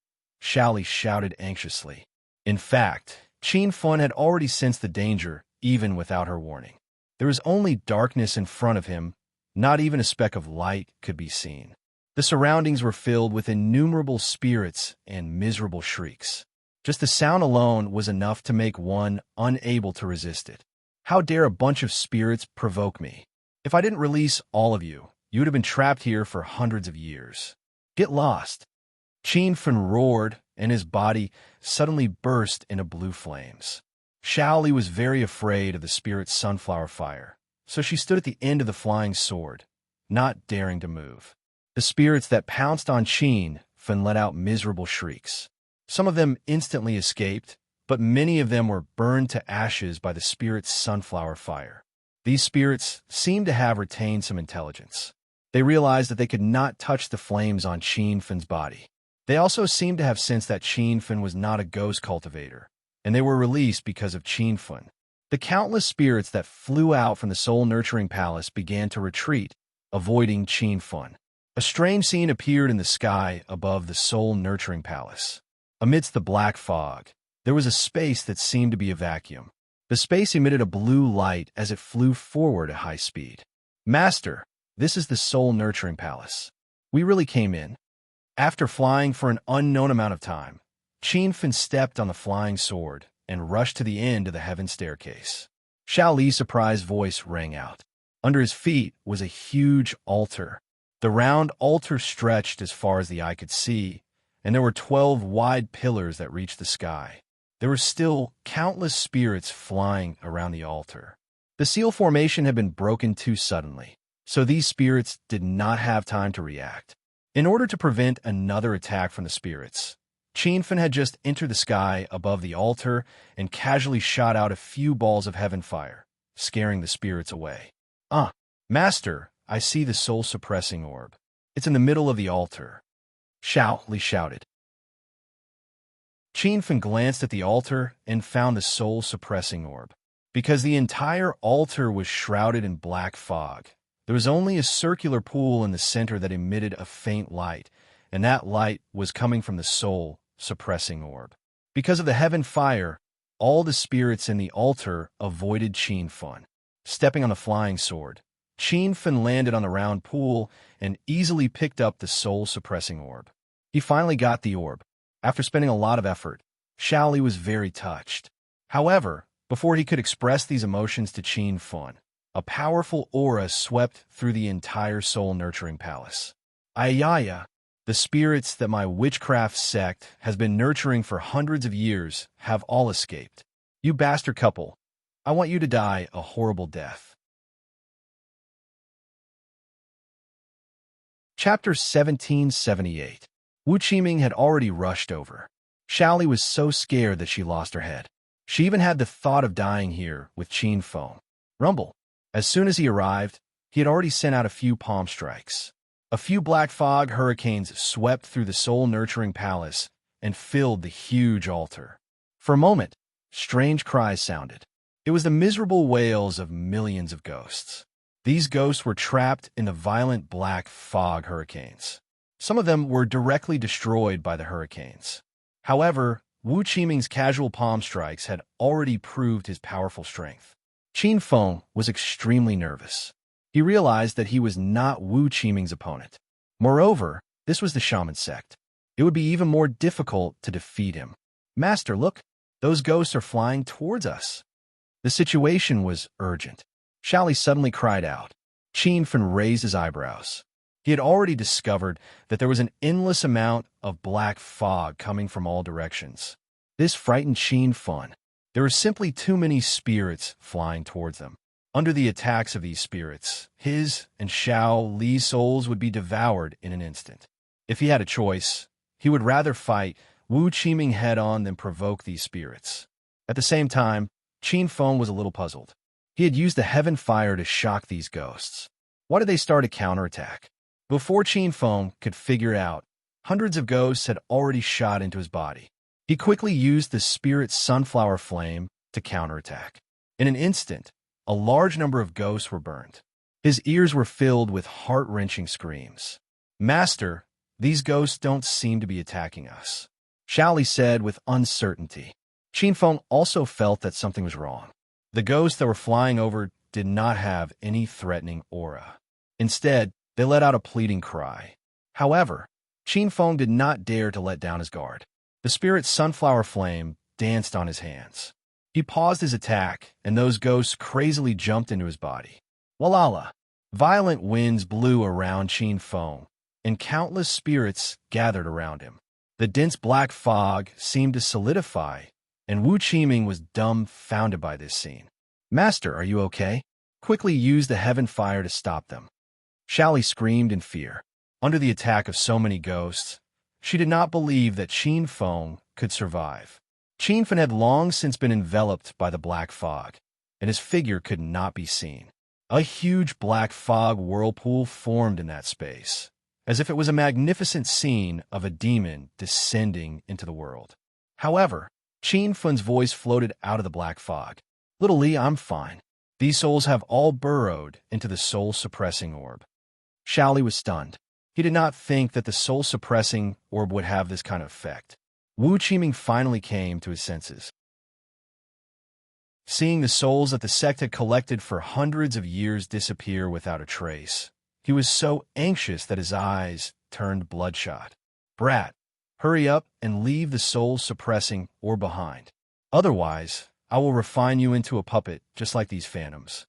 Xiaoli shouted anxiously. In fact, Qin Fun had already sensed the danger, even without her warning. There was only darkness in front of him, not even a speck of light could be seen. The surroundings were filled with innumerable spirits and miserable shrieks. Just the sound alone was enough to make one unable to resist it. How dare a bunch of spirits provoke me? If I didn't release all of you, you would have been trapped here for hundreds of years. Get lost! Qin Fun roared, and his body suddenly burst into blue flames. Xiaoli was very afraid of the spirit's sunflower fire, so she stood at the end of the flying sword, not daring to move. The spirits that pounced on Qin Fun let out miserable shrieks. Some of them instantly escaped, but many of them were burned to ashes by the spirit's sunflower fire. These spirits seemed to have retained some intelligence. They realized that they could not touch the flames on Qin Fun's body. They also seemed to have sensed that Qin Fun was not a ghost cultivator, and they were released because of Qin Fun. The countless spirits that flew out from the Soul Nurturing Palace began to retreat, avoiding Qin Fun. A strange scene appeared in the sky above the Soul Nurturing Palace. Amidst the black fog, there was a space that seemed to be a vacuum. The space emitted a blue light as it flew forward at high speed. Master, this is the Soul Nurturing Palace. We really came in. After flying for an unknown amount of time, Qin Fun stepped on the flying sword and rushed to the end of the heaven staircase. Xiaoli's surprised voice rang out. Under his feet was a huge altar. The round altar stretched as far as the eye could see, and there were 12 wide pillars that reached the sky. There were still countless spirits flying around the altar. The seal formation had been broken too suddenly, so these spirits did not have time to react. In order to prevent another attack from the spirits, Qianfen had just entered the sky above the altar and casually shot out a few balls of heaven fire, scaring the spirits away. Master, I see the soul-suppressing orb. It's in the middle of the altar. Xiao Li shouted. Qianfen glanced at the altar and found the soul-suppressing orb. Because the entire altar was shrouded in black fog, there was only a circular pool in the center that emitted a faint light, and that light was coming from the soul-suppressing orb. Because of the heaven fire, all the spirits in the altar avoided Qianfen. Stepping on the flying sword, Qianfen landed on the round pool and easily picked up the soul-suppressing orb. He finally got the orb. After spending a lot of effort, Xiao Li was very touched. However, before he could express these emotions to Qianfen, a powerful aura swept through the entire soul-nurturing palace. Ayaya, the spirits that my witchcraft sect has been nurturing for hundreds of years have all escaped. You bastard couple, I want you to die a horrible death. Chapter 1778. Wu Qiming had already rushed over. Xiao Li was so scared that she lost her head. She even had the thought of dying here with Qianfen. Rumble. As soon as he arrived, he had already sent out a few palm strikes. A few black fog hurricanes swept through the soul-nurturing palace and filled the huge altar. For a moment, strange cries sounded. It was the miserable wails of millions of ghosts. These ghosts were trapped in the violent black fog hurricanes. Some of them were directly destroyed by the hurricanes. However, Wu Qiming's casual palm strikes had already proved his powerful strength. Qianfen was extremely nervous. He realized that he was not Wu Qiming's opponent. Moreover, this was the shaman sect. It would be even more difficult to defeat him. Master, look, those ghosts are flying towards us. The situation was urgent. Xiao Li suddenly cried out. Qianfen raised his eyebrows. He had already discovered that there was an endless amount of black fog coming from all directions. This frightened Qianfen. There were simply too many spirits flying towards them. Under the attacks of these spirits, his and Xiao Li's souls would be devoured in an instant. If he had a choice, he would rather fight Wu Qiming head-on than provoke these spirits. At the same time, Qianfen was a little puzzled. He had used the heaven fire to shock these ghosts. Why did they start a counterattack? Before Qianfen could figure out, hundreds of ghosts had already shot into his body. He quickly used the spirit's sunflower flame to counterattack. In an instant, a large number of ghosts were burned. His ears were filled with heart-wrenching screams. Master, these ghosts don't seem to be attacking us, Xiao Li said with uncertainty. Qianfen also felt that something was wrong. The ghosts that were flying over did not have any threatening aura. Instead, they let out a pleading cry. However, Qianfen did not dare to let down his guard. The spirit's sunflower flame danced on his hands. He paused his attack, and those ghosts crazily jumped into his body. Walala! Violent winds blew around Qianfen, and countless spirits gathered around him. The dense black fog seemed to solidify, and Wu Qiming was dumbfounded by this scene. Master, are you okay? Quickly use the heaven fire to stop them. Xiao Li screamed in fear. Under the attack of so many ghosts, she did not believe that Qianfen could survive. Qianfen had long since been enveloped by the black fog, and his figure could not be seen. A huge black fog whirlpool formed in that space, as if it was a magnificent scene of a demon descending into the world. However, Qianfen's voice floated out of the black fog. Little Li, I'm fine. These souls have all burrowed into the soul-suppressing orb. Xiao Li was stunned. He did not think that the soul-suppressing orb would have this kind of effect. Wu Qiming finally came to his senses. Seeing the souls that the sect had collected for hundreds of years disappear without a trace, he was so anxious that his eyes turned bloodshot. Brat, hurry up and leave the soul-suppressing orb behind. Otherwise, I will refine you into a puppet just like these phantoms.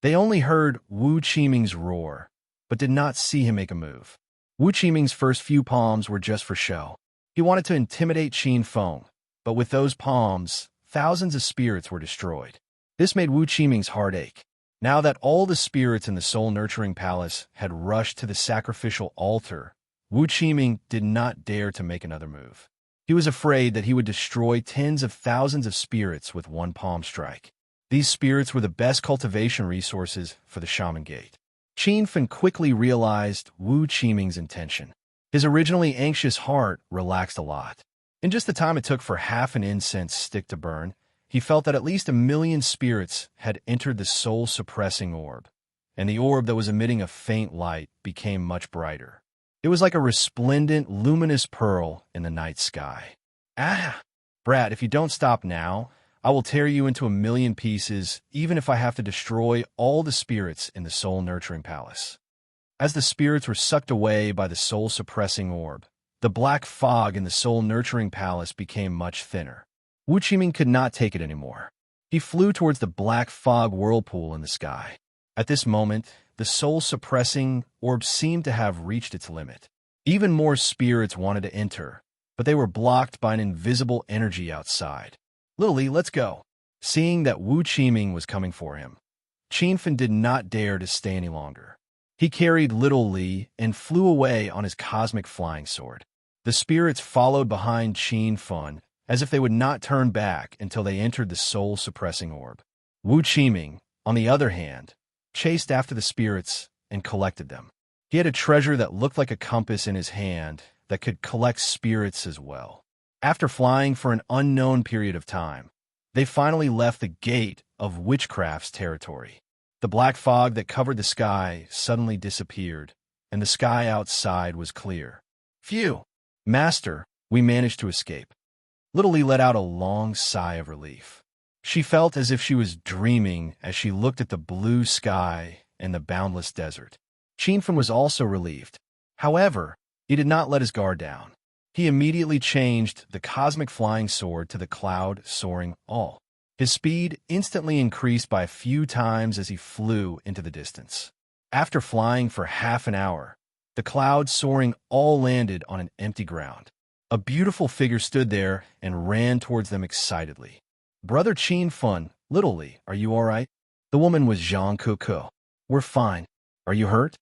They only heard Wu Qiming's roar, but did not see him make a move. Wu Qiming's first few palms were just for show. He wanted to intimidate Qianfen, but with those palms, thousands of spirits were destroyed. This made Wu Qiming's heart ache. Now that all the spirits in the soul-nurturing palace had rushed to the sacrificial altar, Wu Qiming did not dare to make another move. He was afraid that he would destroy tens of thousands of spirits with one palm strike. These spirits were the best cultivation resources for the Shaman Gate. Qin Fen quickly realized Wu Qiming's intention. His originally anxious heart relaxed a lot. In just the time it took for half an incense stick to burn, he felt that at least 1,000,000 spirits had entered the soul-suppressing orb, and the orb that was emitting a faint light became much brighter. It was like a resplendent, luminous pearl in the night sky. Ah! Brat, if you don't stop now, I will tear you into 1,000,000 pieces, even if I have to destroy all the spirits in the soul-nurturing palace. As the spirits were sucked away by the soul-suppressing orb, the black fog in the soul-nurturing palace became much thinner. Wu Qiming could not take it anymore. He flew towards the black fog whirlpool in the sky. At this moment, the soul-suppressing orb seemed to have reached its limit. Even more spirits wanted to enter, but they were blocked by an invisible energy outside. "Lily, let's go." Seeing that Wu Qiming was coming for him, Qin Fen did not dare to stay any longer. He carried little Li and flew away on his cosmic flying sword. The spirits followed behind Qin Fen, as if they would not turn back until they entered the soul-suppressing orb. Wu Qiming, on the other hand, chased after the spirits and collected them. He had a treasure that looked like a compass in his hand that could collect spirits as well. After flying for an unknown period of time, they finally left the gate of witchcraft's territory. The black fog that covered the sky suddenly disappeared, and the sky outside was clear. "Phew! Master, we managed to escape." Little Lee let out a long sigh of relief. She felt as if she was dreaming as she looked at the blue sky and the boundless desert. Qin Fen was also relieved. However, he did not let his guard down. He immediately changed the cosmic flying sword to the cloud-soaring all. His speed instantly increased by a few times as he flew into the distance. After flying for half an hour, the cloud-soaring all landed on an empty ground. A beautiful figure stood there and ran towards them excitedly. "Brother Qin Fen, Little Li, are you all right?" The woman was Zhang Kuku. "We're fine. Are you hurt?"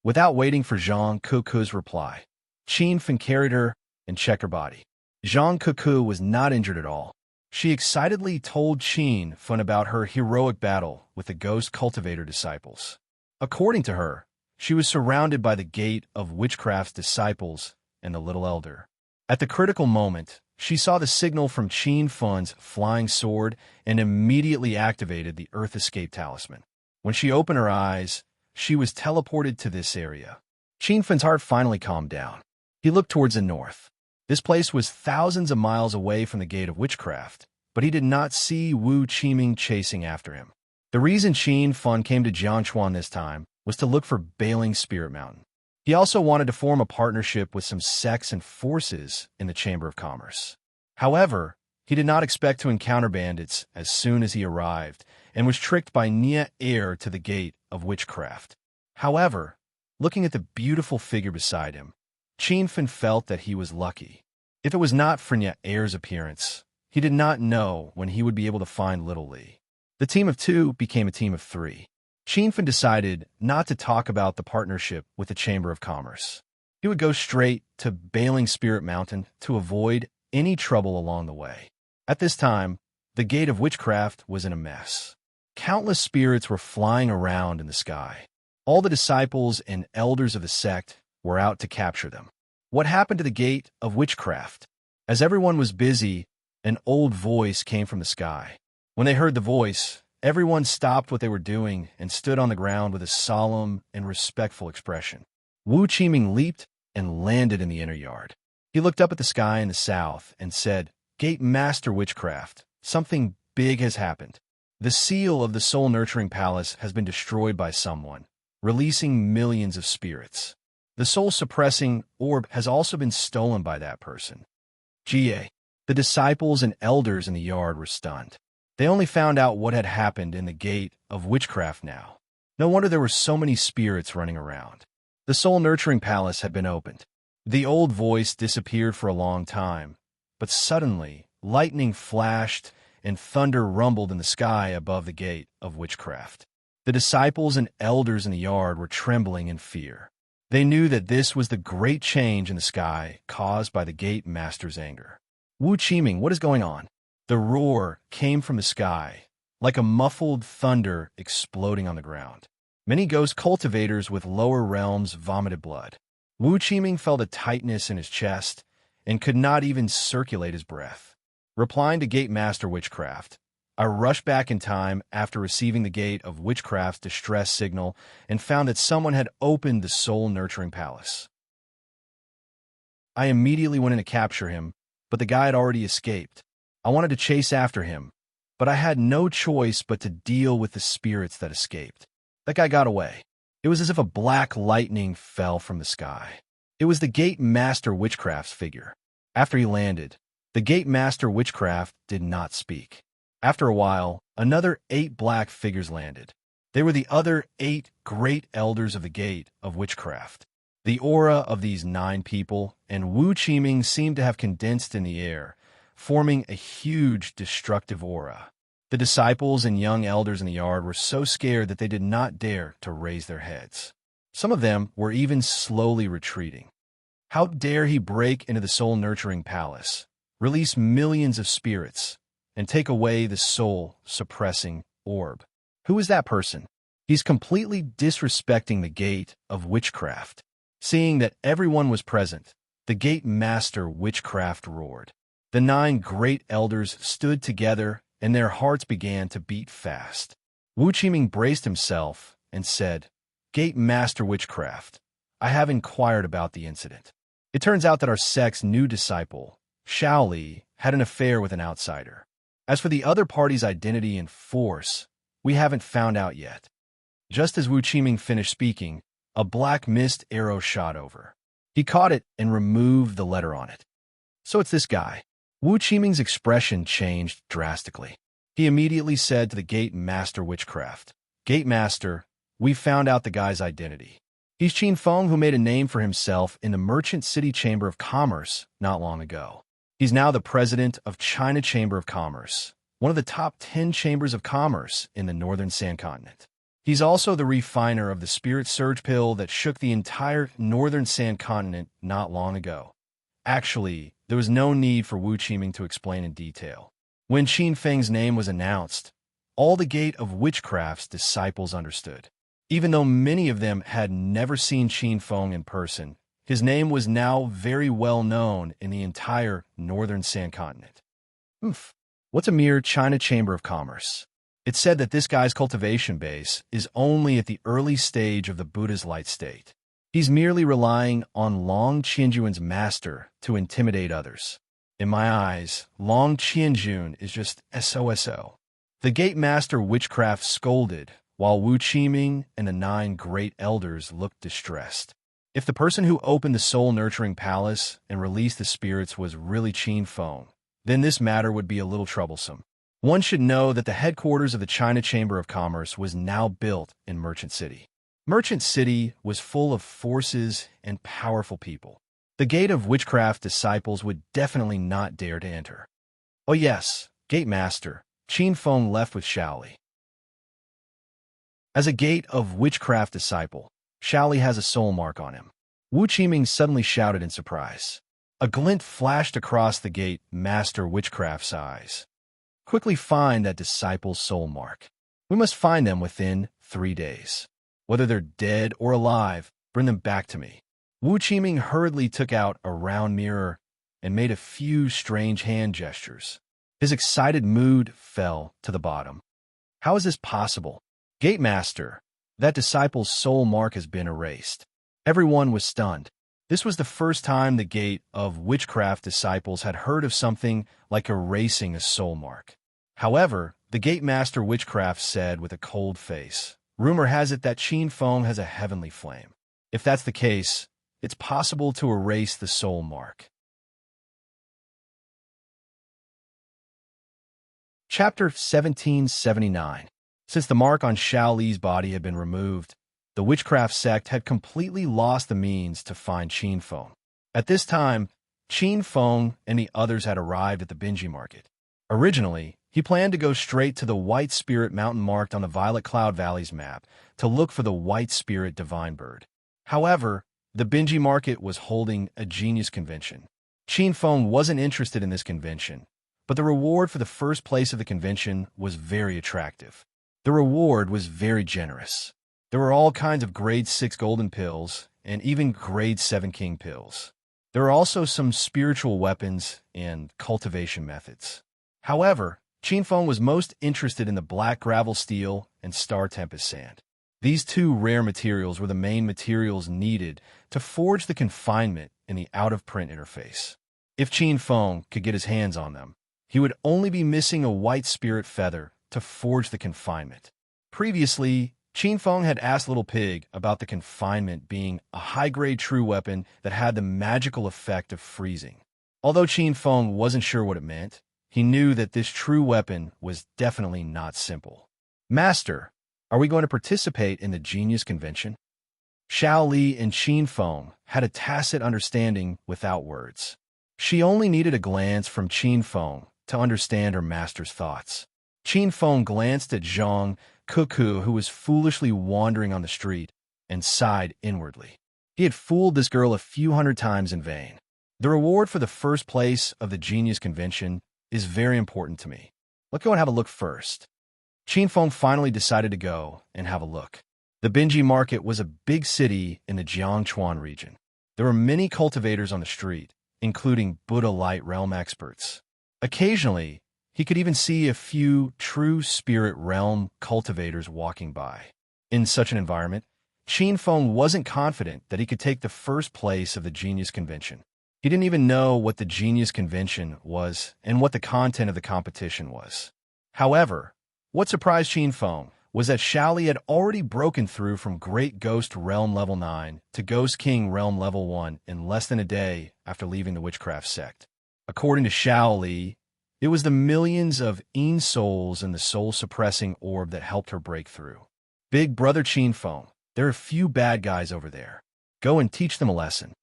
Without waiting for Zhang Kuku's reply, Qin Fen carried her and checked her body. Zhang Kuku was not injured at all. She excitedly told Qin Fen about her heroic battle with the ghost cultivator disciples. According to her, she was surrounded by the gate of witchcraft's disciples and the little elder. At the critical moment, she saw the signal from Qin Fen's flying sword and immediately activated the Earth Escape Talisman. When she opened her eyes, she was teleported to this area. Qin Fen's heart finally calmed down. He looked towards the north. This place was thousands of miles away from the Gate of Witchcraft, but he did not see Wu Qiming chasing after him. The reason Qin Fen came to Jiangchuan this time was to look for Bailing Spirit Mountain. He also wanted to form a partnership with some sects and forces in the Chamber of Commerce. However, he did not expect to encounter bandits as soon as he arrived, and was tricked by Nia heir to the Gate of Witchcraft. However, looking at the beautiful figure beside him, Qin Fen felt that he was lucky. If it was not for Nia heir's appearance, he did not know when he would be able to find Little Li. The team of two became a team of three. Qin Fen decided not to talk about the partnership with the Chamber of Commerce. He would go straight to Bailing Spirit Mountain to avoid any trouble along the way. At this time, the Gate of Witchcraft was in a mess. Countless spirits were flying around in the sky. All the disciples and elders of the sect were out to capture them. What happened to the Gate of Witchcraft? As everyone was busy, an old voice came from the sky. When they heard the voice, everyone stopped what they were doing and stood on the ground with a solemn and respectful expression. Wu Qiming leaped and landed in the inner yard. He looked up at the sky in the south and said, "Gate Master Witchcraft, something big has happened. The seal of the soul-nurturing palace has been destroyed by someone, releasing millions of spirits. The soul-suppressing orb has also been stolen by that person." GA. The disciples and elders in the yard were stunned. They only found out what had happened in the Gate of Witchcraft now. No wonder there were so many spirits running around. The soul-nurturing palace had been opened. The old voice disappeared for a long time, but suddenly lightning flashed and thunder rumbled in the sky above the Gate of Witchcraft. The disciples and elders in the yard were trembling in fear. They knew that this was the great change in the sky caused by the gate master's anger. Wu Qiming, what is going on? The roar came from the sky, like a muffled thunder exploding on the ground. Many ghost cultivators with lower realms vomited blood. Wu Qiming felt a tightness in his chest and could not even circulate his breath. Replying to Gate Master Witchcraft, I rushed back in time after receiving the Gate of Witchcraft's distress signal and found that someone had opened the soul-nurturing palace. I immediately went in to capture him, but the guy had already escaped. I wanted to chase after him, but I had no choice but to deal with the spirits that escaped. That guy got away. It was as if a black lightning fell from the sky. It was the Gate Master Witchcraft's figure. After he landed, the Gate Master Witchcraft did not speak. After a while, another 8 black figures landed. They were the other 8 great elders of the Gate of Witchcraft. The aura of these 9 people and Wu Qiming seemed to have condensed in the air, forming a huge destructive aura. The disciples and young elders in the yard were so scared that they did not dare to raise their heads. Some of them were even slowly retreating. How dare he break into the soul-nurturing palace, release millions of spirits, and take away the soul-suppressing orb? Who is that person? He's completely disrespecting the Gate of Witchcraft. Seeing that everyone was present, the Gate Master Witchcraft roared. The 9 great elders stood together, and their hearts began to beat fast. Wu Qiming braced himself and said, Gate Master Witchcraft, I have inquired about the incident. It turns out that our sect's new disciple, Shaoli, had an affair with an outsider. As for the other party's identity and force, we haven't found out yet. Just as Wu Qiming finished speaking, a black mist arrow shot over. He caught it and removed the letter on it. So it's this guy. Wu Qiming's expression changed drastically. He immediately said to the Gate Master Witchcraft, Gate Master, we found out the guy's identity. He's Qin Feng, who made a name for himself in the Merchant City Chamber of Commerce not long ago. He's now the president of China Chamber of Commerce, one of the top 10 chambers of commerce in the Northern Sand Continent. He's also the refiner of the Spirit Surge pill that shook the entire Northern Sand Continent not long ago. Actually, there was no need for Wu Qiming to explain in detail. When Qin Feng's name was announced, all the Gate of Witchcraft's disciples understood. Even though many of them had never seen Qin Feng in person, his name was now very well known in the entire Northern Sand Continent. What's a mere China Chamber of Commerce? It's said that this guy's cultivation base is only at the early stage of the Buddha's light state. He's merely relying on Long Qianjun's master to intimidate others. In my eyes, Long Qianjun is just SOSO. The Gate Master Witchcraft scolded, while Wu Qiming and the 9 great elders looked distressed. If the person who opened the soul-nurturing palace and released the spirits was really Qin Feng, then this matter would be a little troublesome. One should know that the headquarters of the China Chamber of Commerce was now built in Merchant City. Merchant City was full of forces and powerful people. The Gate of Witchcraft disciples would definitely not dare to enter. Oh yes, Gate Master, Qin Feng left with Shaoli. As a Gate of Witchcraft disciple, Shaoli has a soul mark on him. Wu Qiming suddenly shouted in surprise. A glint flashed across the Gate Master Witchcraft's eyes. Quickly find that disciple's soul mark. We must find them within 3 days. Whether they're dead or alive, bring them back to me. Wu Qiming hurriedly took out a round mirror and made a few strange hand gestures. His excited mood fell to the bottom. How is this possible? Gate Master, that disciple's soul mark has been erased. Everyone was stunned. This was the first time the Gate of Witchcraft disciples had heard of something like erasing a soul mark. However, the Gate Master Witchcraft said with a cold face, rumor has it that Qin Feng has a heavenly flame. If that's the case, it's possible to erase the soul mark. Chapter 1779. Since the mark on Shaoli's body had been removed, the witchcraft sect had completely lost the means to find Qin Feng. At this time, Qin Feng and the others had arrived at the Binji market. Originally, he planned to go straight to the White Spirit Mountain marked on the Violet Cloud Valley's map to look for the White Spirit Divine Bird. However, The Binji market was holding a genius convention. Qin Feng wasn't interested in this convention, but the reward for the first place of the convention was very attractive. The reward was very generous. There were all kinds of grade 6 golden pills and even grade 7 king pills. There were also some spiritual weapons and cultivation methods. However, Qin Feng was most interested in the black gravel steel and star tempest sand. These two rare materials were the main materials needed to forge the confinement in the out-of-print interface. If Qin Feng could get his hands on them, he would only be missing a white spirit feather to forge the confinement. Previously, Qin Feng had asked Little Pig about the confinement being a high-grade true weapon that had the magical effect of freezing. Although Qin Feng wasn't sure what it meant, he knew that this true weapon was definitely not simple. Master, are we going to participate in the Genius Convention? Xiao Li and Qin Feng had a tacit understanding without words. She only needed a glance from Qin Feng to understand her master's thoughts. Qin Feng glanced at Zhang Cuckoo, who was foolishly wandering on the street, and sighed inwardly. He had fooled this girl a few hundred times in vain. The reward for the first place of the Genius Convention is very important to me. Let's go and have a look first. Qin Feng finally decided to go and have a look. The Binji market was a big city in the Jiangchuan region. There were many cultivators on the street, including Buddha Light Realm experts. Occasionally, he could even see a few true spirit realm cultivators walking by. In such an environment, Qin Feng wasn't confident that he could take the first place of the Genius Convention. He didn't even know what the Genius Convention was and what the content of the competition was. However, what surprised Qin Feng was that Xiaoli had already broken through from Great Ghost Realm Level 9 to Ghost King Realm Level 1 in less than a day after leaving the witchcraft sect. According to Xiaoli, it was the millions of Yin souls in the soul-suppressing orb that helped her break through. Big brother Qin Feng, there are a few bad guys over there. Go and teach them a lesson.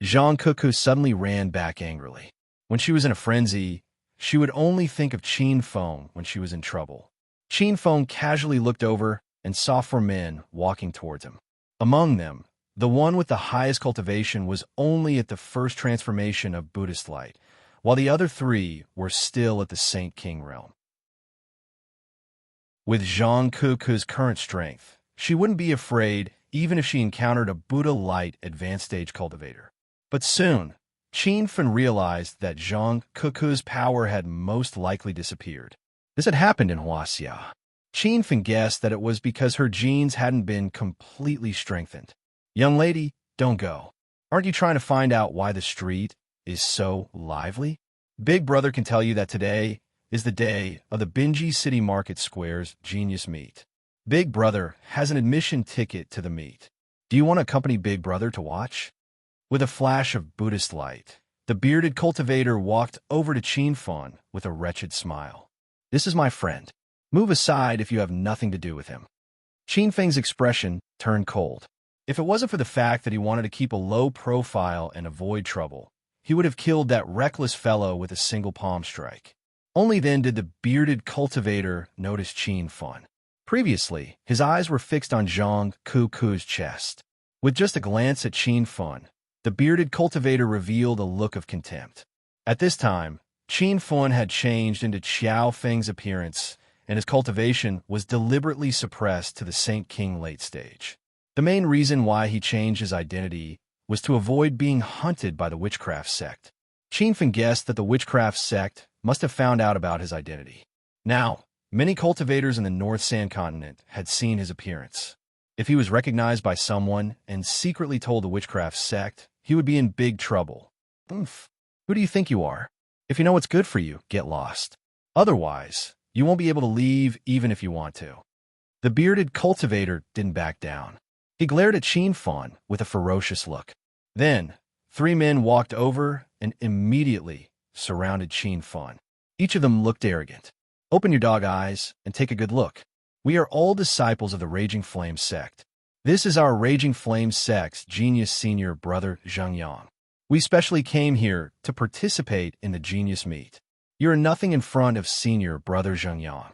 Zhang Cuckoo suddenly ran back angrily. When she was in a frenzy, she would only think of Qin Feng when she was in trouble. Qin Feng casually looked over and saw 4 men walking towards him. Among them, the one with the highest cultivation was only at the first transformation of Buddhist light, while the other 3 were still at the Saint King realm. With Zhang Cuckoo's current strength, she wouldn't be afraid even if she encountered a Buddha light advanced stage cultivator. But soon, Qin Feng realized that Zhang Cuckoo's power had most likely disappeared. This had happened in Huaxia. Qin Feng guessed that it was because her genes hadn't been completely strengthened. Young lady, don't go. Aren't you trying to find out why the street is so lively? Big brother can tell you that today is the day of the Binji City Market Square's Genius Meet. Big brother has an admission ticket to the meet. Do you want to accompany Big brother to watch? With a flash of Buddhist light, the bearded cultivator walked over to Qin Feng with a wretched smile. This is my friend. Move aside if you have nothing to do with him. Qin Feng's expression turned cold. If it wasn't for the fact that he wanted to keep a low profile and avoid trouble, he would have killed that reckless fellow with a single palm strike. Only then did the bearded cultivator notice Qin Feng. Previously, his eyes were fixed on Zhang Cuckoo's chest. With just a glance at Qin Feng, the bearded cultivator revealed a look of contempt. At this time, Qin Feng had changed into Qiao Feng's appearance, and his cultivation was deliberately suppressed to the Saint King late stage. The main reason why he changed his identity was to avoid being hunted by the witchcraft sect. Qin Feng guessed that the witchcraft sect must have found out about his identity. Now, many cultivators in the North Sand continent had seen his appearance. If he was recognized by someone and secretly told the witchcraft sect, he would be in big trouble. Oof. Who do you think you are? If you know what's good for you, get lost. Otherwise, you won't be able to leave even if you want to. The bearded cultivator didn't back down. He glared at Qin Feng with a ferocious look. Then, 3 men walked over and immediately surrounded Qin Feng. Each of them looked arrogant. Open your dog eyes and take a good look. We are all disciples of the Raging Flame sect. This is our Raging Flame sect's genius senior brother Zhang Yang. We specially came here to participate in the genius meet. You are nothing in front of senior brother Zhang Yang.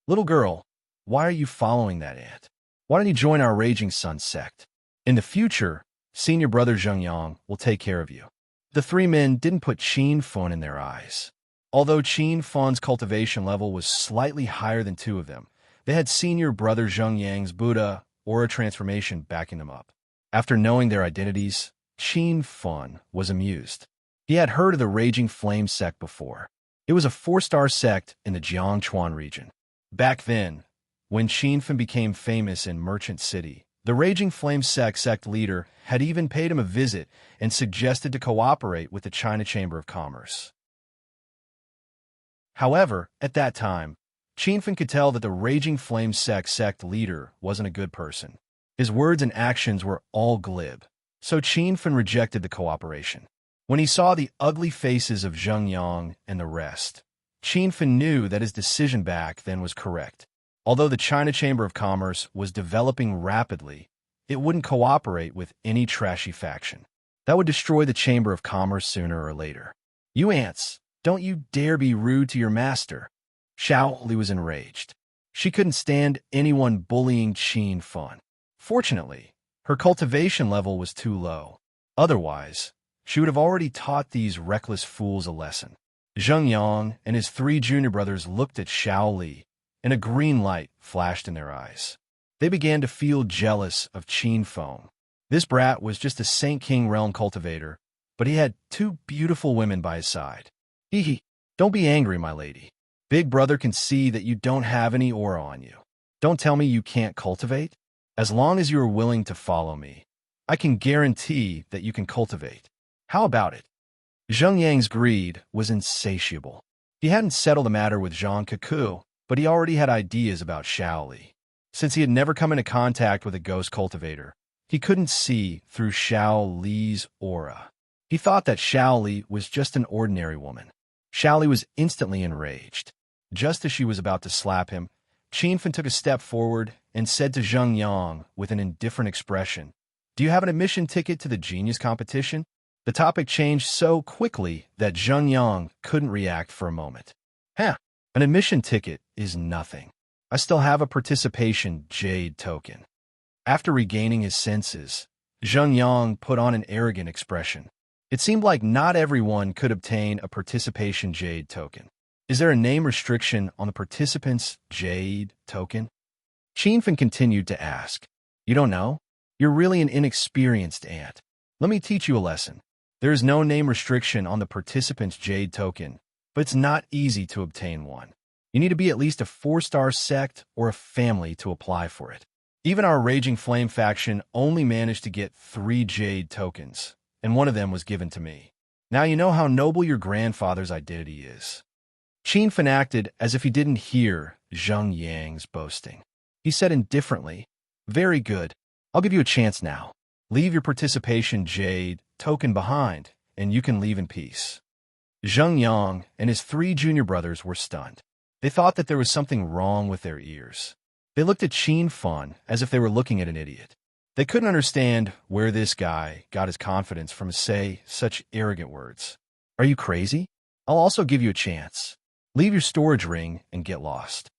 Little girl, why are you following that ant? Why don't you join our Raging Sun sect? In the future, Senior brother Zheng Yang will take care of you. The three men didn't put Qin Fun in their eyes. Although Qin Fun's cultivation level was slightly higher than two of them, they had senior brother Zheng Yang's Buddha aura transformation backing them up. After knowing their identities, Qin Fun was amused. He had heard of the Raging Flame sect before. It was a 4-star sect in the Jiangchuan region. Back then, when Qin Fun became famous in Merchant City, the Raging Flame sect leader had even paid him a visit and suggested to cooperate with the China Chamber of Commerce. However, at that time, Qin Fun could tell that the Raging Flame sect leader wasn't a good person. His words and actions were all glib, so Qin Fun rejected the cooperation. When he saw the ugly faces of Zheng Yang and the rest, Qin Fun knew that his decision back then was correct. Although the China Chamber of Commerce was developing rapidly, it wouldn't cooperate with any trashy faction. That would destroy the Chamber of Commerce sooner or later. You ants, don't you dare be rude to your master. Xiao Li was enraged. She couldn't stand anyone bullying Qin Fun. Fortunately, her cultivation level was too low. Otherwise, she would have already taught these reckless fools a lesson. Zheng Yang and his three junior brothers looked at Xiao Li, and a green light flashed in their eyes. They began to feel jealous of Qin Fun. This brat was just a Saint King realm cultivator, but he had two beautiful women by his side. Hee, don't be angry, my lady. Big brother can see that you don't have any aura on you. Don't tell me you can't cultivate. As long as you are willing to follow me, I can guarantee that you can cultivate. How about it? Zheng Yang's greed was insatiable. He hadn't settled the matter with Zhang Keku, but he already had ideas about Xiao Li. Since he had never come into contact with a ghost cultivator, he couldn't see through Xiao Li's aura. He thought that Xiao Li was just an ordinary woman. Xiao Li was instantly enraged. Just as she was about to slap him, Qin Fun took a step forward and said to Zheng Yang with an indifferent expression, "Do you have an admission ticket to the genius competition?" The topic changed so quickly that Zheng Yang couldn't react for a moment. An admission ticket is nothing. I still have a participation jade token. After regaining his senses, Zheng Yang put on an arrogant expression. It seemed like not everyone could obtain a participation jade token. Is there a name restriction on the participant's jade token? Qin Fun continued to ask. You don't know? You're really an inexperienced ant. Let me teach you a lesson. There is no name restriction on the participant's jade token, but it's not easy to obtain one. You need to be at least a 4-star sect or a family to apply for it. Even our Raging Flame faction only managed to get 3 jade tokens, and one of them was given to me. Now you know how noble your grandfather's identity is. Qin Fun acted as if he didn't hear Zheng Yang's boasting. He said indifferently, "Very good. I'll give you a chance now. Leave your participation jade token behind, and you can leave in peace." Zheng Yang and his 3 junior brothers were stunned. They thought that there was something wrong with their ears. They looked at Qin Fun as if they were looking at an idiot. They couldn't understand where this guy got his confidence from to say such arrogant words. Are you crazy? I'll also give you a chance. Leave your storage ring and get lost.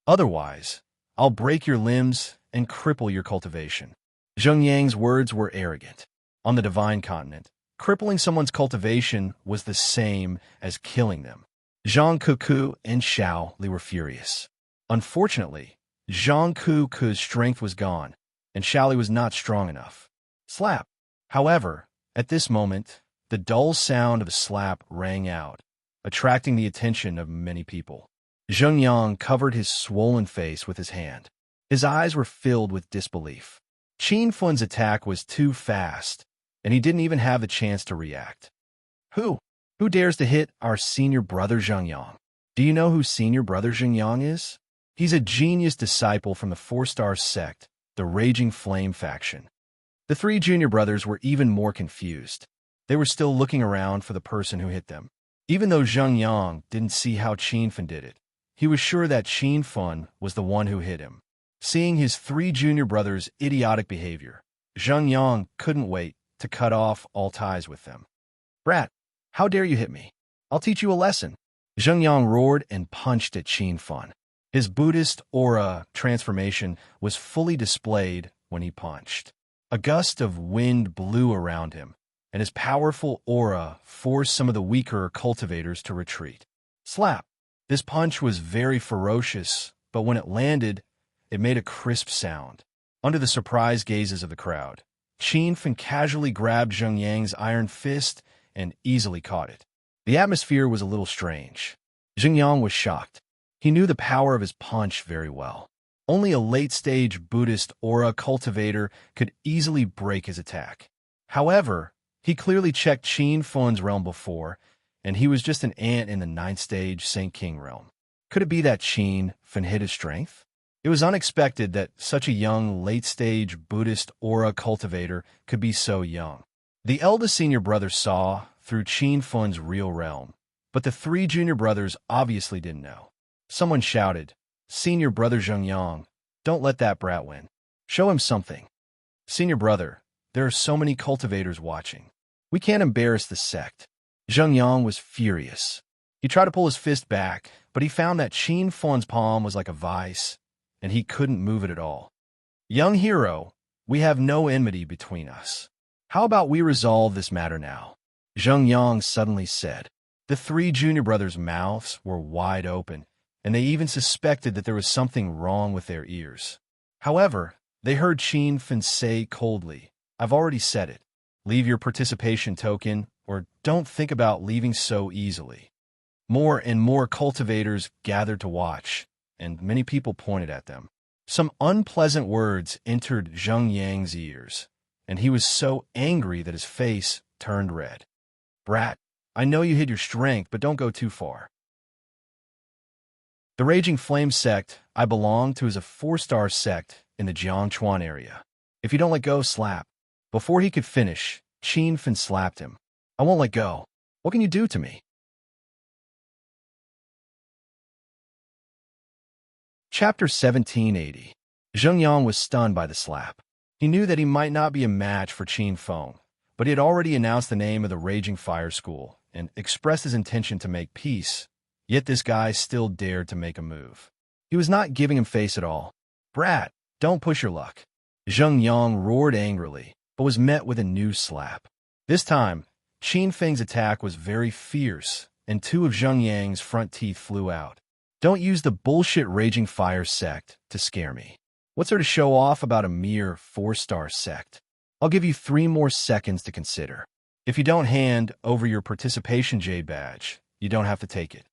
Otherwise, I'll break your limbs and cripple your cultivation. Zheng Yang's words were arrogant. On the Divine Continent, crippling someone's cultivation was the same as killing them. Zhang Keku and Xiao Li were furious. Unfortunately, Zhang Keku's strength was gone, and Xiao Li was not strong enough. Slap! However, at this moment, the dull sound of a slap rang out, attracting the attention of many people. Zheng Yang covered his swollen face with his hand. His eyes were filled with disbelief. Qin Fun's attack was too fast, and he didn't even have the chance to react. Who dares to hit our senior brother Zheng Yang? Do you know who senior brother Zheng Yang is? He's a genius disciple from the 4-star sect, the Raging Flame faction. The 3 junior brothers were even more confused. They were still looking around for the person who hit them. Even though Zheng Yang didn't see how Qin Fun did it, he was sure that Qin Fun was the one who hit him. Seeing his 3 junior brothers' idiotic behavior, Zheng Yang couldn't wait to cut off all ties with them. Brat, how dare you hit me? I'll teach you a lesson. Zheng Yang roared and punched at Qin Fun. His Buddhist aura transformation was fully displayed when he punched. A gust of wind blew around him, and his powerful aura forced some of the weaker cultivators to retreat. Slap! This punch was very ferocious, but when it landed, it made a crisp sound. Under the surprised gazes of the crowd, Qin Fan casually grabbed Zheng Yang's iron fist and easily caught it. The atmosphere was a little strange. Zheng Yang was shocked. He knew the power of his punch very well. Only a late-stage Buddhist aura cultivator could easily break his attack. However, he clearly checked Qin Fan's realm before, and he was just an ant in the 9th-stage Saint King realm. Could it be that Qin Fan hid his strength? It was unexpected that such a young, late-stage Buddhist aura cultivator could be so young. The eldest senior brother saw through Qin Fan's real realm, but the 3 junior brothers obviously didn't know. Someone shouted, "Senior brother Zheng Yang, don't let that brat win. Show him something." "Senior brother, there are so many cultivators watching. We can't embarrass the sect." Zheng Yang was furious. He tried to pull his fist back, but he found that Qin Fan's palm was like a vice, and he couldn't move it at all. "Young hero, we have no enmity between us. How about we resolve this matter now?" Zheng Yang suddenly said. The 3 junior brothers' mouths were wide open, and they even suspected that there was something wrong with their ears. However, they heard Qin Fan say coldly, "I've already said it. Leave your participation token, or don't think about leaving so easily." More and more cultivators gathered to watch, and many people pointed at them. Some unpleasant words entered Zheng Yang's ears, and he was so angry that his face turned red. "Brat, I know you hid your strength, but don't go too far. The Raging Flame sect I belong to is a 4-star sect in the Jiangchuan area. If you don't let go, slap." Before he could finish, Qin Fan slapped him. "I won't let go. What can you do to me?" Chapter 1780. Zheng Yang was stunned by the slap. He knew that he might not be a match for Qin Fan, but he had already announced the name of the Raging Fire School and expressed his intention to make peace. Yet this guy still dared to make a move. He was not giving him face at all. "Brat, don't push your luck." Zheng Yang roared angrily, but was met with a new slap. This time, Qin Fan's attack was very fierce, and 2 of Zheng Yang's front teeth flew out. "Don't use the bullshit Raging Fire sect to scare me. What's there to show off about a mere 4-star sect? I'll give you 3 more seconds to consider. If you don't hand over your participation jade badge, you don't have to take it."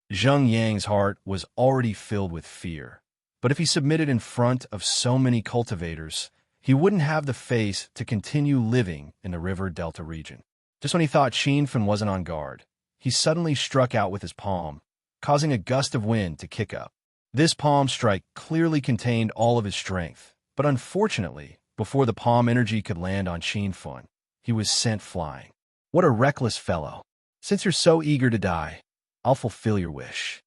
Zheng Yang's heart was already filled with fear, but if he submitted in front of so many cultivators, he wouldn't have the face to continue living in the River Delta region. Just when he thought Qin Fan wasn't on guard, he suddenly struck out with his palm, causing a gust of wind to kick up. This palm strike clearly contained all of his strength, but unfortunately, before the palm energy could land on Qin Fan, he was sent flying. "What a reckless fellow. Since you're so eager to die, I'll fulfill your wish."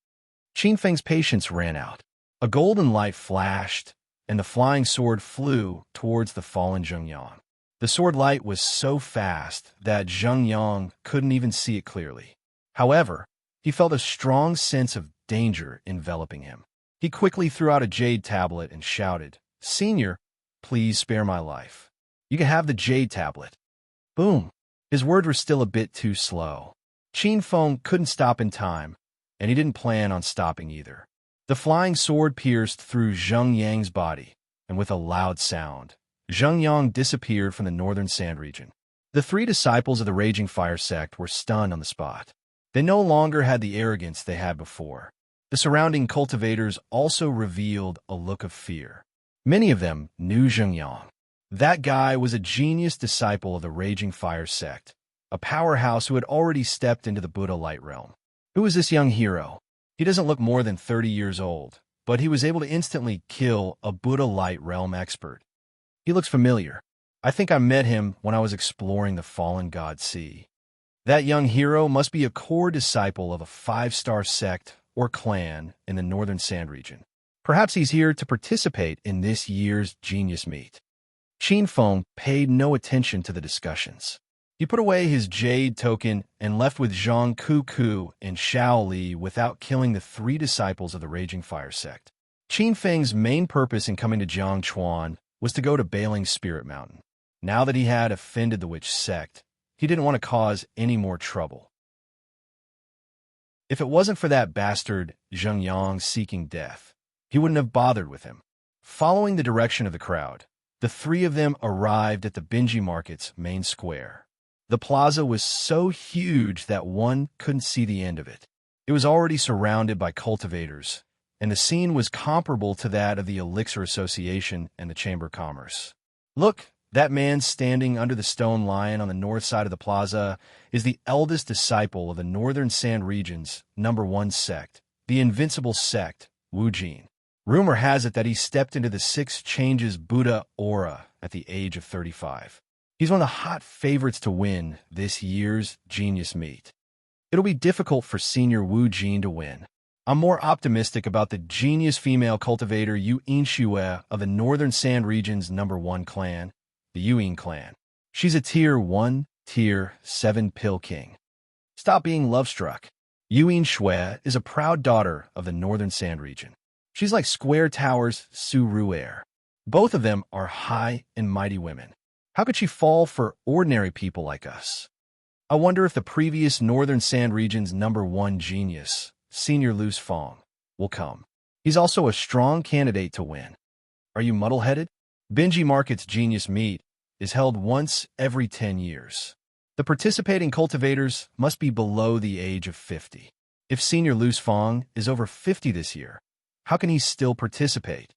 Qin Fan's patience ran out. A golden light flashed, and the flying sword flew towards the fallen Zheng Yang. The sword light was so fast that Zheng Yang couldn't even see it clearly. However, he felt a strong sense of danger enveloping him. He quickly threw out a jade tablet and shouted, "Senior, please spare my life. You can have the jade tablet." Boom! His words were still a bit too slow. Qin Fan couldn't stop in time, and he didn't plan on stopping either. The flying sword pierced through Zheng Yang's body, and with a loud sound, Zheng Yang disappeared from the northern sand region. The 3 disciples of the Raging Fire sect were stunned on the spot. They no longer had the arrogance they had before. The surrounding cultivators also revealed a look of fear. Many of them knew Zheng Yang. That guy was a genius disciple of the Raging Fire sect, a powerhouse who had already stepped into the Buddha light realm. Who is this young hero? He doesn't look more than 30 years old, but he was able to instantly kill a Buddha light realm expert. He looks familiar. I think I met him when I was exploring the Fallen God Sea. That young hero must be a core disciple of a 5-star sect or clan in the northern sand region. Perhaps he's here to participate in this year's Genius Meet. Qin Fan paid no attention to the discussions. He put away his jade token and left with Zhang Kuku and Xiao Li without killing the 3 disciples of the Raging Fire sect. Qin Fan's main purpose in coming to Jiangchuan was to go to Bailing's Spirit Mountain. Now that he had offended the witch sect, he didn't want to cause any more trouble. If it wasn't for that bastard Zheng Yang seeking death, he wouldn't have bothered with him. Following the direction of the crowd, the three of them arrived at the Benji Market's main square. The plaza was so huge that one couldn't see the end of it. It was already surrounded by cultivators, and the scene was comparable to that of the Elixir Association and the Chamber of Commerce. Look, that man standing under the stone lion on the north side of the plaza is the eldest disciple of the Northern Sand Region's #1 sect, the Invincible Sect, Wu Jin. Rumor has it that he stepped into the Six Changes Buddha aura at the age of 35. He's one of the hot favorites to win this year's Genius Meet. It'll be difficult for senior Wu Jin to win. I'm more optimistic about the genius female cultivator Yu Inxue of the Northern Sand Region's #1 clan, the Yuin clan. She's a Tier 1, Tier 7 pill king. Stop being love-struck. Yu Inxue is a proud daughter of the Northern Sand Region. She's like Square Tower's Su Ru'er. Both of them are high and mighty women. How could she fall for ordinary people like us? I wonder if the previous Northern Sand Region's #1 genius, Senior Luz Fong, will come. He's also a strong candidate to win. Are you muddle-headed? Benji Market's Genius Meet is held once every 10 years. The participating cultivators must be below the age of 50. If Senior Luz Fong is over 50 this year, how can he still participate?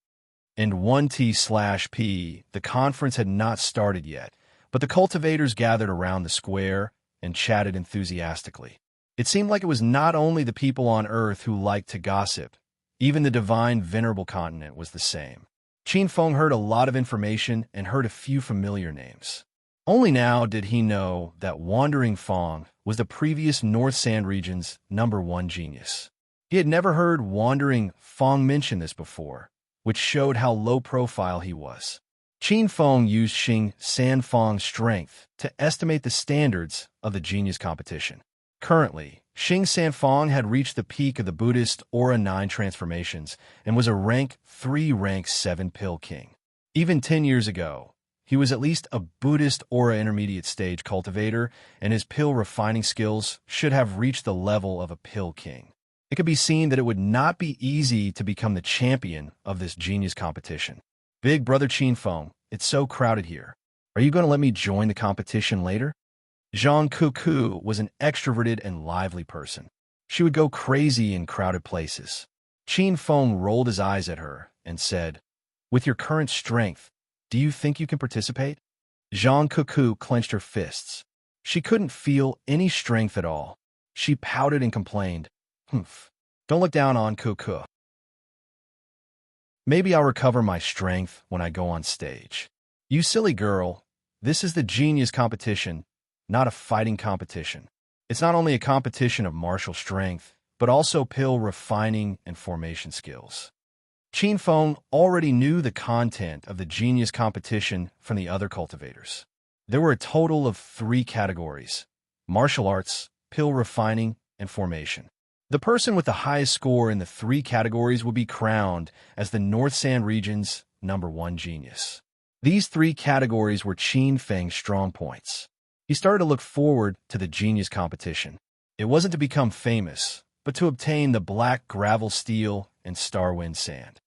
In 1T/P, the conference had not started yet, but the cultivators gathered around the square and chatted enthusiastically. It seemed like it was not only the people on Earth who liked to gossip. Even the divine venerable continent was the same. Qin Feng heard a lot of information and heard a few familiar names. Only now did he know that Wandering Fong was the previous North Sand Region's #1 genius. He had never heard Wandering Fong mention this before, which showed how low profile he was. Qin Feng used Xing Sanfeng's strength to estimate the standards of the genius competition. Currently, Xing Sanfeng had reached the peak of the Buddhist Aura 9 transformations and was a rank 3, rank 7 pill king. Even 10 years ago, he was at least a Buddhist Aura intermediate stage cultivator, and his pill refining skills should have reached the level of a pill king. It could be seen that it would not be easy to become the champion of this genius competition. Big brother Qin Feng, it's so crowded here. Are you going to let me join the competition later? Zhang Kuku was an extroverted and lively person. She would go crazy in crowded places. Qin Feng rolled his eyes at her and said, "With your current strength, do you think you can participate?" Zhang Kuku clenched her fists. She couldn't feel any strength at all. She pouted and complained, "Humph, don't look down on Kuku. Maybe I'll recover my strength when I go on stage." "You silly girl, this is the genius competition, not a fighting competition. It's not only a competition of martial strength, but also pill refining and formation skills." Qin Feng already knew the content of the genius competition from the other cultivators. There were a total of 3 categories: martial arts, pill refining, and formation. The person with the highest score in the 3 categories would be crowned as the North Sand Region's #1 genius. These 3 categories were Qin Feng's strong points. He started to look forward to the genius competition. It wasn't to become famous, but to obtain the black gravel steel and Starwind sand.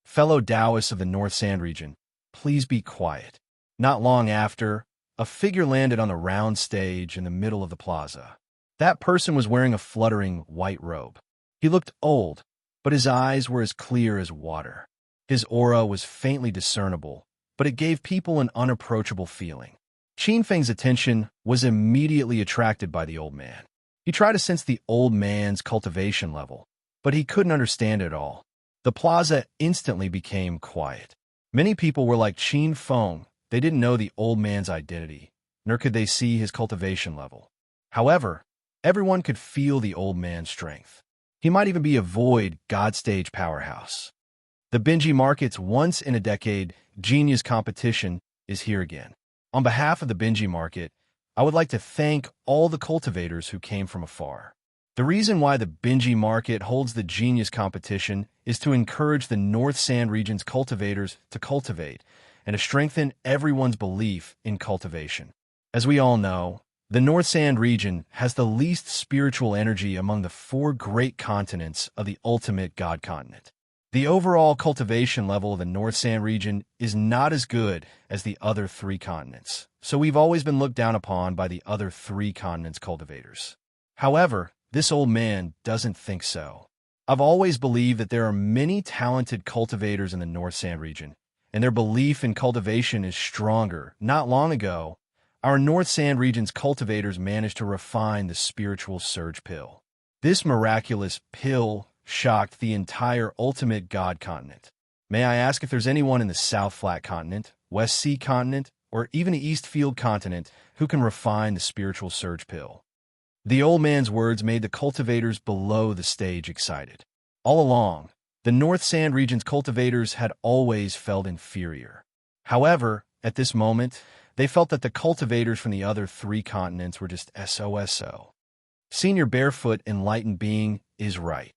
Fellow Taoists of the North Sand Region, please be quiet. Not long after, a figure landed on the round stage in the middle of the plaza. That person was wearing a fluttering white robe. He looked old, but his eyes were as clear as water. His aura was faintly discernible, but it gave people an unapproachable feeling. Qin Feng's attention was immediately attracted by the old man. He tried to sense the old man's cultivation level, but he couldn't understand it all. The plaza instantly became quiet. Many people were like Qin Feng. They didn't know the old man's identity, nor could they see his cultivation level. However, everyone could feel the old man's strength. He might even be a void God stage powerhouse. The Benji Market's once-in-a-decade genius competition is here again. On behalf of the Benji Market, I would like to thank all the cultivators who came from afar. The reason why the Benji Market holds the genius competition is to encourage the North Sand Region's cultivators to cultivate and to strengthen everyone's belief in cultivation. As we all know, the North Sand region has the least spiritual energy among the 4 great continents of the ultimate God continent. The overall cultivation level of the North Sand region is not as good as the other 3 continents, so we've always been looked down upon by the other 3 continents' cultivators. However, this old man doesn't think so. I've always believed that there are many talented cultivators in the North Sand region, and their belief in cultivation is stronger. Not long ago, our North Sand region's cultivators managed to refine the spiritual surge pill. This miraculous pill shocked the entire ultimate God continent. May I ask if there's anyone in the South Flat continent, West Sea continent, or even the East Field continent who can refine the spiritual surge pill? The old man's words made the cultivators below the stage excited. All along, the North Sand region's cultivators had always felt inferior. However, at this moment, they felt that the cultivators from the other 3 continents were just SOSO. Senior Barefoot Enlightened Being is right.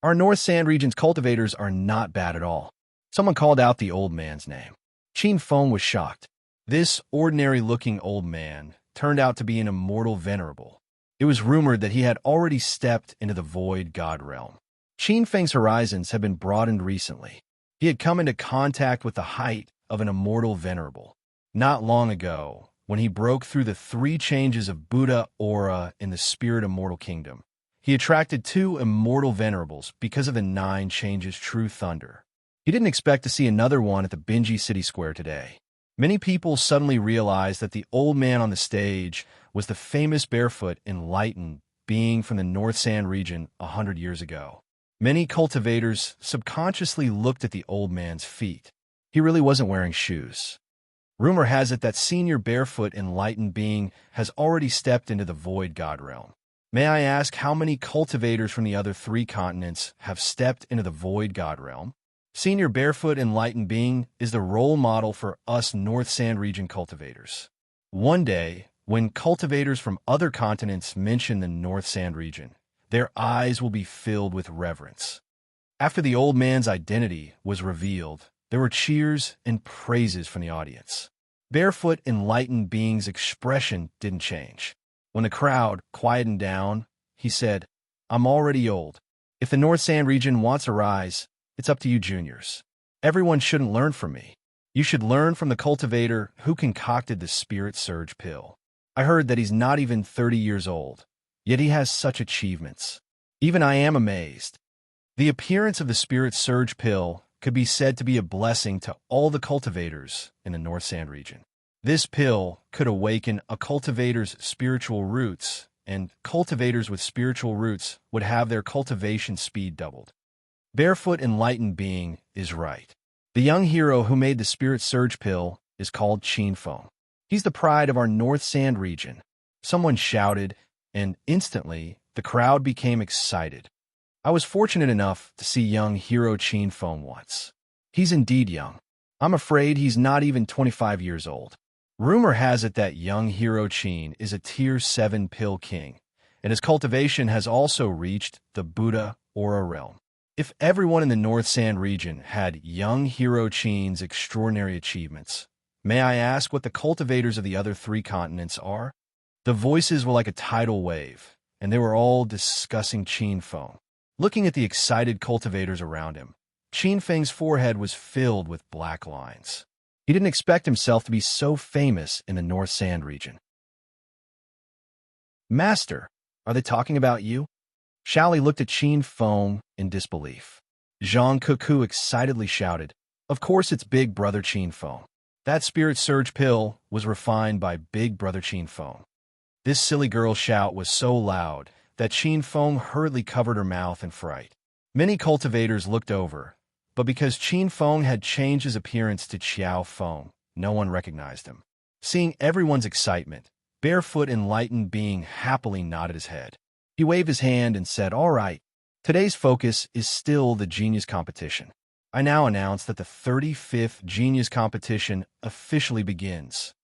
Our North Sand region's cultivators are not bad at all. Someone called out the old man's name. Chin Feng was shocked. This ordinary-looking old man turned out to be an immortal venerable. It was rumored that he had already stepped into the void god realm. Chin Feng's horizons had been broadened recently. He had come into contact with the height of an immortal venerable. Not long ago, when he broke through the 3 changes of Buddha aura in the spirit immortal kingdom, he attracted 2 immortal venerables because of the 9 changes true thunder. He didn't expect to see another one at the Binji City Square today. Many people suddenly realized that the old man on the stage was the famous barefoot enlightened being from the North Sand region 100 years ago. Many cultivators subconsciously looked at the old man's feet. He really wasn't wearing shoes. Rumor has it that senior barefoot enlightened being has already stepped into the void god realm. May I ask how many cultivators from the other 3 continents have stepped into the void god realm? Senior Barefoot Enlightened Being is the role model for us North Sand region cultivators. One day, when cultivators from other continents mention the North Sand region, their eyes will be filled with reverence. After the old man's identity was revealed, there were cheers and praises from the audience. Barefoot Enlightened Being's expression didn't change. When the crowd quietened down, he said, "I'm already old. If the North Sand region wants a rise, it's up to you juniors. Everyone shouldn't learn from me. You should learn from the cultivator who concocted the Spirit Surge pill. I heard that he's not even 30 years old, yet he has such achievements. Even I am amazed." The appearance of the Spirit Surge pill could be said to be a blessing to all the cultivators in the North Sand region. This pill could awaken a cultivator's spiritual roots, and cultivators with spiritual roots would have their cultivation speed doubled. Barefoot Enlightened Being is right. The young hero who made the Spirit Surge pill is called Chin Feng. He's the pride of our North Sand region. Someone shouted, and instantly the crowd became excited. I was fortunate enough to see young hero Chin Feng once. He's indeed young. I'm afraid he's not even 25 years old. Rumor has it that young hero Chin is a Tier 7 pill king, and his cultivation has also reached the Buddha aura realm. If everyone in the North Sand region had young hero Chin's extraordinary achievements, may I ask what the cultivators of the other 3 continents are? The voices were like a tidal wave, and they were all discussing Chin Feng. Looking at the excited cultivators around him, Chin Feng's forehead was filled with black lines. He didn't expect himself to be so famous in the North Sand region. "Master, are they talking about you?" Shaoli looked at Chin Feng in disbelief. Zhang Kuku excitedly shouted, "Of course it's Big Brother Chin Feng. That Spirit Surge pill was refined by Big Brother Chin Feng." This silly girl's shout was so loud that Chin Feng hurriedly covered her mouth in fright. Many cultivators looked over, but because Chin Feng had changed his appearance to Qiao Feng, no one recognized him. Seeing everyone's excitement, Barefoot Enlightened Being happily nodded his head. He waved his hand and said, "All right, today's focus is still the Genius Competition. I now announce that the 35th Genius Competition officially begins."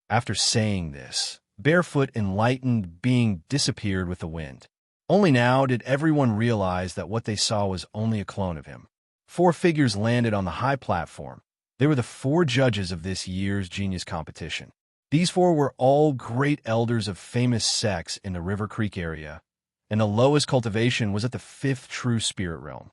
After saying this, Barefoot Enlightened Being disappeared with the wind. Only now did everyone realize that what they saw was only a clone of him. 4 figures landed on the high platform. They were the 4 judges of this year's genius competition. These 4 were all great elders of famous sects in the River Creek area, and the lowest cultivation was at the 5th true spirit realm.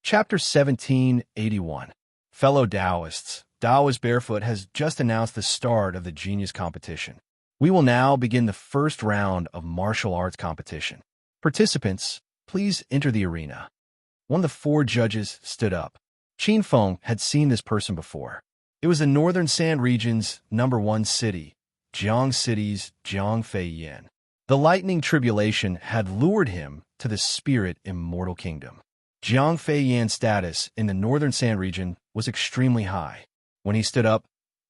Chapter 1781. Fellow Taoists, Taoist Barefoot has just announced the start of the genius competition. We will now begin the first round of martial arts competition. Participants, please enter the arena. One of the 4 judges stood up. Qin Feng had seen this person before. It was the Northern Sand region's #1 city, Jiang City's Jiang Fei Yin. The lightning tribulation had lured him to the spirit immortal kingdom. Jiang Fei Yan's status in the Northern Sand region was extremely high. When he stood up,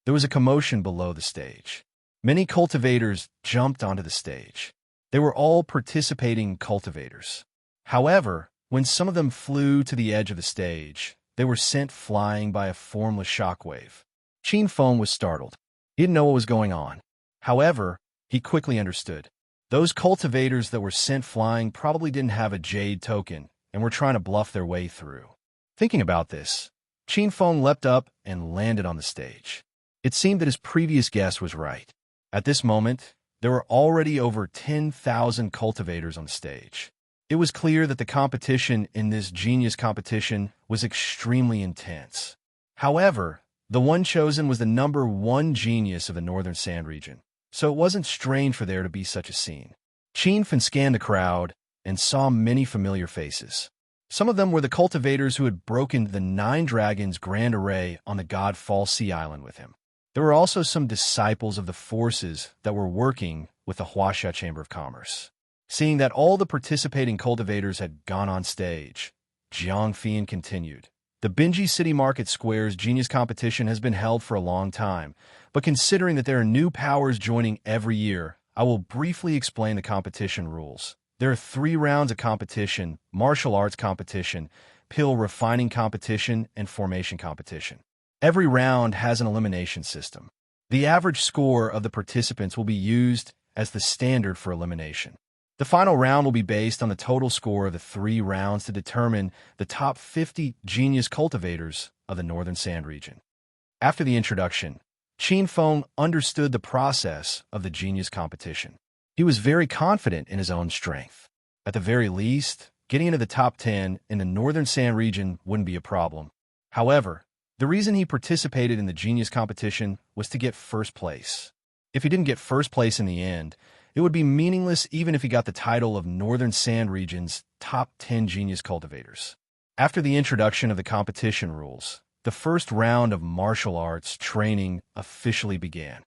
there was a commotion below the stage. Many cultivators jumped onto the stage. They were all participating cultivators. However, when some of them flew to the edge of the stage, they were sent flying by a formless shockwave. Qin Feng was startled. He didn't know what was going on. However, he quickly understood. Those cultivators that were sent flying probably didn't have a jade token and were trying to bluff their way through. Thinking about this, Qin Feng leapt up and landed on the stage. It seemed that his previous guess was right. At this moment, there were already over 10,000 cultivators on the stage. It was clear that the competition in this genius competition was extremely intense. However, the one chosen was the #1 genius of the Northern Sand region, so it wasn't strange for there to be such a scene. Qin Feng scanned the crowd and saw many familiar faces. Some of them were the cultivators who had broken the 9 Dragons Grand Array on the god Fall Sea Island with him. There were also some disciples of the forces that were working with the Huaxia Chamber of Commerce. Seeing that all the participating cultivators had gone on stage, Jiang Fian continued. The Binji City Market Square's genius competition has been held for a long time, but considering that there are new powers joining every year, I will briefly explain the competition rules. There are 3 rounds of competition: martial arts competition, pill refining competition, and formation competition. Every round has an elimination system. The average score of the participants will be used as the standard for elimination. The final round will be based on the total score of the 3 rounds to determine the top 50 genius cultivators of the Northern Sand region. After the introduction, Qin Feng understood the process of the genius competition. He was very confident in his own strength. At the very least, getting into the top 10 in the Northern Sand region wouldn't be a problem. However, the reason he participated in the genius competition was to get first place. If he didn't get first place in the end, it would be meaningless even if he got the title of Northern Sand region's top 10 genius cultivators. After the introduction of the competition rules, the first round of martial arts training officially began.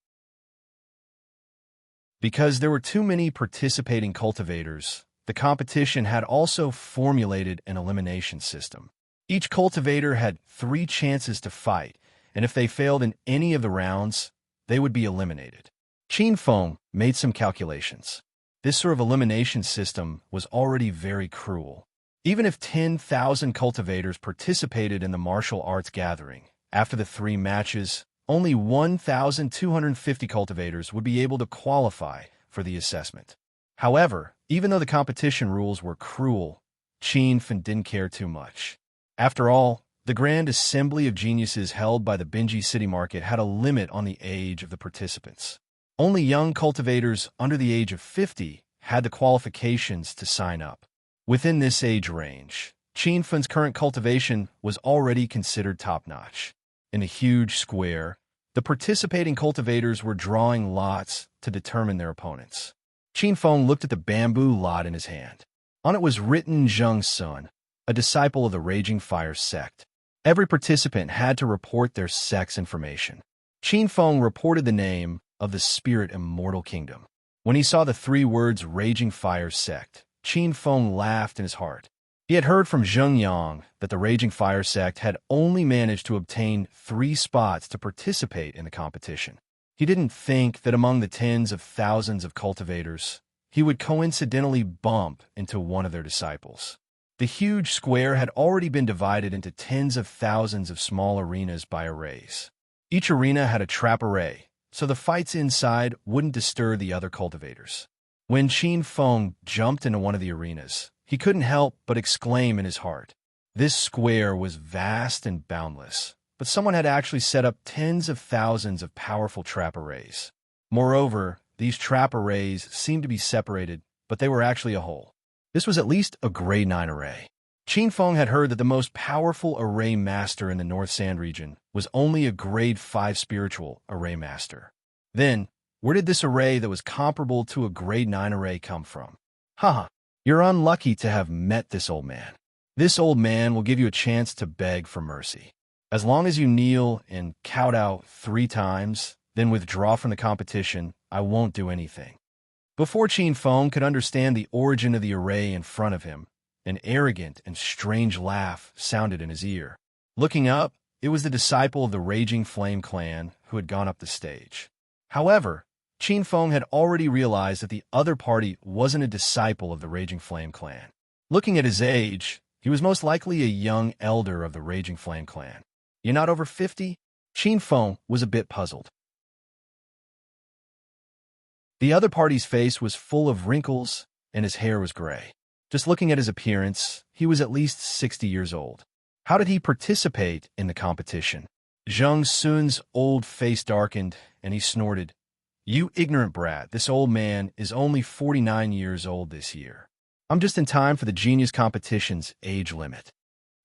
Because there were too many participating cultivators, the competition had also formulated an elimination system. Each cultivator had 3 chances to fight, and if they failed in any of the rounds, they would be eliminated. Qin Feng made some calculations. This sort of elimination system was already very cruel. Even if 10,000 cultivators participated in the martial arts gathering, after the 3 matches, only 1,250 cultivators would be able to qualify for the assessment. However, even though the competition rules were cruel, Qin Feng didn't care too much. After all, the Grand Assembly of Geniuses held by the Binji City Market had a limit on the age of the participants. Only young cultivators under the age of 50 had the qualifications to sign up. Within this age range, Qin Feng's current cultivation was already considered top-notch. In the huge square, the participating cultivators were drawing lots to determine their opponents. Qin Feng looked at the bamboo lot in his hand. On it was written Zheng Sun, a disciple of the Raging Fire sect. Every participant had to report their sect's information. Qin Feng reported the name of the Spirit Immortal Kingdom. When he saw the 3 words Raging Fire sect, Qin Feng laughed in his heart. He had heard from Zheng Yang that the Raging Fire sect had only managed to obtain 3 spots to participate in the competition. He didn't think that among the tens of thousands of cultivators, he would coincidentally bump into one of their disciples. The huge square had already been divided into tens of thousands of small arenas by arrays. Each arena had a trap array, so the fights inside wouldn't disturb the other cultivators. When Qin Feng jumped into one of the arenas, he couldn't help but exclaim in his heart, This square was vast and boundless, but someone had actually set up tens of thousands of powerful trap arrays. Moreover, these trap arrays seemed to be separated, but they were actually a whole. This was at least a grade 9 array. Qin Feng had heard that the most powerful array master in the North Sand region was only a grade 5 spiritual array master. Then, where did this array that was comparable to a grade 9 array come from? Haha, you're unlucky to have met this old man. This old man will give you a chance to beg for mercy. As long as you kneel and kowtow 3 times, then withdraw from the competition, I won't do anything. Before Qin Feng could understand the origin of the array in front of him, an arrogant and strange laugh sounded in his ear. Looking up, it was the disciple of the Raging Flame clan who had gone up the stage. However, Qin Feng had already realized that the other party wasn't a disciple of the Raging Flame clan. Looking at his age, he was most likely a young elder of the Raging Flame clan. You're not over 50? Qin Feng was a bit puzzled. The other party's face was full of wrinkles, and his hair was gray. Just looking at his appearance, he was at least 60 years old. How did he participate in the competition? Zhang Sun's old face darkened, and he snorted, "You ignorant brat, this old man is only 49 years old this year. I'm just in time for the genius competition's age limit."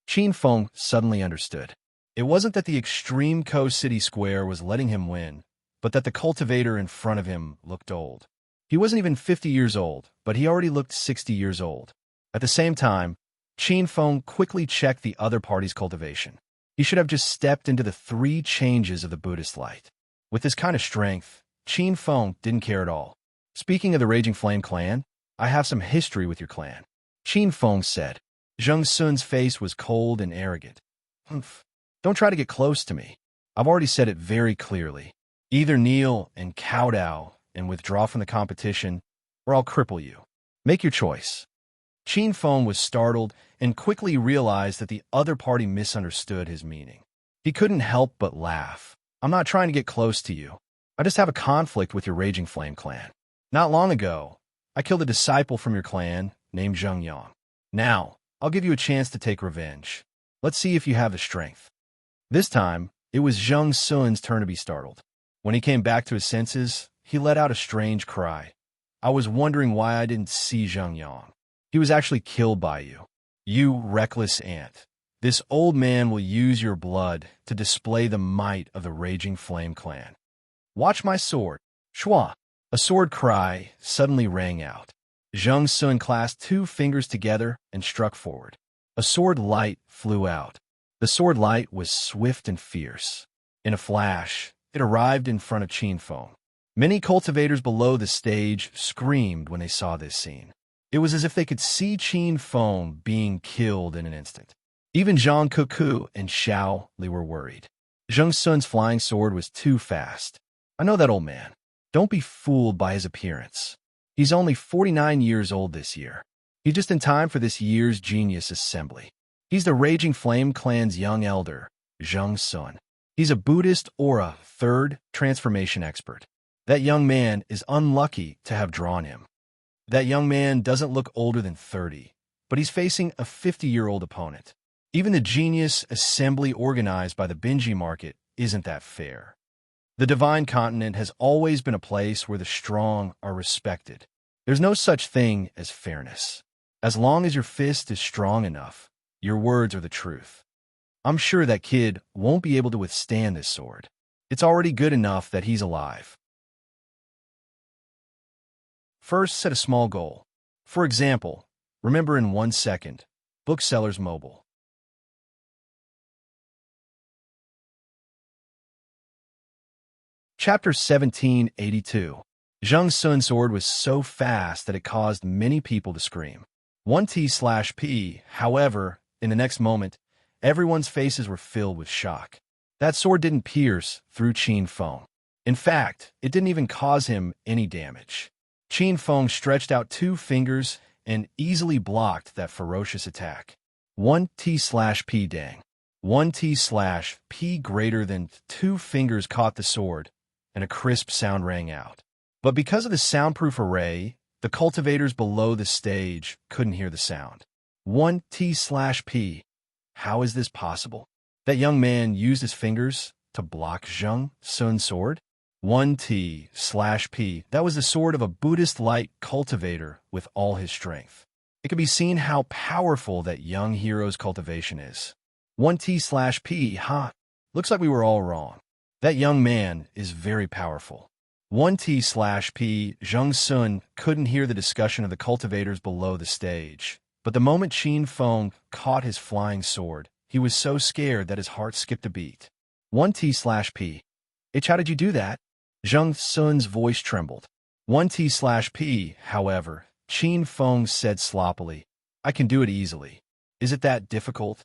Qin Feng suddenly understood. It wasn't that the extreme Coast City Square was letting him win, but that the cultivator in front of him looked old. He wasn't even 50 years old, but he already looked 60 years old. At the same time, Qin Feng quickly checked the other party's cultivation. He should have just stepped into the 3 changes of the Buddhist light. With this kind of strength, Qin Feng didn't care at all. Speaking of the Raging Flame clan, I have some history with your clan, Qin Feng said. Zhang Sun's face was cold and arrogant. Humph. Don't try to get close to me. I've already said it very clearly. Either kneel and kowtow and withdraw from the competition, or I'll cripple you. Make your choice. Qin Feng was startled and quickly realized that the other party misunderstood his meaning. He couldn't help but laugh. I'm not trying to get close to you. I just have a conflict with your Raging Flame clan. Not long ago, I killed a disciple from your clan named Zheng Yang. Now, I'll give you a chance to take revenge. Let's see if you have the strength. This time, it was Zhang Sun's turn to be startled. When he came back to his senses, he let out a strange cry. I was wondering why I didn't see Zheng Yang. He was actually killed by you. You reckless ant. This old man will use your blood to display the might of the Raging Flame clan. Watch my sword. Shua. A sword cry suddenly rang out. Zhang Sun clasped 2 fingers together and struck forward. A sword light flew out. The sword light was swift and fierce. In a flash, it arrived in front of Qin Feng. Many cultivators below the stage screamed when they saw this scene. It was as if they could see Qin Feng being killed in an instant. Even Zhang Kuku and Xiao Li were worried. Zhang Sun's flying sword was too fast. I know that old man. Don't be fooled by his appearance. He's only 49 years old this year. He's just in time for this year's Genius Assembly. He's the Raging Flame clan's young elder, Zhang Sun. He's a Buddhist or a 3rd transformation expert. That young man is unlucky to have drawn him. That young man doesn't look older than 30, but he's facing a 50-year-old opponent. Even the Genius Assembly organized by the Benji market isn't that fair. The Divine Continent has always been a place where the strong are respected. There's no such thing as fairness. As long as your fist is strong enough, your words are the truth. I'm sure that kid won't be able to withstand this sword. It's already good enough that he's alive. First, set a small goal. For example, remember in 1 second, Booksellers Mobile. Chapter 1782. Zhang Sun's sword was so fast that it caused many people to scream. 1T/P, however, in the next moment, everyone's faces were filled with shock. That sword didn't pierce through Qin Feng. In fact, it didn't even cause him any damage. Qin Feng stretched out 2 fingers and easily blocked that ferocious attack. 1T/P dang. 1T/P greater than 2 fingers caught the sword, and a crisp sound rang out. But because of the soundproof array, the cultivators below the stage couldn't hear the sound. 1T/P. How is this possible? That young man used his fingers to block Zhang Sun's sword? 1T/P. That was the sword of a Buddhist light cultivator with all his strength. It can be seen how powerful that young hero's cultivation is. 1T/P, huh? Looks like we were all wrong. That young man is very powerful. 1T/P. Zhang Sun couldn't hear the discussion of the cultivators below the stage. But the moment Qin Feng caught his flying sword, he was so scared that his heart skipped a beat. 1T/P. Itch, how did you do that? Zhang Sun's voice trembled. 1T/P, however, Qin Feng said sloppily, I can do it easily. Is it that difficult?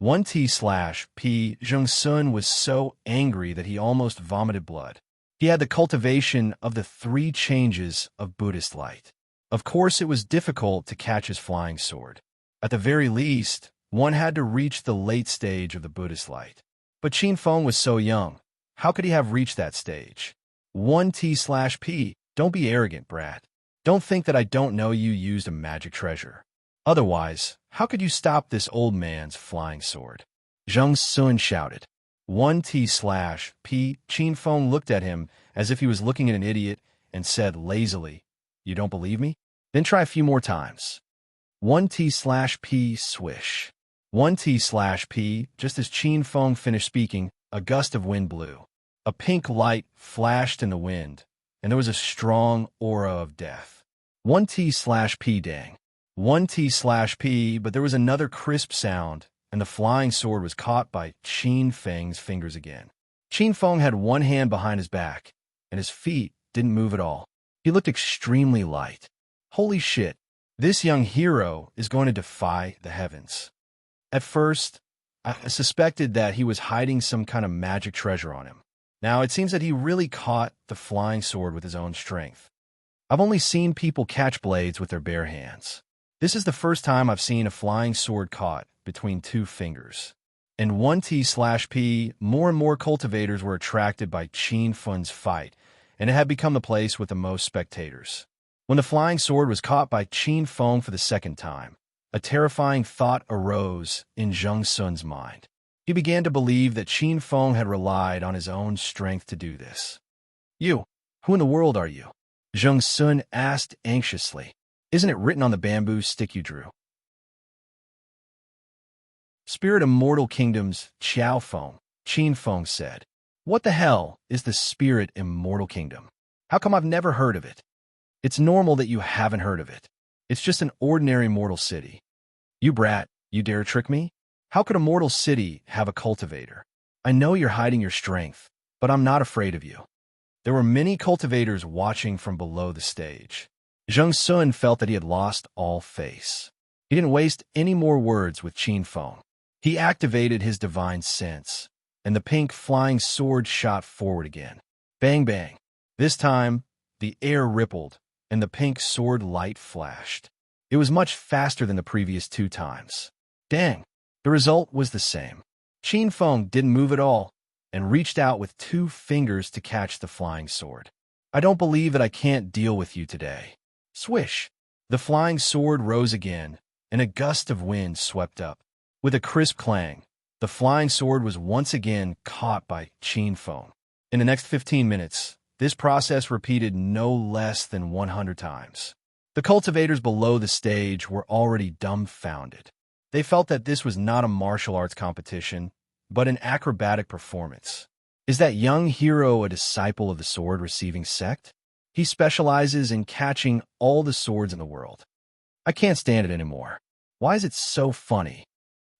1T/P. Zhang Sun was so angry that he almost vomited blood. He had the cultivation of the 3 changes of Buddhist light. Of course, it was difficult to catch his flying sword. At the very least, one had to reach the late stage of the Buddhist light. But Qin Feng was so young. How could he have reached that stage? 1T/P. Don't be arrogant, brat. Don't think that I don't know you used a magic treasure. Otherwise, how could you stop this old man's flying sword? Zhang Sun shouted. 1T/P. Qin Feng looked at him as if he was looking at an idiot and said lazily, You don't believe me? Then try a few more times. 1T/P. Swish. 1T/P. Just as Qin Feng finished speaking, a gust of wind blew. A pink light flashed in the wind, and there was a strong aura of death. 1T/P. Dang. 1T/P. But there was another crisp sound, and the flying sword was caught by Qin Feng's fingers again. Qin Feng had one hand behind his back, and his feet didn't move at all. He looked extremely light. Holy shit, this young hero is going to defy the heavens. At first, I suspected that he was hiding some kind of magic treasure on him. Now, it seems that he really caught the flying sword with his own strength. I've only seen people catch blades with their bare hands. This is the first time I've seen a flying sword caught between 2 fingers. In 1T/P, more and more cultivators were attracted by Qin Feng's fight, and it had become the place with the most spectators. When the flying sword was caught by Qin Feng for the second time, a terrifying thought arose in Zhang Sun's mind. He began to believe that Qin Feng had relied on his own strength to do this. You, who in the world are you? Zhang Sun asked anxiously. Isn't it written on the bamboo stick you drew? Spirit of Mortal Kingdoms, Qiao Feng, Qin Feng said. What the hell is the Spirit Immortal Kingdom? How come I've never heard of it? It's normal that you haven't heard of it. It's just an ordinary mortal city. You brat, you dare trick me? How could a mortal city have a cultivator? I know you're hiding your strength, but I'm not afraid of you. There were many cultivators watching from below the stage. Zhang Sun felt that he had lost all face. He didn't waste any more words with Qin Feng. He activated his divine sense, and the pink flying sword shot forward again. Bang, bang. This time, the air rippled, and the pink sword light flashed. It was much faster than the previous 2 times. Dang, the result was the same. Qin Feng didn't move at all, and reached out with 2 fingers to catch the flying sword. I don't believe that I can't deal with you today. Swish! The flying sword rose again, and a gust of wind swept up. With a crisp clang, the flying sword was once again caught by Qin Feng. In the next 15 minutes, this process repeated no less than 100 times. The cultivators below the stage were already dumbfounded. They felt that this was not a martial arts competition, but an acrobatic performance. Is that young hero a disciple of the sword receiving sect? He specializes in catching all the swords in the world. I can't stand it anymore. Why is it so funny?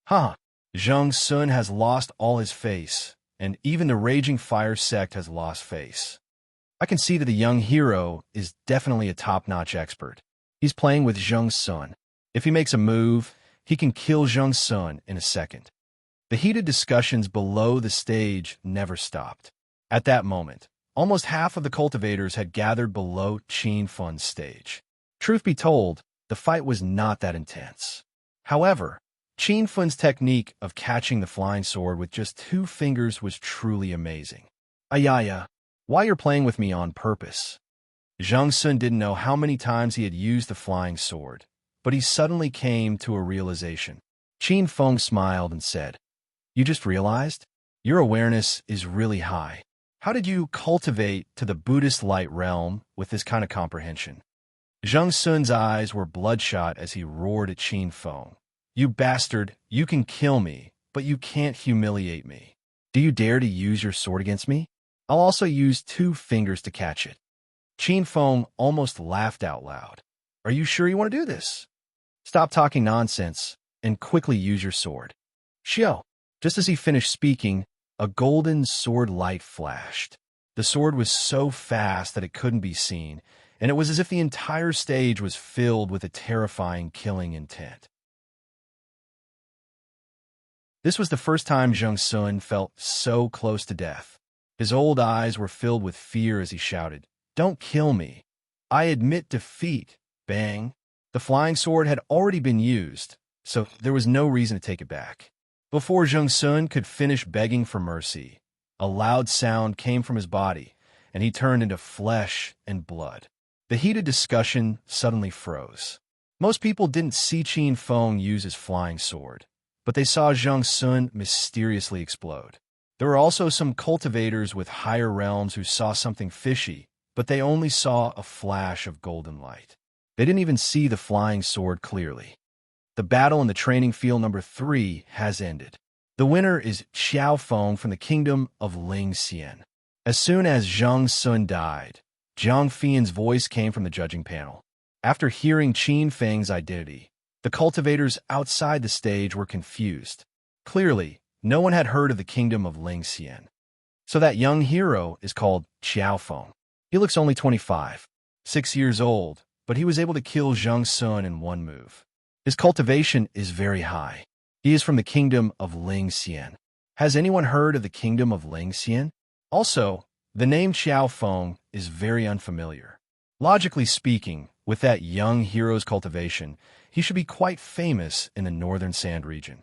Huh. Zhang Sun has lost all his face, and even the Raging Fire sect has lost face. I can see that the young hero is definitely a top-notch expert. He's playing with Zhang Sun. If he makes a move, he can kill Zhang Sun in a second. The heated discussions below the stage never stopped. At that moment, almost half of the cultivators had gathered below Qin Feng's stage. Truth be told, the fight was not that intense. However, Qin Feng's technique of catching the flying sword with just 2 fingers was truly amazing. Ayaya, why you're playing with me on purpose? Zhang Sun didn't know how many times he had used the flying sword, but he suddenly came to a realization. Qin Feng smiled and said, "You just realized? Your awareness is really high. How did you cultivate to the Buddhist light realm with this kind of comprehension?" Zhang Sun's eyes were bloodshot as he roared at Qin Feng. "You bastard, you can kill me, but you can't humiliate me. Do you dare to use your sword against me? I'll also use 2 fingers to catch it." Qin Feng almost laughed out loud. "Are you sure you want to do this? Stop talking nonsense and quickly use your sword." Xiao. Just as he finished speaking, a golden sword light flashed. The sword was so fast that it couldn't be seen, and it was as if the entire stage was filled with a terrifying killing intent. This was the first time Zhang Sun felt so close to death. His old eyes were filled with fear as he shouted, "Don't kill me. I admit defeat." Bang. The flying sword had already been used, so there was no reason to take it back. Before Zhang Sun could finish begging for mercy, a loud sound came from his body, and he turned into flesh and blood. The heated discussion suddenly froze. Most people didn't see Qin Feng use his flying sword, but they saw Zhang Sun mysteriously explode. There were also some cultivators with higher realms who saw something fishy, but they only saw a flash of golden light. They didn't even see the flying sword clearly. The battle in the training field number 3 has ended. The winner is Xiao Feng from the kingdom of Ling Xian. As soon as Zhang Sun died, Zhang Fian's voice came from the judging panel. After hearing Qin Feng's identity, the cultivators outside the stage were confused. Clearly, no one had heard of the kingdom of Ling Xian. So that young hero is called Xiao Feng. He looks only 25, 6 years old, but he was able to kill Zhang Sun in one move. His cultivation is very high. He is from the kingdom of Ling Xian. Has anyone heard of the kingdom of Ling Xian? Also, the name Xiao Feng is very unfamiliar. Logically speaking, with that young hero's cultivation, he should be quite famous in the northern sand region.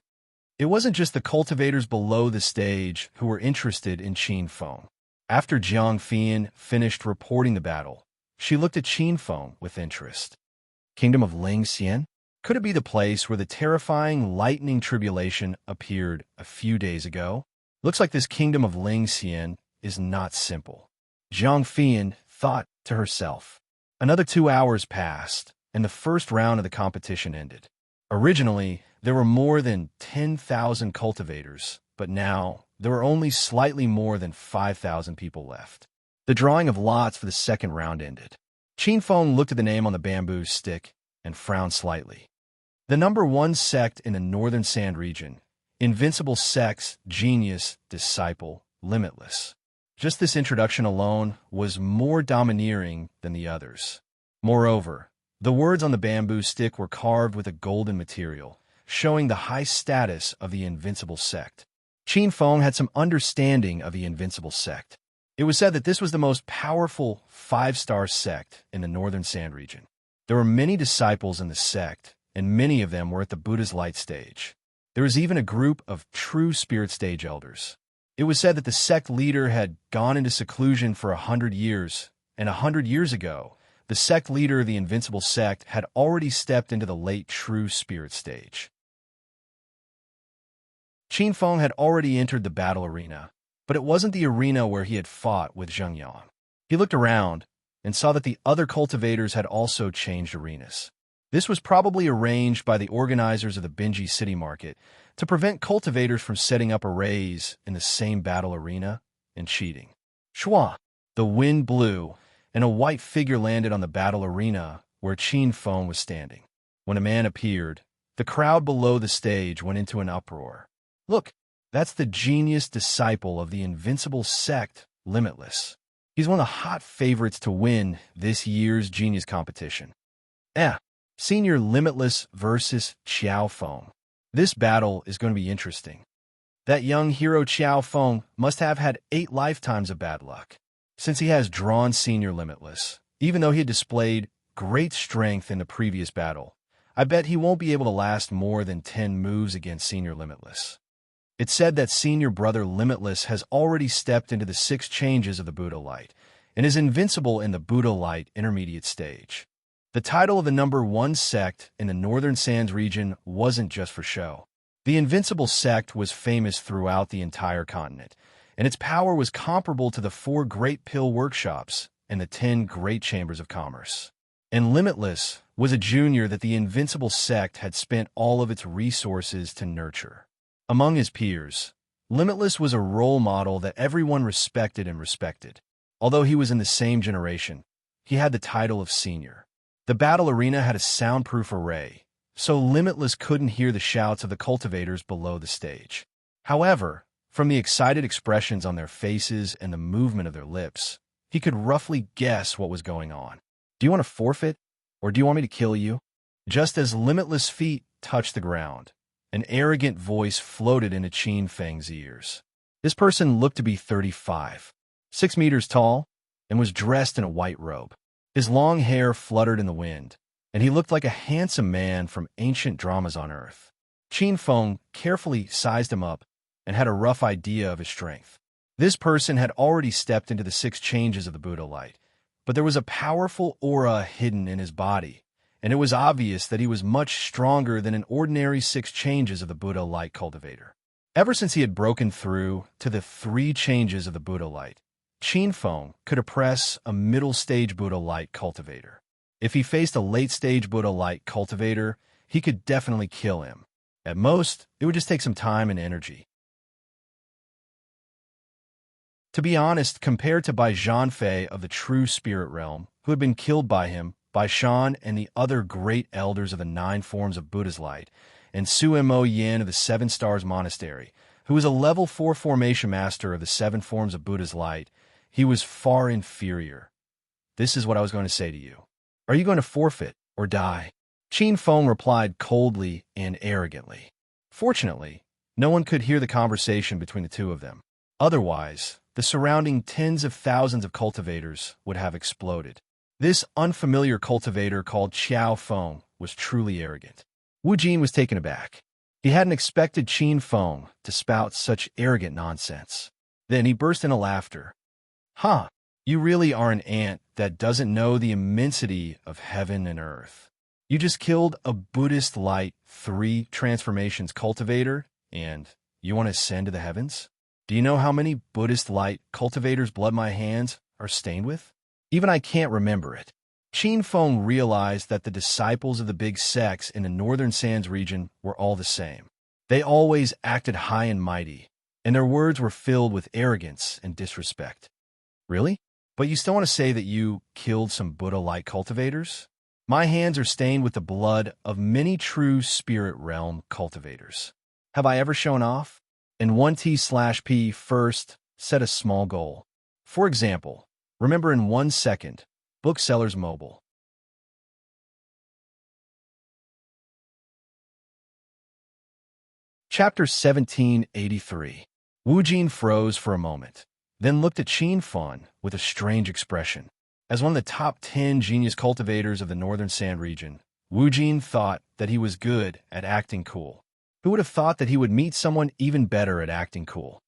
It wasn't just the cultivators below the stage who were interested in Qin Feng. After Zhang Fian finished reporting the battle, she looked at Qin Feng with interest. Kingdom of Ling Xian? Could it be the place where the terrifying lightning tribulation appeared a few days ago? Looks like this kingdom of Ling Xian is not simple. Zhang Fian thought to herself. Another 2 hours passed, and the first round of the competition ended. Originally, there were more than 10,000 cultivators, but now there were only slightly more than 5,000 people left. The drawing of lots for the second round ended. Qin Feng looked at the name on the bamboo stick and frowned slightly. The number 1 sect in the northern sand region, invincible sects, genius, disciple, limitless. Just this introduction alone was more domineering than the others. Moreover, the words on the bamboo stick were carved with a golden material, showing the high status of the invincible sect. Qin Feng had some understanding of the invincible sect. It was said that this was the most powerful 5-star sect in the northern sand region. There were many disciples in the sect, and many of them were at the Buddha's light stage. There was even a group of true spirit stage elders. It was said that the sect leader had gone into seclusion for 100 years, and 100 years ago, the sect leader of the invincible sect had already stepped into the late true spirit stage. Qin Feng had already entered the battle arena, but it wasn't the arena where he had fought with Zheng Yang. He looked around and saw that the other cultivators had also changed arenas. This was probably arranged by the organizers of the Binji City Market to prevent cultivators from setting up arrays in the same battle arena and cheating. Shua! The wind blew, and a white figure landed on the battle arena where Qin Feng was standing. When a man appeared, the crowd below the stage went into an uproar. Look, that's the genius disciple of the invincible sect, Limitless. He's one of the hot favorites to win this year's genius competition. Senior Limitless versus Xiao Feng. This battle is going to be interesting. That young hero Xiao Feng must have had 8 lifetimes of bad luck, since he has drawn Senior Limitless. Even though he had displayed great strength in the previous battle, I bet he won't be able to last more than 10 moves against Senior Limitless. It's said that Senior Brother Limitless has already stepped into the 6 changes of the Buddha Light and is invincible in the Buddha Light intermediate stage. The title of the number 1 sect in the Northern Sands region wasn't just for show. The Invincible sect was famous throughout the entire continent, and its power was comparable to the 4 Great Pill Workshops and the 10 Great Chambers of Commerce. And Limitless was a junior that the Invincible sect had spent all of its resources to nurture. Among his peers, Limitless was a role model that everyone respected and respected. Although he was in the same generation, he had the title of senior. The battle arena had a soundproof array, so Limitless couldn't hear the shouts of the cultivators below the stage. However, from the excited expressions on their faces and the movement of their lips, he could roughly guess what was going on. Do you want to forfeit, or do you want me to kill you? Just as Limitless' feet touched the ground, an arrogant voice floated into Qin Feng's ears. This person looked to be 35, 6 meters tall, and was dressed in a white robe. His long hair fluttered in the wind, and he looked like a handsome man from ancient dramas on Earth. Qin Feng carefully sized him up and had a rough idea of his strength. This person had already stepped into the 6 changes of the Buddha light, but there was a powerful aura hidden in his body, and it was obvious that he was much stronger than an ordinary 6 changes of the Buddha light cultivator. Ever since he had broken through to the 3 changes of the Buddha light, Qin Feng could oppress a middle-stage Buddha light cultivator. If he faced a late-stage Buddha light cultivator, he could definitely kill him. At most, it would just take some time and energy. To be honest, compared to Bai Zhanfei of the True Spirit Realm, who had been killed by him, Bai Shan and the other great elders of the 9 forms of Buddha's light, and Su Mo Yin of the 7 Stars Monastery, who was a level 4 formation master of the 7 forms of Buddha's light, he was far inferior. This is what I was going to say to you. Are you going to forfeit or die? Qin Feng replied coldly and arrogantly. Fortunately, no one could hear the conversation between the two of them. Otherwise, the surrounding tens of thousands of cultivators would have exploded. This unfamiliar cultivator called Qiao Feng was truly arrogant. Wu Jin was taken aback. He hadn't expected Qin Feng to spout such arrogant nonsense. Then he burst into laughter. Huh, you really are an ant that doesn't know the immensity of heaven and earth. You just killed a Buddhist light 3 transformations cultivator, and you want to ascend to the heavens? Do you know how many Buddhist light cultivators' blood my hands are stained with? Even I can't remember it. Qin Feng realized that the disciples of the big sects in the Northern Sands region were all the same. They always acted high and mighty, and their words were filled with arrogance and disrespect. Really? But you still want to say that you killed some Buddha-like cultivators? My hands are stained with the blood of many true spirit realm cultivators. Have I ever shown off? In 1T/P first, set a small goal. For example, remember in 1 second, Booksellers Mobile. Chapter 1783. Wu Jin froze for a moment, then looked at Qin Feng with a strange expression. As one of the top 10 genius cultivators of the Northern Sand region, Wu Jin thought that he was good at acting cool. Who would have thought that he would meet someone even better at acting cool?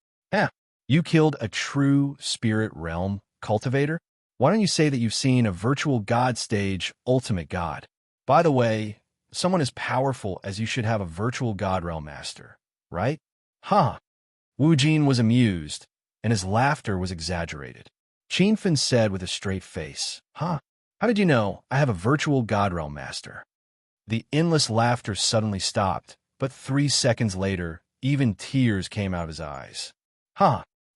You killed a true spirit realm cultivator? Why don't you say that you've seen a virtual god stage ultimate god? By the way, someone as powerful as you should have a virtual god realm master, right? Wu Jin was amused, and his laughter was exaggerated. Qin Feng said with a straight face, How did you know I have a virtual god realm master? The endless laughter suddenly stopped, but 3 seconds later, even tears came out of his eyes.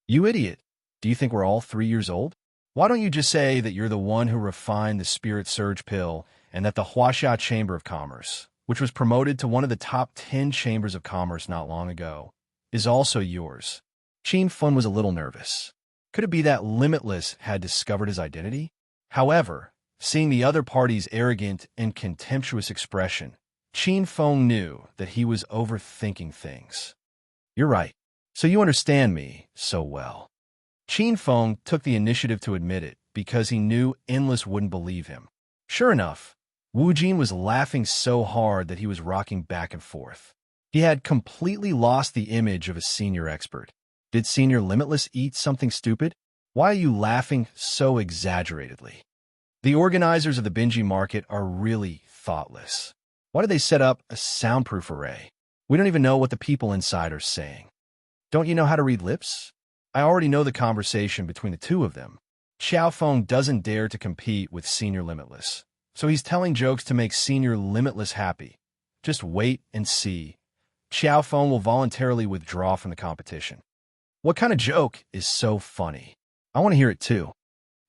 You idiot. Do you think we're all 3 years old? Why don't you just say that you're the one who refined the Spirit Surge pill and that the Huaxia Chamber of Commerce, which was promoted to one of the top 10 chambers of commerce not long ago, is also yours? Qin Feng was a little nervous. Could it be that Limitless had discovered his identity? However, seeing the other party's arrogant and contemptuous expression, Qin Feng knew that he was overthinking things. You're right. So you understand me so well. Qin Feng took the initiative to admit it because he knew Endless wouldn't believe him. Sure enough, Wu Jin was laughing so hard that he was rocking back and forth. He had completely lost the image of a senior expert. Did Senior Limitless eat something stupid? Why are you laughing so exaggeratedly? The organizers of the Benji market are really thoughtless. Why did they set up a soundproof array? We don't even know what the people inside are saying. Don't you know how to read lips? I already know the conversation between the two of them. Xiaofeng doesn't dare to compete with Senior Limitless, so he's telling jokes to make Senior Limitless happy. Just wait and see. Xiaofeng will voluntarily withdraw from the competition. What kind of joke is so funny? I want to hear it too.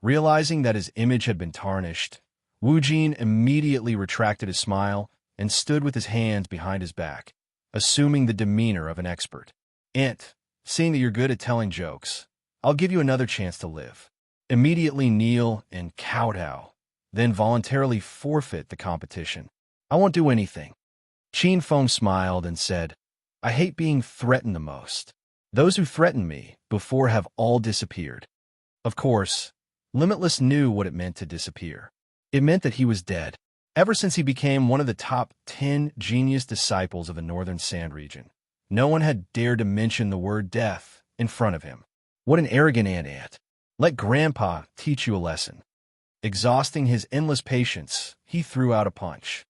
Realizing that his image had been tarnished, Wu Jin immediately retracted his smile and stood with his hands behind his back, assuming the demeanor of an expert. Seeing that you're good at telling jokes, I'll give you another chance to live. Immediately kneel and kowtow, then voluntarily forfeit the competition. I won't do anything. Qin Feng smiled and said, I hate being threatened the most. Those who threatened me before have all disappeared. Of course, Limitless knew what it meant to disappear. It meant that he was dead. Ever since he became one of the top 10 genius disciples of the Northern Sand region, no one had dared to mention the word death in front of him. What an arrogant ant. Let Grandpa teach you a lesson. Exhausting his endless patience, he threw out a punch.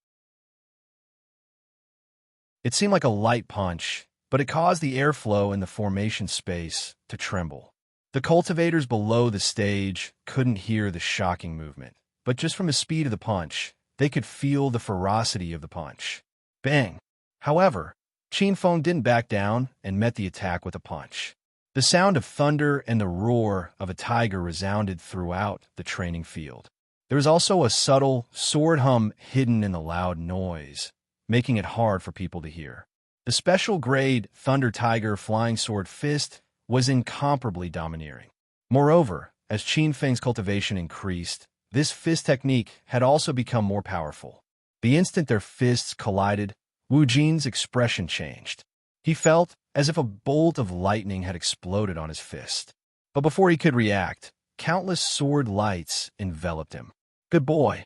It seemed like a light punch, but it caused the airflow in the formation space to tremble. The cultivators below the stage couldn't hear the shocking movement, but just from the speed of the punch, they could feel the ferocity of the punch. Bang! However, Qin Feng didn't back down and met the attack with a punch. The sound of thunder and the roar of a tiger resounded throughout the training field. There was also a subtle sword hum hidden in the loud noise, making it hard for people to hear. The special grade Thunder Tiger Flying Sword Fist was incomparably domineering. Moreover, as Qin Feng's cultivation increased, this fist technique had also become more powerful. The instant their fists collided, Wu Jin's expression changed. He felt as if a bolt of lightning had exploded on his fist. But before he could react, countless sword lights enveloped him. Good boy,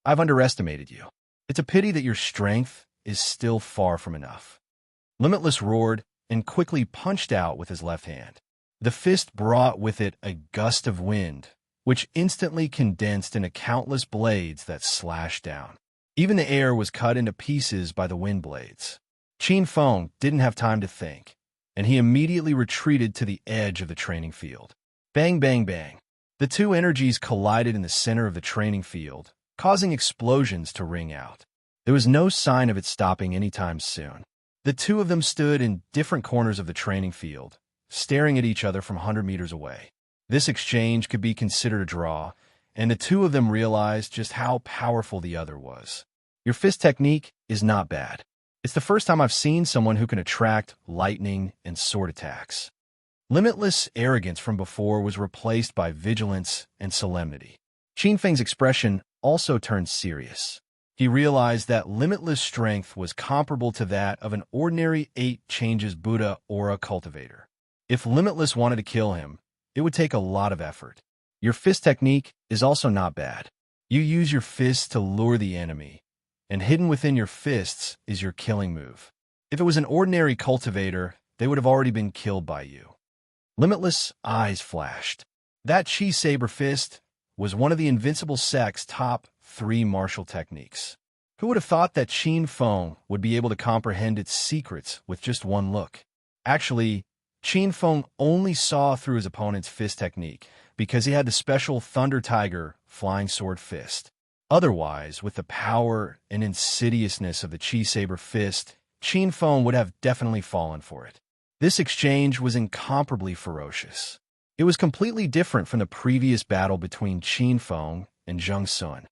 I've underestimated you. It's a pity that your strength is still far from enough. Limitless roared and quickly punched out with his left hand. The fist brought with it a gust of wind, which instantly condensed into countless blades that slashed down. Even the air was cut into pieces by the wind blades. Qin Feng didn't have time to think, and he immediately retreated to the edge of the training field. Bang, bang, bang. The two energies collided in the center of the training field, causing explosions to ring out. There was no sign of it stopping anytime soon. The two of them stood in different corners of the training field, staring at each other from 100 meters away. This exchange could be considered a draw, and the two of them realized just how powerful the other was. Your fist technique is not bad. It's the first time I've seen someone who can attract lightning and sword attacks. Limitless arrogance from before was replaced by vigilance and solemnity. Qin Feng's expression also turned serious. He realized that Limitless strength was comparable to that of an ordinary 8 Changes Buddha aura cultivator. If Limitless wanted to kill him, it would take a lot of effort. Your fist technique is also not bad. You use your fists to lure the enemy, and hidden within your fists is your killing move. If it was an ordinary cultivator, they would have already been killed by you. Limitless eyes flashed. That Chi Saber Fist was one of the Invincible Sect's top 3 martial techniques. Who would have thought that Qin Feng would be able to comprehend its secrets with just one look? Actually, Qin Feng only saw through his opponent's fist technique because he had the special Thunder Tiger Flying Sword Fist. Otherwise, with the power and insidiousness of the Chi Saber Fist, Qin Feng would have definitely fallen for it. This exchange was incomparably ferocious. It was completely different from the previous battle between Qin Feng and Zheng Sun.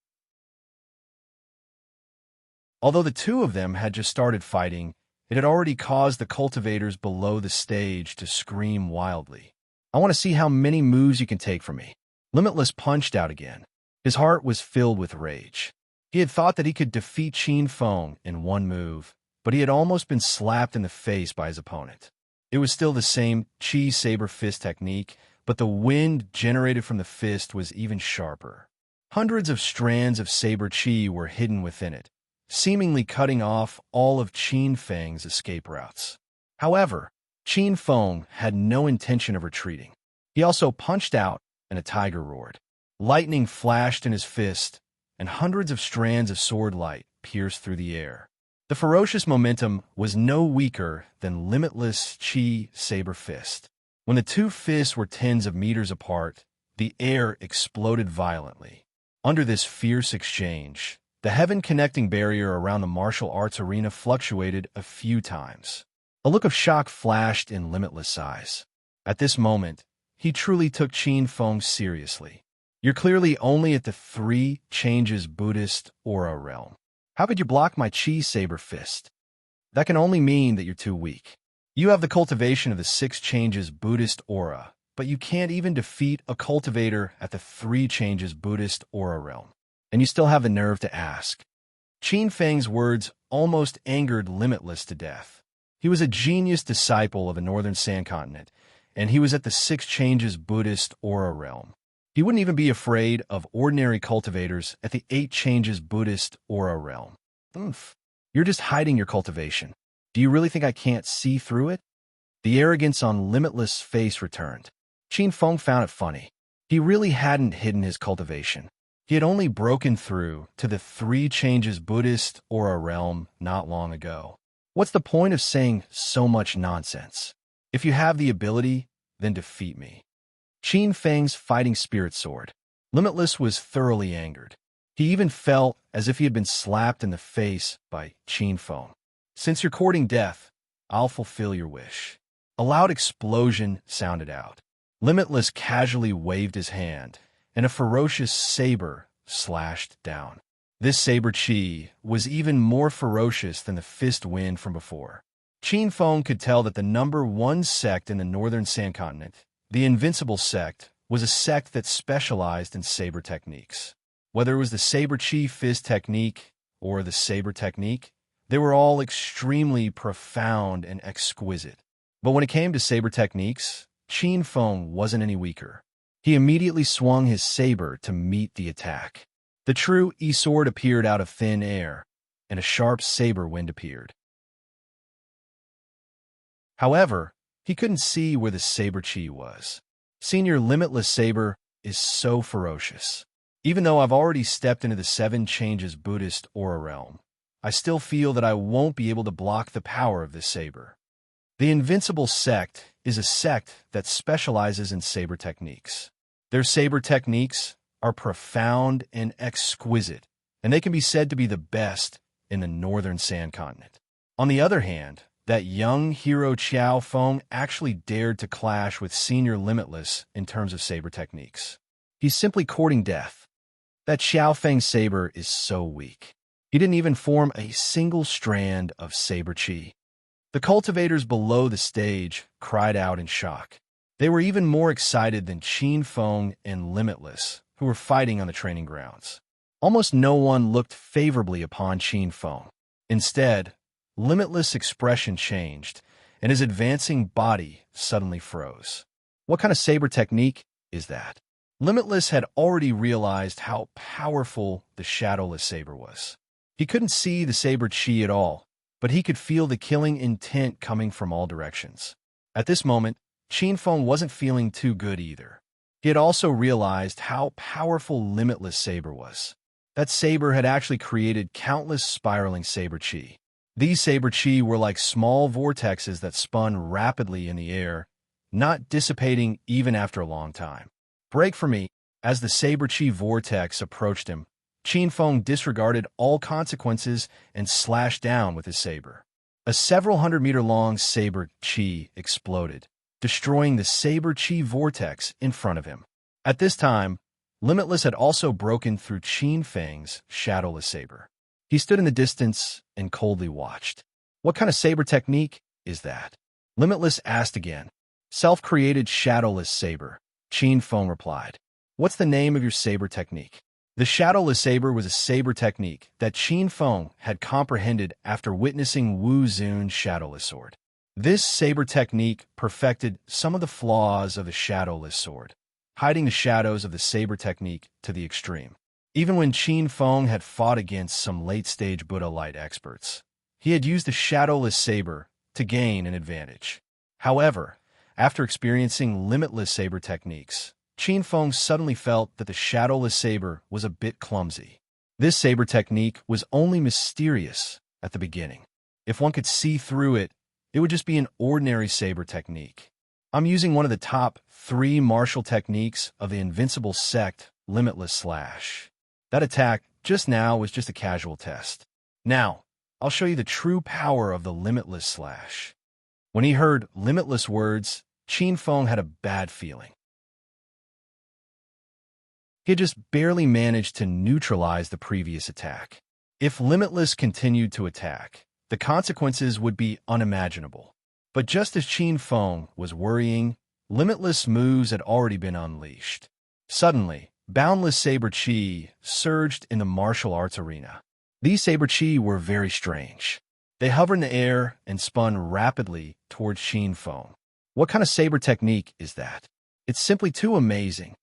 Although the two of them had just started fighting, it had already caused the cultivators below the stage to scream wildly. I want to see how many moves you can take from me. Limitless punched out again. His heart was filled with rage. He had thought that he could defeat Qin Feng in one move, but he had almost been slapped in the face by his opponent. It was still the same Chi Saber Fist technique, but the wind generated from the fist was even sharper. Hundreds of strands of saber chi were hidden within it, seemingly cutting off all of Qin Feng's escape routes. However, Qin Feng had no intention of retreating. He also punched out, and a tiger roared. Lightning flashed in his fist, and hundreds of strands of sword light pierced through the air. The ferocious momentum was no weaker than Limitless Chi Saber Fist. When the two fists were tens of meters apart, the air exploded violently. Under this fierce exchange, the heaven-connecting barrier around the martial arts arena fluctuated a few times. A look of shock flashed in Limitless' eyes. At this moment, he truly took Qin Feng seriously. You're clearly only at the 3 changes Buddhist aura realm. How could you block my Chi Saber Fist? That can only mean that you're too weak. You have the cultivation of the 6 changes Buddhist aura, but you can't even defeat a cultivator at the 3 changes Buddhist aura realm. And you still have the nerve to ask. Qin Feng's words almost angered Limitless to death. He was a genius disciple of the Northern Sand Continent, and he was at the 6 changes Buddhist aura realm. He wouldn't even be afraid of ordinary cultivators at the 8 changes Buddhist aura realm. You're just hiding your cultivation. Do you really think I can't see through it? The arrogance on Limitless' face returned. Qin Feng found it funny. He really hadn't hidden his cultivation. He had only broken through to the 3 changes Buddhist aura realm not long ago. What's the point of saying so much nonsense? If you have the ability, then defeat me. Qin Feng's fighting spirit soared. Limitless was thoroughly angered. He even felt as if he had been slapped in the face by Qin Feng. Since you're courting death, I'll fulfill your wish. A loud explosion sounded out. Limitless casually waved his hand, and a ferocious saber slashed down. This saber chi was even more ferocious than the fist wind from before. Qin Feng could tell that the number 1 sect in the Northern Sand Continent, the Invincible Sect, was a sect that specialized in saber techniques. Whether it was the saber chi fist technique or the saber technique, they were all extremely profound and exquisite. But when it came to saber techniques, Qin Feng wasn't any weaker. He immediately swung his saber to meet the attack. The true E-sword appeared out of thin air, and a sharp saber wind appeared. However, he couldn't see where the saber chi was. Senior Limitless Saber is so ferocious. Even though I've already stepped into the 7 changes Buddhist aura realm, I still feel that I won't be able to block the power of this saber. The Invincible Sect is a sect that specializes in saber techniques. Their saber techniques are profound and exquisite, and they can be said to be the best in the Northern Sand Continent. On the other hand, that young hero Qiao Feng actually dared to clash with Senior Limitless in terms of saber techniques. He's simply courting death. That Xiao Feng saber is so weak. He didn't even form a single strand of saber chi. The cultivators below the stage cried out in shock. They were even more excited than Qin Feng and Limitless, who were fighting on the training grounds. Almost no one looked favorably upon Qin Feng. Instead, Limitless' expression changed, and his advancing body suddenly froze. What kind of saber technique is that? Limitless had already realized how powerful the shadowless saber was. He couldn't see the saber chi at all, but he could feel the killing intent coming from all directions. At this moment, Qin Feng wasn't feeling too good either. He had also realized how powerful Limitless Saber was. That saber had actually created countless spiraling saber chi. These saber chi were like small vortexes that spun rapidly in the air, not dissipating even after a long time. Break for me. As the saber chi vortex approached him, Qin Feng disregarded all consequences and slashed down with his saber. A several 100-meter-long saber chi exploded, destroying the saber chi vortex in front of him. At this time, Limitless had also broken through Qin Feng's shadowless saber. He stood in the distance and coldly watched. What kind of saber technique is that? Limitless asked again. Self-created shadowless saber, Qin Feng replied. What's the name of your saber technique? The shadowless saber was a saber technique that Qin Feng had comprehended after witnessing Wu Zun's shadowless sword. This saber technique perfected some of the flaws of the shadowless sword, hiding the shadows of the saber technique to the extreme. Even when Qin Feng had fought against some late-stage Buddha light experts, he had used the shadowless saber to gain an advantage. However, after experiencing limitless saber techniques, Qin Feng suddenly felt that the shadowless saber was a bit clumsy. This saber technique was only mysterious, at the beginning. If one could see through it, it would just be an ordinary saber technique. I'm using one of the top 3 martial techniques of the invincible sect, Limitless Slash. That attack just now was just a casual test. Now, I'll show you the true power of the Limitless Slash. When he heard limitless words, Qin Feng had a bad feeling. He had just barely managed to neutralize the previous attack. If Limitless continued to attack, the consequences would be unimaginable. But just as Qin Feng was worrying, Limitless moves had already been unleashed. Suddenly, boundless saber chi surged in the martial arts arena. These saber chi were very strange. They hovered in the air and spun rapidly towards Qin Feng. What kind of saber technique is that? It's simply too amazing.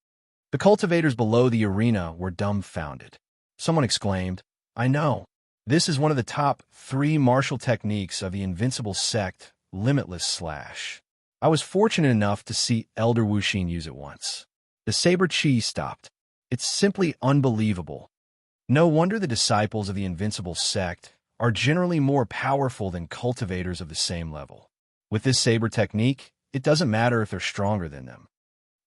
The cultivators below the arena were dumbfounded. Someone exclaimed, "I know. This is one of the top 3 martial techniques of the invincible sect, Limitless Slash. I was fortunate enough to see Elder Wuxin use it once." The saber chi stopped. It's simply unbelievable. No wonder the disciples of the invincible sect are generally more powerful than cultivators of the same level. With this saber technique, it doesn't matter if they're stronger than them.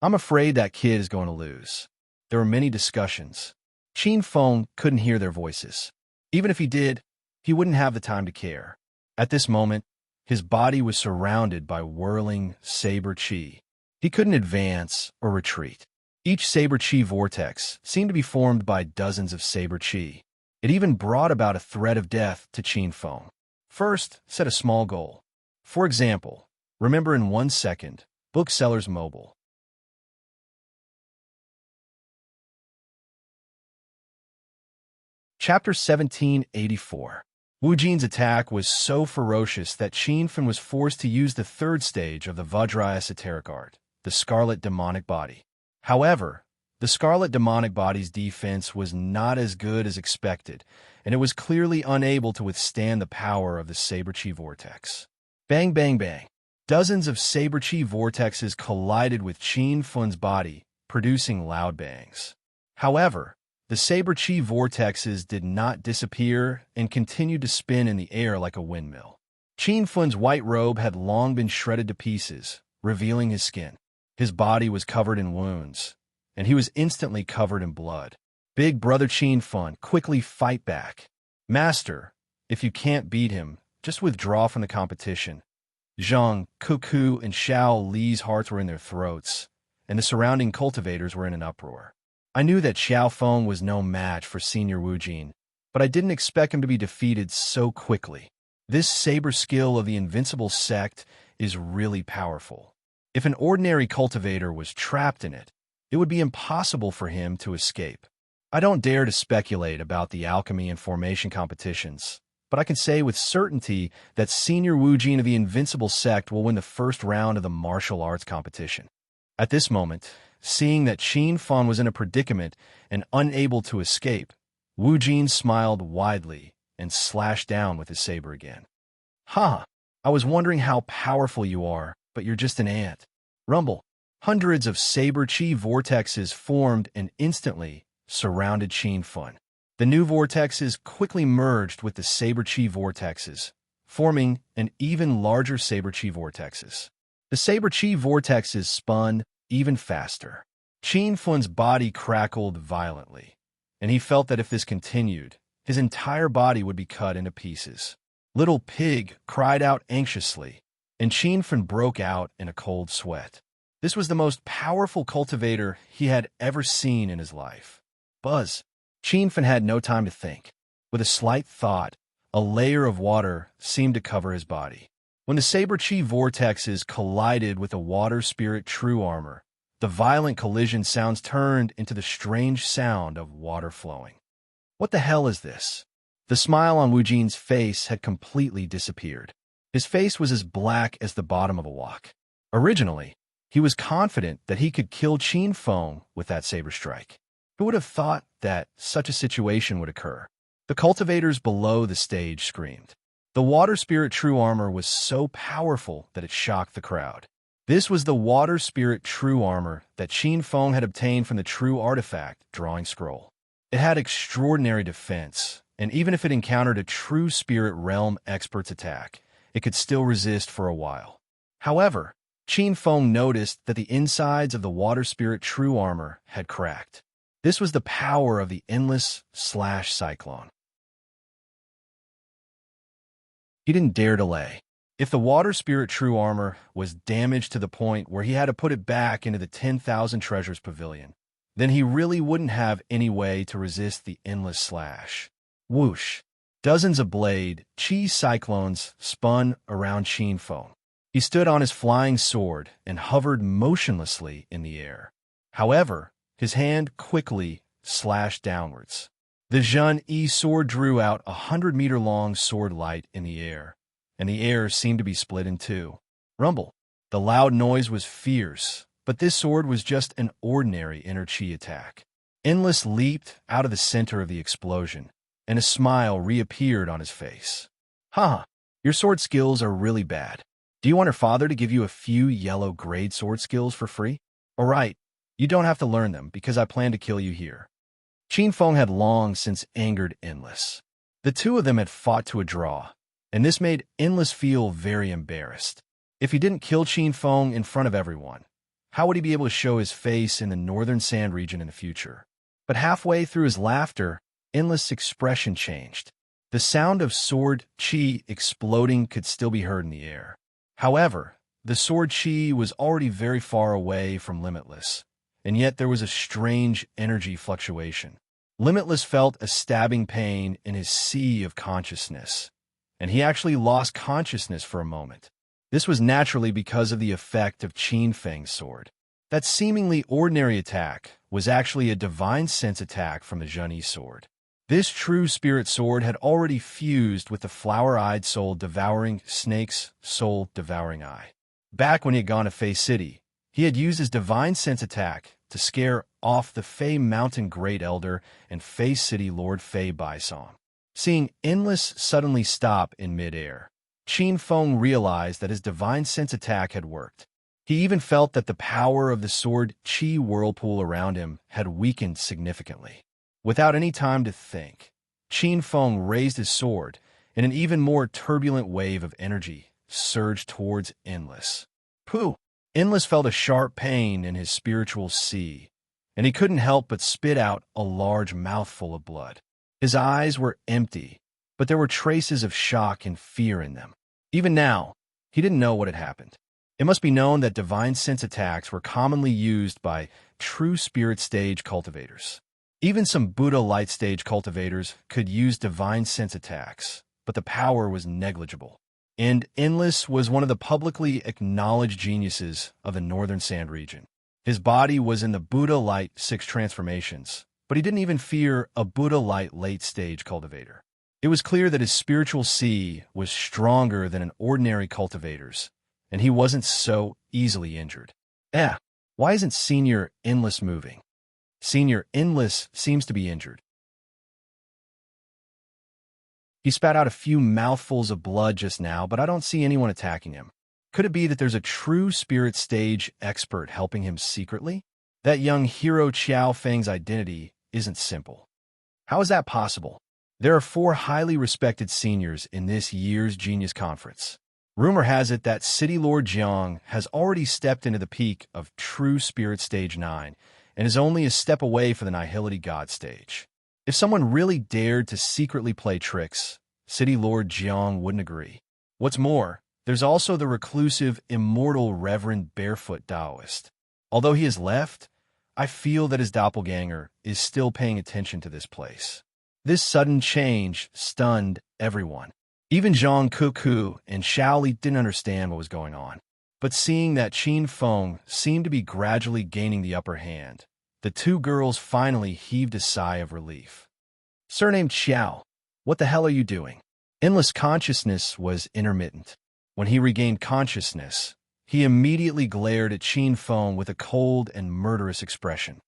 I'm afraid that kid is going to lose. There were many discussions. Qin Feng couldn't hear their voices. Even if he did, he wouldn't have the time to care. At this moment, his body was surrounded by whirling saber chi. He couldn't advance or retreat. Each saber chi vortex seemed to be formed by dozens of saber chi. It even brought about a threat of death to Qin Feng. First, set a small goal. For example, remember in 1 second, Booksellers Mobile. Chapter 1784. Wu Jin's attack was so ferocious that Qin Feng was forced to use the 3rd stage of the Vajra esoteric art, the Scarlet Demonic Body. However, the Scarlet Demonic Body's defense was not as good as expected, and it was clearly unable to withstand the power of the Saber Chi Vortex. Bang, bang, bang. Dozens of Saber Chi vortexes collided with Qin Feng's body, producing loud bangs. However, the Saber Chi vortexes did not disappear and continued to spin in the air like a windmill. Qin Feng's white robe had long been shredded to pieces, revealing his skin. His body was covered in wounds, and he was instantly covered in blood. Big brother Qin Feng, quickly fight back. Master, if you can't beat him, just withdraw from the competition. Zhang, Cuckoo, and Xiao Li's hearts were in their throats, and the surrounding cultivators were in an uproar. I knew that Xiao Feng was no match for Senior Wu Jin, but I didn't expect him to be defeated so quickly. This saber skill of the invincible sect is really powerful. If an ordinary cultivator was trapped in it, it would be impossible for him to escape. I don't dare to speculate about the alchemy and formation competitions, but I can say with certainty that Senior Wu Jin of the invincible sect will win the 1st round of the martial arts competition. At this moment, seeing that Qin Feng was in a predicament and unable to escape, Wu Jin smiled widely and slashed down with his saber again. "Ha! I was wondering how powerful you are, but you're just an ant." Rumble. Hundreds of saber chi vortexes formed and instantly surrounded Qin Feng. The new vortexes quickly merged with the saber chi vortexes, forming an even larger saber chi vortexes. The saber chi vortexes spun even faster. Qin Feng's body crackled violently, and he felt that if this continued, his entire body would be cut into pieces. Little Pig cried out anxiously, and Qin Feng broke out in a cold sweat. This was the most powerful cultivator he had ever seen in his life. Buzz. Qin Feng had no time to think. With a slight thought, a layer of water seemed to cover his body. When the Saber Chi vortexes collided with the Water Spirit True Armor, the violent collision sounds turned into the strange sound of water flowing. What the hell is this? The smile on Wu Jin's face had completely disappeared. His face was as black as the bottom of a wok. Originally, he was confident that he could kill Qin Feng with that saber strike. Who would have thought that such a situation would occur? The cultivators below the stage screamed. The Water Spirit True Armor was so powerful that it shocked the crowd. This was the Water Spirit True Armor that Qin Feng had obtained from the True Artifact Drawing Scroll. It had extraordinary defense and even if it encountered a true spirit realm expert's attack, it could still resist for a while. However, Qin Feng noticed that the insides of the water spirit true armor had cracked. This was the power of the endless/cyclone. He didn't dare delay. If the water spirit true armor was damaged to the point where he had to put it back into the 10,000 treasures pavilion, then he really wouldn't have any way to resist the endless slash. Whoosh! Dozens of blade, chi cyclones spun around Qin Feng. He stood on his flying sword and hovered motionlessly in the air. However, his hand quickly slashed downwards. The Zhen Yi sword drew out 100-meter-long sword light in the air, and the air seemed to be split in two. Rumble. The loud noise was fierce, but this sword was just an ordinary inner chi attack. Endless leaped out of the center of the explosion, and a smile reappeared on his face. Haha, your sword skills are really bad. Do you want your father to give you a few yellow grade sword skills for free? All right, you don't have to learn them because I plan to kill you here. Qin Feng had long since angered Endless. The two of them had fought to a draw, and this made Endless feel very embarrassed. If he didn't kill Qin Feng in front of everyone, how would he be able to show his face in the northern sand region in the future? But halfway through his laughter, Endless' expression changed. The sound of sword chi exploding could still be heard in the air. However, the sword chi was already very far away from Limitless, and yet there was a strange energy fluctuation. Limitless felt a stabbing pain in his sea of consciousness, and he actually lost consciousness for a moment. This was naturally because of the effect of Qin Feng's sword. That seemingly ordinary attack was actually a divine sense attack from the Zhen Yi sword. This true spirit sword had already fused with the flower-eyed soul devouring snake's soul devouring eye. Back when he had gone to Fei City, he had used his divine sense attack to scare off the Fei Mountain Great Elder and Fei City Lord Fei Baisong. Seeing Endless suddenly stop in midair, Qin Feng realized that his divine sense attack had worked. He even felt that the power of the sword chi whirlpool around him had weakened significantly. Without any time to think, Qin Feng raised his sword, and an even more turbulent wave of energy surged towards Endless. Pooh! Endless felt a sharp pain in his spiritual sea, and he couldn't help but spit out a large mouthful of blood. His eyes were empty, but there were traces of shock and fear in them. Even now, he didn't know what had happened. It must be known that divine sense attacks were commonly used by true spirit stage cultivators. Even some Buddha light stage cultivators could use divine sense attacks, but the power was negligible. And Endless was one of the publicly acknowledged geniuses of the Northern Sand region. His body was in the Buddha Light 6 transformations, but he didn't even fear a Buddha Light late-stage cultivator. It was clear that his spiritual sea was stronger than an ordinary cultivator's, and he wasn't so easily injured. Why isn't Senior Endless moving? Senior Endless seems to be injured. He spat out a few mouthfuls of blood just now, but I don't see anyone attacking him. Could it be that there's a true spirit stage expert helping him secretly? That young hero Qiao Feng's identity isn't simple. How is that possible? There are 4 highly respected seniors in this year's Genius Conference. Rumor has it that City Lord Jiang has already stepped into the peak of True Spirit Stage 9 and is only a step away from the Nihility God stage. If someone really dared to secretly play tricks, City Lord Jiang wouldn't agree. What's more, there's also the reclusive, immortal Reverend Barefoot Taoist. Although he has left, I feel that his doppelganger is still paying attention to this place. This sudden change stunned everyone. Even Zhang Kuku and Shaoli didn't understand what was going on. But seeing that Qin Feng seemed to be gradually gaining the upper hand, the 2 girls finally heaved a sigh of relief. Surnamed Xiao, what the hell are you doing? Endless consciousness was intermittent. When he regained consciousness, he immediately glared at Qin Feng with a cold and murderous expression.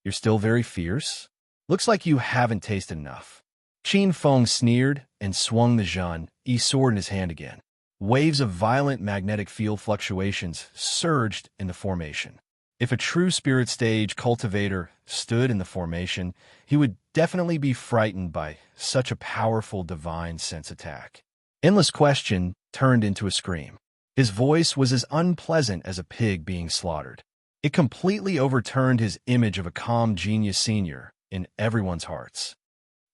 You're still very fierce? Looks like you haven't tasted enough. Qin Feng sneered and swung the Zhen Yi sword in his hand again. Waves of violent magnetic field fluctuations surged in the formation. If a true spirit stage cultivator stood in the formation, he would definitely be frightened by such a powerful divine sense attack. Endless question turned into a scream. His voice was as unpleasant as a pig being slaughtered. It completely overturned his image of a calm genius senior in everyone's hearts.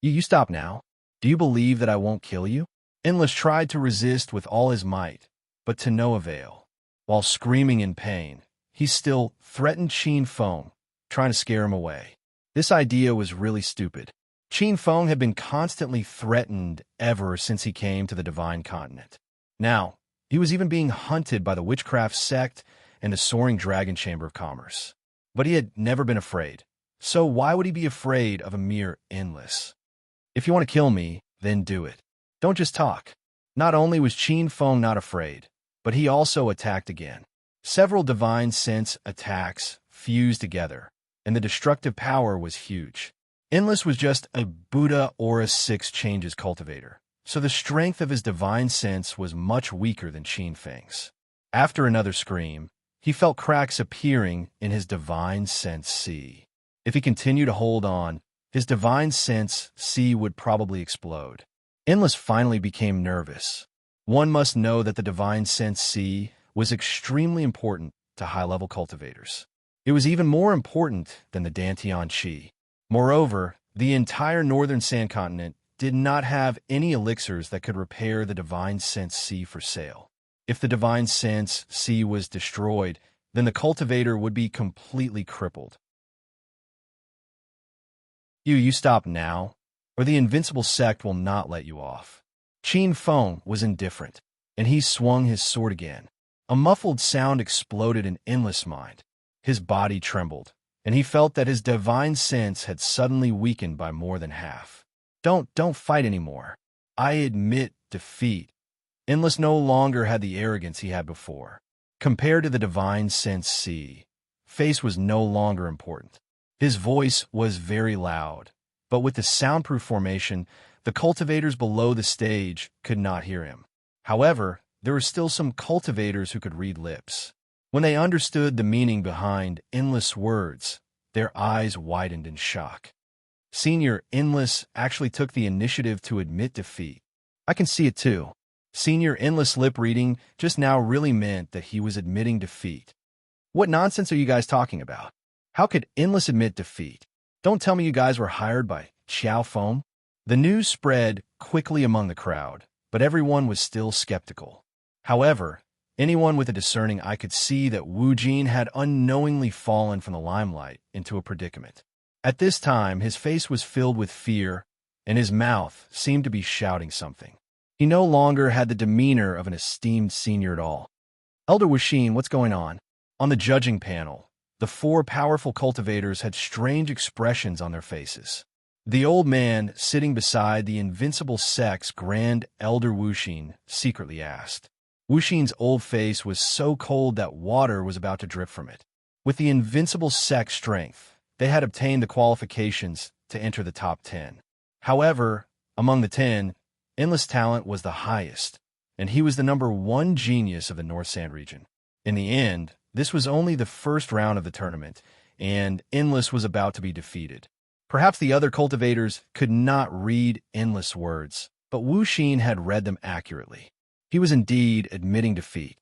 You stop now? Do you believe that I won't kill you? Endless tried to resist with all his might, but to no avail. While screaming in pain, he still threatened Qin Feng, trying to scare him away. This idea was really stupid. Qin Feng had been constantly threatened ever since he came to the Divine Continent. Now, he was even being hunted by the witchcraft sect and the soaring dragon chamber of commerce. But he had never been afraid. So why would he be afraid of a mere Endless? If you want to kill me, then do it. Don't just talk. Not only was Qin Feng not afraid, but he also attacked again. Several divine sense attacks fused together, and the destructive power was huge. Endless was just a Buddha Aura 6 changes cultivator, so the strength of his divine sense was much weaker than Qin Feng's. After another scream, he felt cracks appearing in his divine sense C. If he continued to hold on, his divine sense C would probably explode. Endless finally became nervous. One must know that the divine sense C was extremely important to high-level cultivators. It was even more important than the Dantian Qi. Moreover, the entire northern sand continent did not have any elixirs that could repair the divine sense C for sale. If the divine sense C was destroyed, then the cultivator would be completely crippled. You stop now, or the invincible sect will not let you off. Qin Feng was indifferent, and he swung his sword again. A muffled sound exploded in Endless' mind. His body trembled, and he felt that his divine sense had suddenly weakened by more than half. Don't fight anymore. I admit defeat. Endless no longer had the arrogance he had before. Compared to the divine sense C, face was no longer important. His voice was very loud, but with the soundproof formation, the cultivators below the stage could not hear him. However, there were still some cultivators who could read lips. When they understood the meaning behind Endless words, their eyes widened in shock. Senior Endless actually took the initiative to admit defeat. I can see it too. Senior Endless lip reading just now really meant that he was admitting defeat. What nonsense are you guys talking about? How could Endless admit defeat? Don't tell me you guys were hired by Xiao Feng? The news spread quickly among the crowd, but everyone was still skeptical. However, anyone with a discerning eye could see that Wu Jin had unknowingly fallen from the limelight into a predicament. At this time, his face was filled with fear, and his mouth seemed to be shouting something. He no longer had the demeanor of an esteemed senior at all. Elder Wuxin, what's going on? On the judging panel, the 4 powerful cultivators had strange expressions on their faces. The old man, sitting beside the invincible sect's Grand Elder Wuxin, secretly asked. Wuxin's old face was so cold that water was about to drip from it. With the invincible sect's strength, they had obtained the qualifications to enter the top 10. However, among the 10, Endless talent was the highest, and he was the number 1 genius of the North Sand region. In the end, this was only the first round of the tournament, and Endless was about to be defeated. Perhaps the other cultivators could not read Endless words, but Wuxin had read them accurately. He was indeed admitting defeat.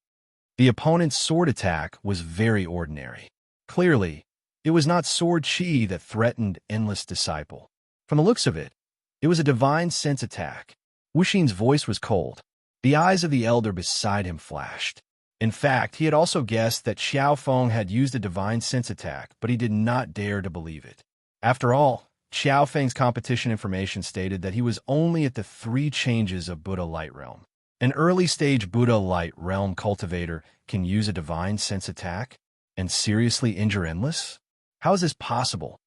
The opponent's sword attack was very ordinary. Clearly, it was not sword chi that threatened Endless' disciple. From the looks of it, it was a divine sense attack. Wuxin's voice was cold. The eyes of the elder beside him flashed. In fact, he had also guessed that Xiao Feng had used a divine sense attack, but he did not dare to believe it. After all, Xiao Feng's competition information stated that he was only at the 3 changes of Buddha Light Realm. An early-stage Buddha Light Realm cultivator can use a divine sense attack and seriously injure Endless? How is this possible?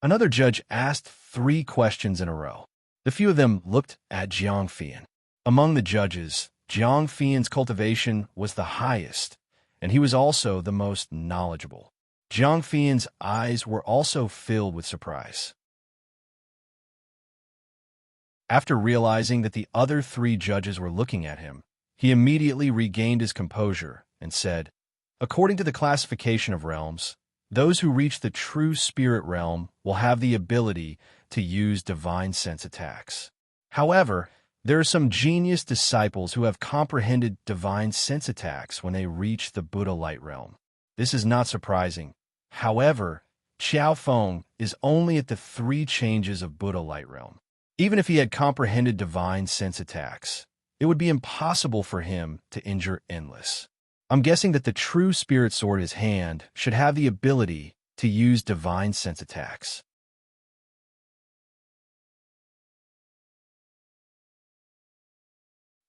Another judge asked 3 questions in a row. The few of them looked at Jiang Fian. Among the judges, Jiang Fian's cultivation was the highest, and he was also the most knowledgeable. Jiang Fian's eyes were also filled with surprise. After realizing that the other 3 judges were looking at him, he immediately regained his composure and said, "According to the classification of realms, Those who reach the true spirit realm will have the ability to use divine sense attacks. However, there are some genius disciples who have comprehended divine sense attacks when they reach the Buddha light realm. This is not surprising. However, Qiao Feng is only at the 3 changes of Buddha light realm. Even if he had comprehended divine sense attacks, it would be impossible for him to injure Endless. I'm guessing that the true spirit sword in his hand should have the ability to use divine sense attacks.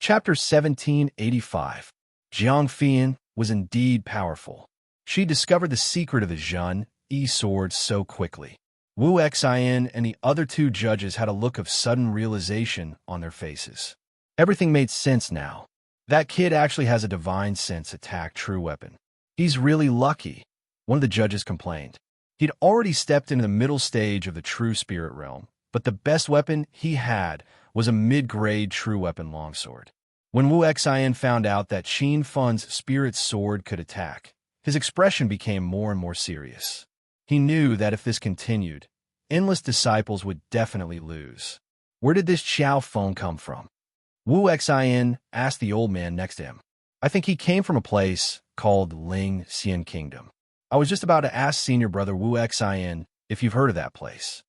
Chapter 1785. Jiang Fian was indeed powerful. She discovered the secret of the Zhun Yi sword so quickly. Wu Xian and the other 2 judges had a look of sudden realization on their faces. Everything made sense now. That kid actually has a divine sense attack true weapon. He's really lucky, one of the judges complained. He'd already stepped into the middle stage of the true spirit realm, but the best weapon he had was a mid-grade true weapon longsword. When Wu Xian found out that Qin Fun's spirit sword could attack, his expression became more and more serious. He knew that if this continued, Endless disciples would definitely lose. Where did this Qiao Feng come from? Wu Xian asked the old man next to him. I think he came from a place called Ling Xian Kingdom. I was just about to ask senior brother Wu Xian if you've heard of that place.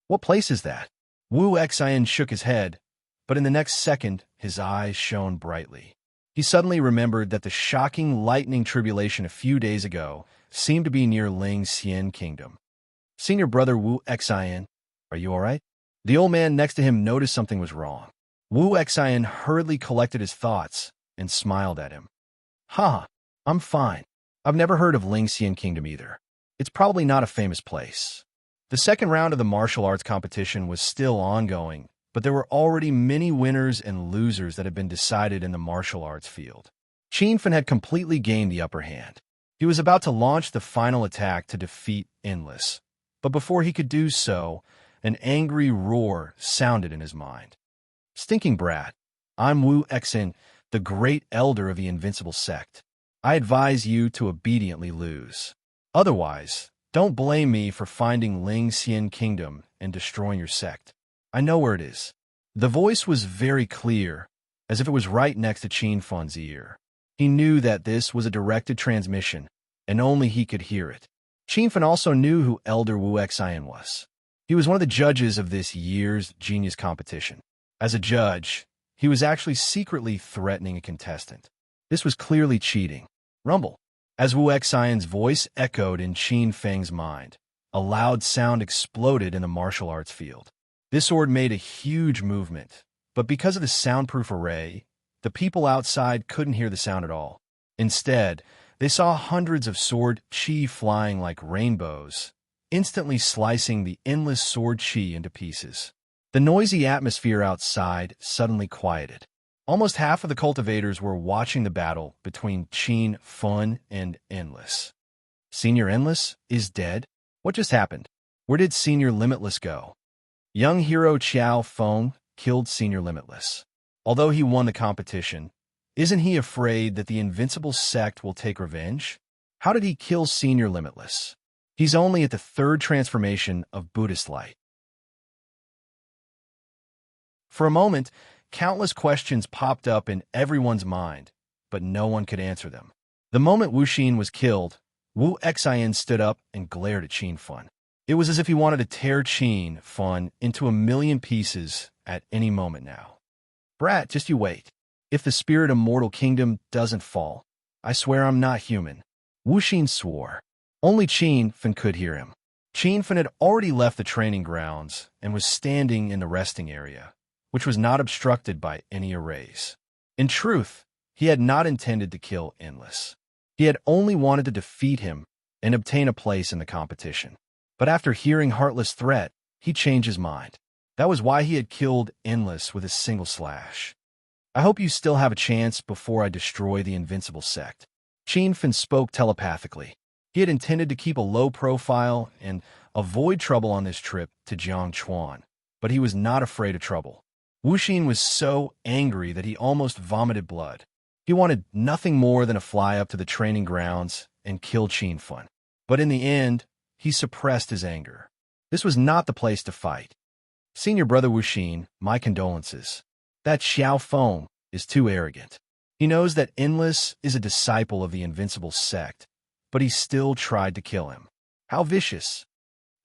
What place is that? Wu Xian shook his head, but in the next second, his eyes shone brightly. He suddenly remembered that the shocking lightning tribulation a few days ago seemed to be near Ling Xian Kingdom. Senior brother Wu Xian, are you all right? The old man next to him noticed something was wrong. Wu Xian hurriedly collected his thoughts and smiled at him. Haha, I'm fine. I've never heard of Ling Xian Kingdom either. It's probably not a famous place. The second round of the martial arts competition was still ongoing, but there were already many winners and losers that had been decided in the martial arts field. Qin Fan had completely gained the upper hand. He was about to launch the final attack to defeat Endless, but before he could do so, an angry roar sounded in his mind. Stinking brat, I'm Wu Xian, the great elder of the invincible sect. I advise you to obediently lose. Otherwise, don't blame me for finding Ling Xian Kingdom and destroying your sect. I know where it is. The voice was very clear, as if it was right next to Qin Fan's ear. He knew that this was a directed transmission, and only he could hear it. Qin Fan also knew who Elder Wu Xian was. He was one of the judges of this year's genius competition. As a judge, he was actually secretly threatening a contestant. This was clearly cheating. Rumble. As Wu Xian's voice echoed in Qin Feng's mind, a loud sound exploded in the martial arts field. This sword made a huge movement, but because of the soundproof array, the people outside couldn't hear the sound at all. Instead, they saw hundreds of sword qi flying like rainbows, instantly slicing the endless sword qi into pieces. The noisy atmosphere outside suddenly quieted. Almost half of the cultivators were watching the battle between Qin Fan and Endless. Senior Endless is dead? What just happened? Where did Senior Limitless go? Young hero Qiao Feng killed Senior Limitless. Although he won the competition, isn't he afraid that the invincible sect will take revenge? How did he kill Senior Limitless? He's only at the 3rd transformation of Buddhist light. For a moment, countless questions popped up in everyone's mind, but no one could answer them. The moment Wu Xin was killed, Wu Xian stood up and glared at Qin Fan. It was as if he wanted to tear Qin Fan into a million pieces at any moment now. Brat, just you wait. If the spirit immortal kingdom doesn't fall, I swear I'm not human. Wu Xin swore. Only Qin Fan could hear him. Qin Fan had already left the training grounds and was standing in the resting area, which was not obstructed by any arrays. In truth, he had not intended to kill Endless. He had only wanted to defeat him and obtain a place in the competition. But after hearing Heartless' threat, he changed his mind. That was why he had killed Endless with a single slash. I hope you still have a chance before I destroy the invincible sect. Qin Fan spoke telepathically. He had intended to keep a low profile and avoid trouble on this trip to Jiangchuan, but he was not afraid of trouble. Wu Xin was so angry that he almost vomited blood. He wanted nothing more than to fly up to the training grounds and kill Qin Fan. But in the end, he suppressed his anger. This was not the place to fight. Senior brother Wuxin, my condolences. That Xiao Feng is too arrogant. He knows that Endless is a disciple of the Invincible sect, but he still tried to kill him. How vicious.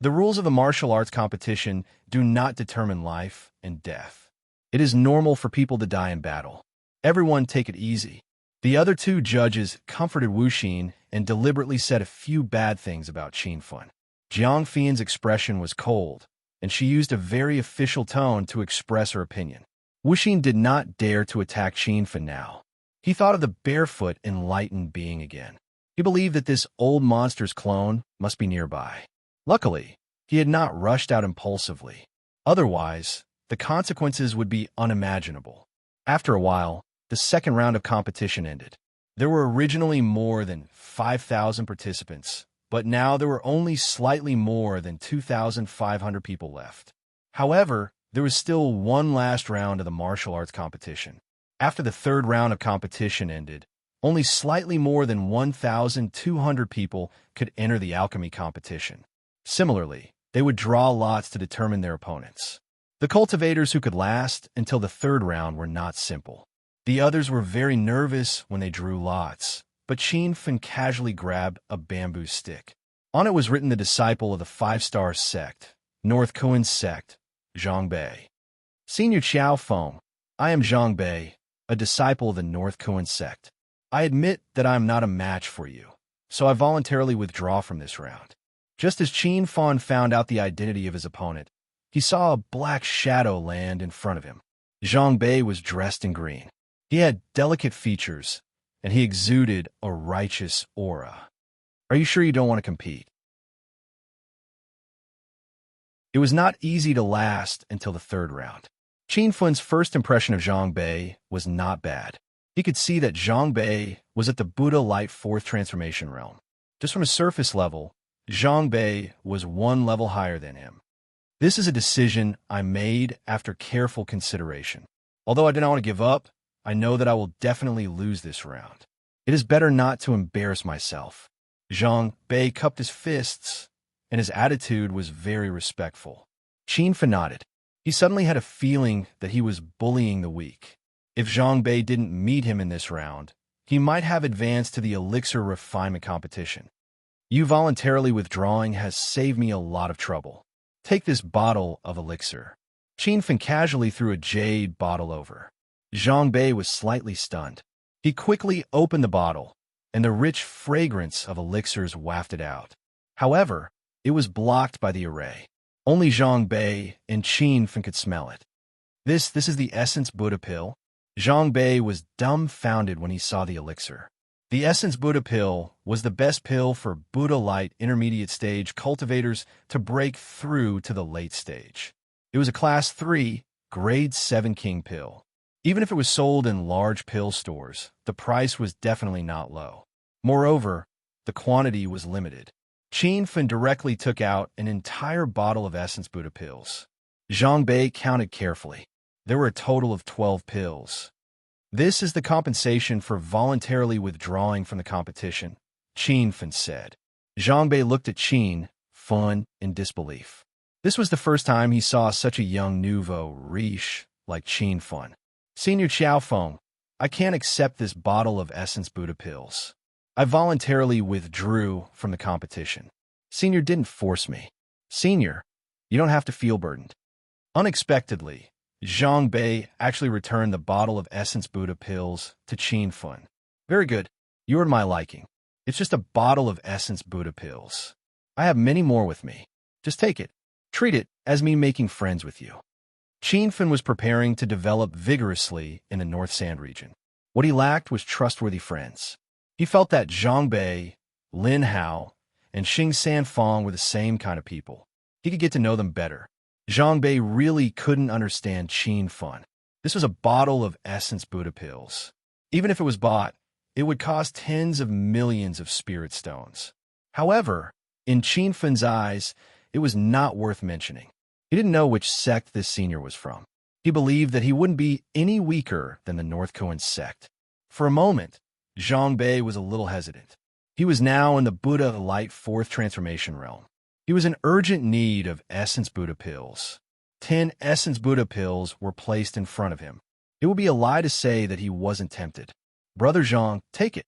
The rules of the martial arts competition do not determine life and death. It is normal for people to die in battle. Everyone take it easy. The other two judges comforted Wuxin and deliberately said a few bad things about Qinfen. Jiang Fian's expression was cold, and she used a very official tone to express her opinion. Wuxin did not dare to attack Qinfen now. He thought of the barefoot, enlightened being again. He believed that this old monster's clone must be nearby. Luckily, he had not rushed out impulsively. Otherwise, the consequences would be unimaginable. After a while, the second round of competition ended. There were originally more than 5,000 participants, but now there were only slightly more than 2,500 people left. However, there was still one last round of the martial arts competition. After the third round of competition ended, only slightly more than 1,200 people could enter the alchemy competition. Similarly, they would draw lots to determine their opponents. The cultivators who could last until the third round were not simple. The others were very nervous when they drew lots, but Qinfen casually grabbed a bamboo stick. On it was written the disciple of the five-star sect, North Kuan sect, Zhang Bei. Senior Xiao Feng, I am Zhang Bei, a disciple of the North Kuan sect. I admit that I am not a match for you, so I voluntarily withdraw from this round. Just as Qinfen found out the identity of his opponent, he saw a black shadow land in front of him. Zhang Bei was dressed in green. He had delicate features, and he exuded a righteous aura. Are you sure you don't want to compete? It was not easy to last until the third round. Qinfen's first impression of Zhang Bei was not bad. He could see that Zhang Bei was at the Buddha Light Fourth Transformation realm. Just from a surface level, Zhang Bei was one level higher than him. This is a decision I made after careful consideration. Although I did not want to give up, I know that I will definitely lose this round. It is better not to embarrass myself. Zhang Bei cupped his fists, and his attitude was very respectful. Qinfen nodded. He suddenly had a feeling that he was bullying the weak. If Zhang Bei didn't meet him in this round, he might have advanced to the elixir refinement competition. You voluntarily withdrawing has saved me a lot of trouble. Take this bottle of elixir. Qinfen casually threw a jade bottle over. Zhang Bei was slightly stunned. He quickly opened the bottle, and the rich fragrance of elixirs wafted out. However, it was blocked by the array. Only Zhang Bei and Qinfen could smell it. This is the Essence Buddha pill? Zhang Bei was dumbfounded when he saw the elixir. The Essence Buddha pill was the best pill for Buddha Light intermediate stage cultivators to break through to the late stage. It was a Class 3, Grade 7 King pill. Even if it was sold in large pill stores, the price was definitely not low. Moreover, the quantity was limited. Qinfen directly took out an entire bottle of Essence Buddha pills. Zhang Bei counted carefully. There were a total of 12 pills. This is the compensation for voluntarily withdrawing from the competition, Qinfen said. Zhang Bei looked at Qinfen in disbelief. This was the first time he saw such a young nouveau riche like Qinfen. Senior Xiao Feng, I can't accept this bottle of Essence Buddha pills. I voluntarily withdrew from the competition. Senior didn't force me. Senior, you don't have to feel burdened. Unexpectedly, Zhang Bei actually returned the bottle of Essence Buddha pills to Qinfen. Very good. You are to my liking. It's just a bottle of Essence Buddha pills. I have many more with me. Just take it. Treat it as me making friends with you. Qinfen was preparing to develop vigorously in the North Sand region. What he lacked was trustworthy friends. He felt that Zhang Bei, Lin Hao, and Xing Sanfang were the same kind of people. He could get to know them better. Zhang Bei really couldn't understand Qinfen. This was a bottle of Essence Buddha pills. Even if it was bought, it would cost tens of millions of spirit stones. However, in Qinfen's eyes, it was not worth mentioning. He didn't know which sect this senior was from. He believed that he wouldn't be any weaker than the North Kuan sect. For a moment, Zhang Bei was a little hesitant. He was now in the Buddha Light Fourth Transformation realm. He was in urgent need of Essence Buddha pills. 10 Essence Buddha pills were placed in front of him. It would be a lie to say that he wasn't tempted. Brother Zhang, take it.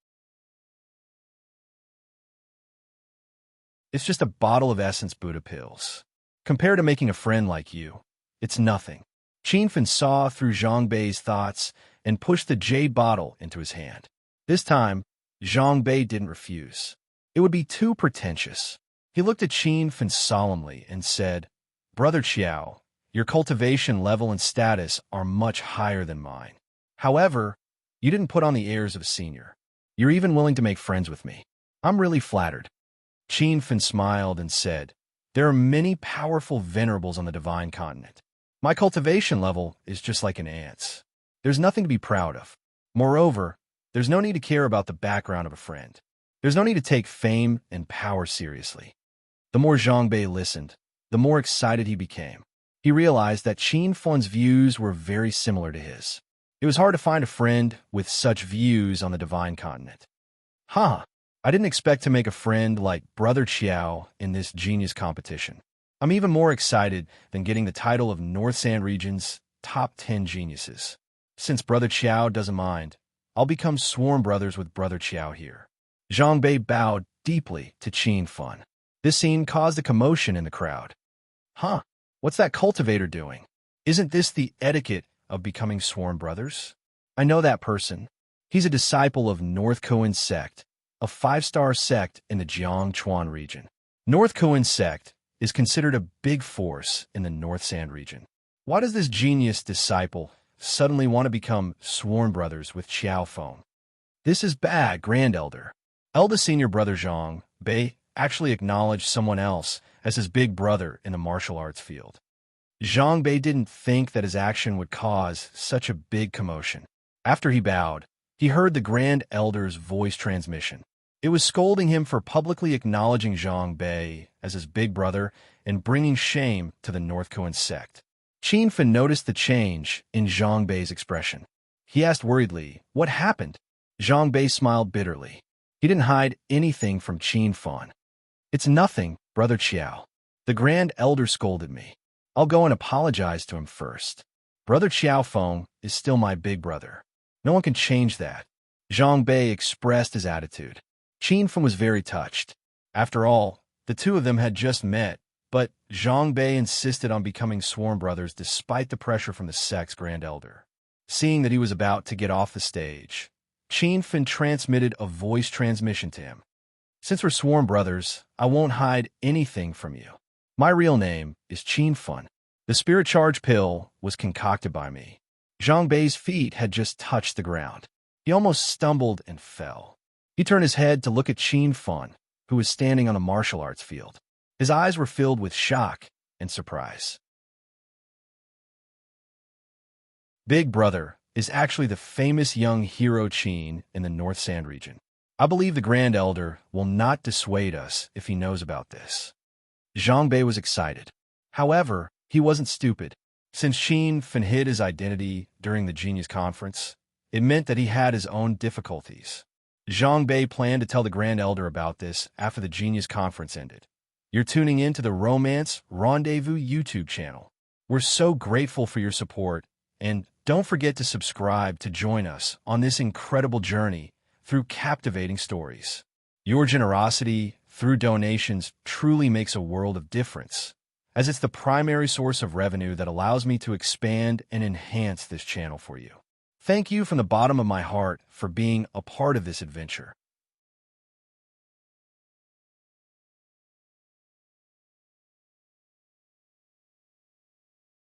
It's just a bottle of Essence Buddha pills. Compared to making a friend like you, it's nothing. Qinfen saw through Zhang Bei's thoughts and pushed the jade bottle into his hand. This time, Zhang Bei didn't refuse. It would be too pretentious. He looked at Qinfen solemnly and said, Brother Qiao, your cultivation level and status are much higher than mine. However, you didn't put on the airs of a senior. You're even willing to make friends with me. I'm really flattered. Qinfen smiled and said, There are many powerful venerables on the divine continent. My cultivation level is just like an ant's. There's nothing to be proud of. Moreover, there's no need to care about the background of a friend. There's no need to take fame and power seriously. The more Zhang Bei listened, the more excited he became. He realized that Qinfen's views were very similar to his. It was hard to find a friend with such views on the divine continent. I didn't expect to make a friend like Brother Qiao in this genius competition. I'm even more excited than getting the title of North Sand Region's top 10 geniuses. Since Brother Qiao doesn't mind, I'll become sworn brothers with Brother Qiao here. Zhang Bei bowed deeply to Qinfen. This scene caused a commotion in the crowd. What's that cultivator doing? Isn't this the etiquette of becoming sworn brothers? I know that person. He's a disciple of North Koan sect, a 5-star sect in the Jiangchuan region. North Koan sect is considered a big force in the North Sand region. Why does this genius disciple suddenly want to become sworn brothers with Qiao Feng? This is bad, Grand Elder. Eldest senior brother Zhang Bei actually acknowledged someone else as his big brother in the martial arts field. Zhang Bei didn't think that his action would cause such a big commotion. After he bowed, he heard the Grand Elder's voice transmission. It was scolding him for publicly acknowledging Zhang Bei as his big brother and bringing shame to the North Koan sect. Qinfen noticed the change in Zhang Bei's expression. He asked worriedly, What happened? Zhang Bei smiled bitterly. He didn't hide anything from Qinfen. It's nothing, Brother Qiao. The Grand Elder scolded me. I'll go and apologize to him first. Brother Qiao Feng is still my big brother. No one can change that. Zhang Bei expressed his attitude. Qinfen was very touched. After all, the two of them had just met, but Zhang Bei insisted on becoming sworn brothers despite the pressure from the sect's Grand Elder. Seeing that he was about to get off the stage, Qinfen transmitted a voice transmission to him. Since we're sworn brothers, I won't hide anything from you. My real name is Qinfen. The spirit charge pill was concocted by me. Zhang Bei's feet had just touched the ground. He almost stumbled and fell. He turned his head to look at Qinfen, who was standing on a martial arts field. His eyes were filled with shock and surprise. Big Brother is actually the famous young hero Qin in the North Sand region. I believe the Grand Elder will not dissuade us if he knows about this. Zhang Bei was excited. However, he wasn't stupid. Since Qinfen hid his identity during the Genius Conference, it meant that he had his own difficulties. Zhang Bei planned to tell the Grand Elder about this after the Genius Conference ended. You're tuning in to the Romance Rendezvous YouTube channel. We're so grateful for your support, and don't forget to subscribe to join us on this incredible journey through captivating stories. Your generosity through donations truly makes a world of difference, as it's the primary source of revenue that allows me to expand and enhance this channel for you. Thank you from the bottom of my heart for being a part of this adventure.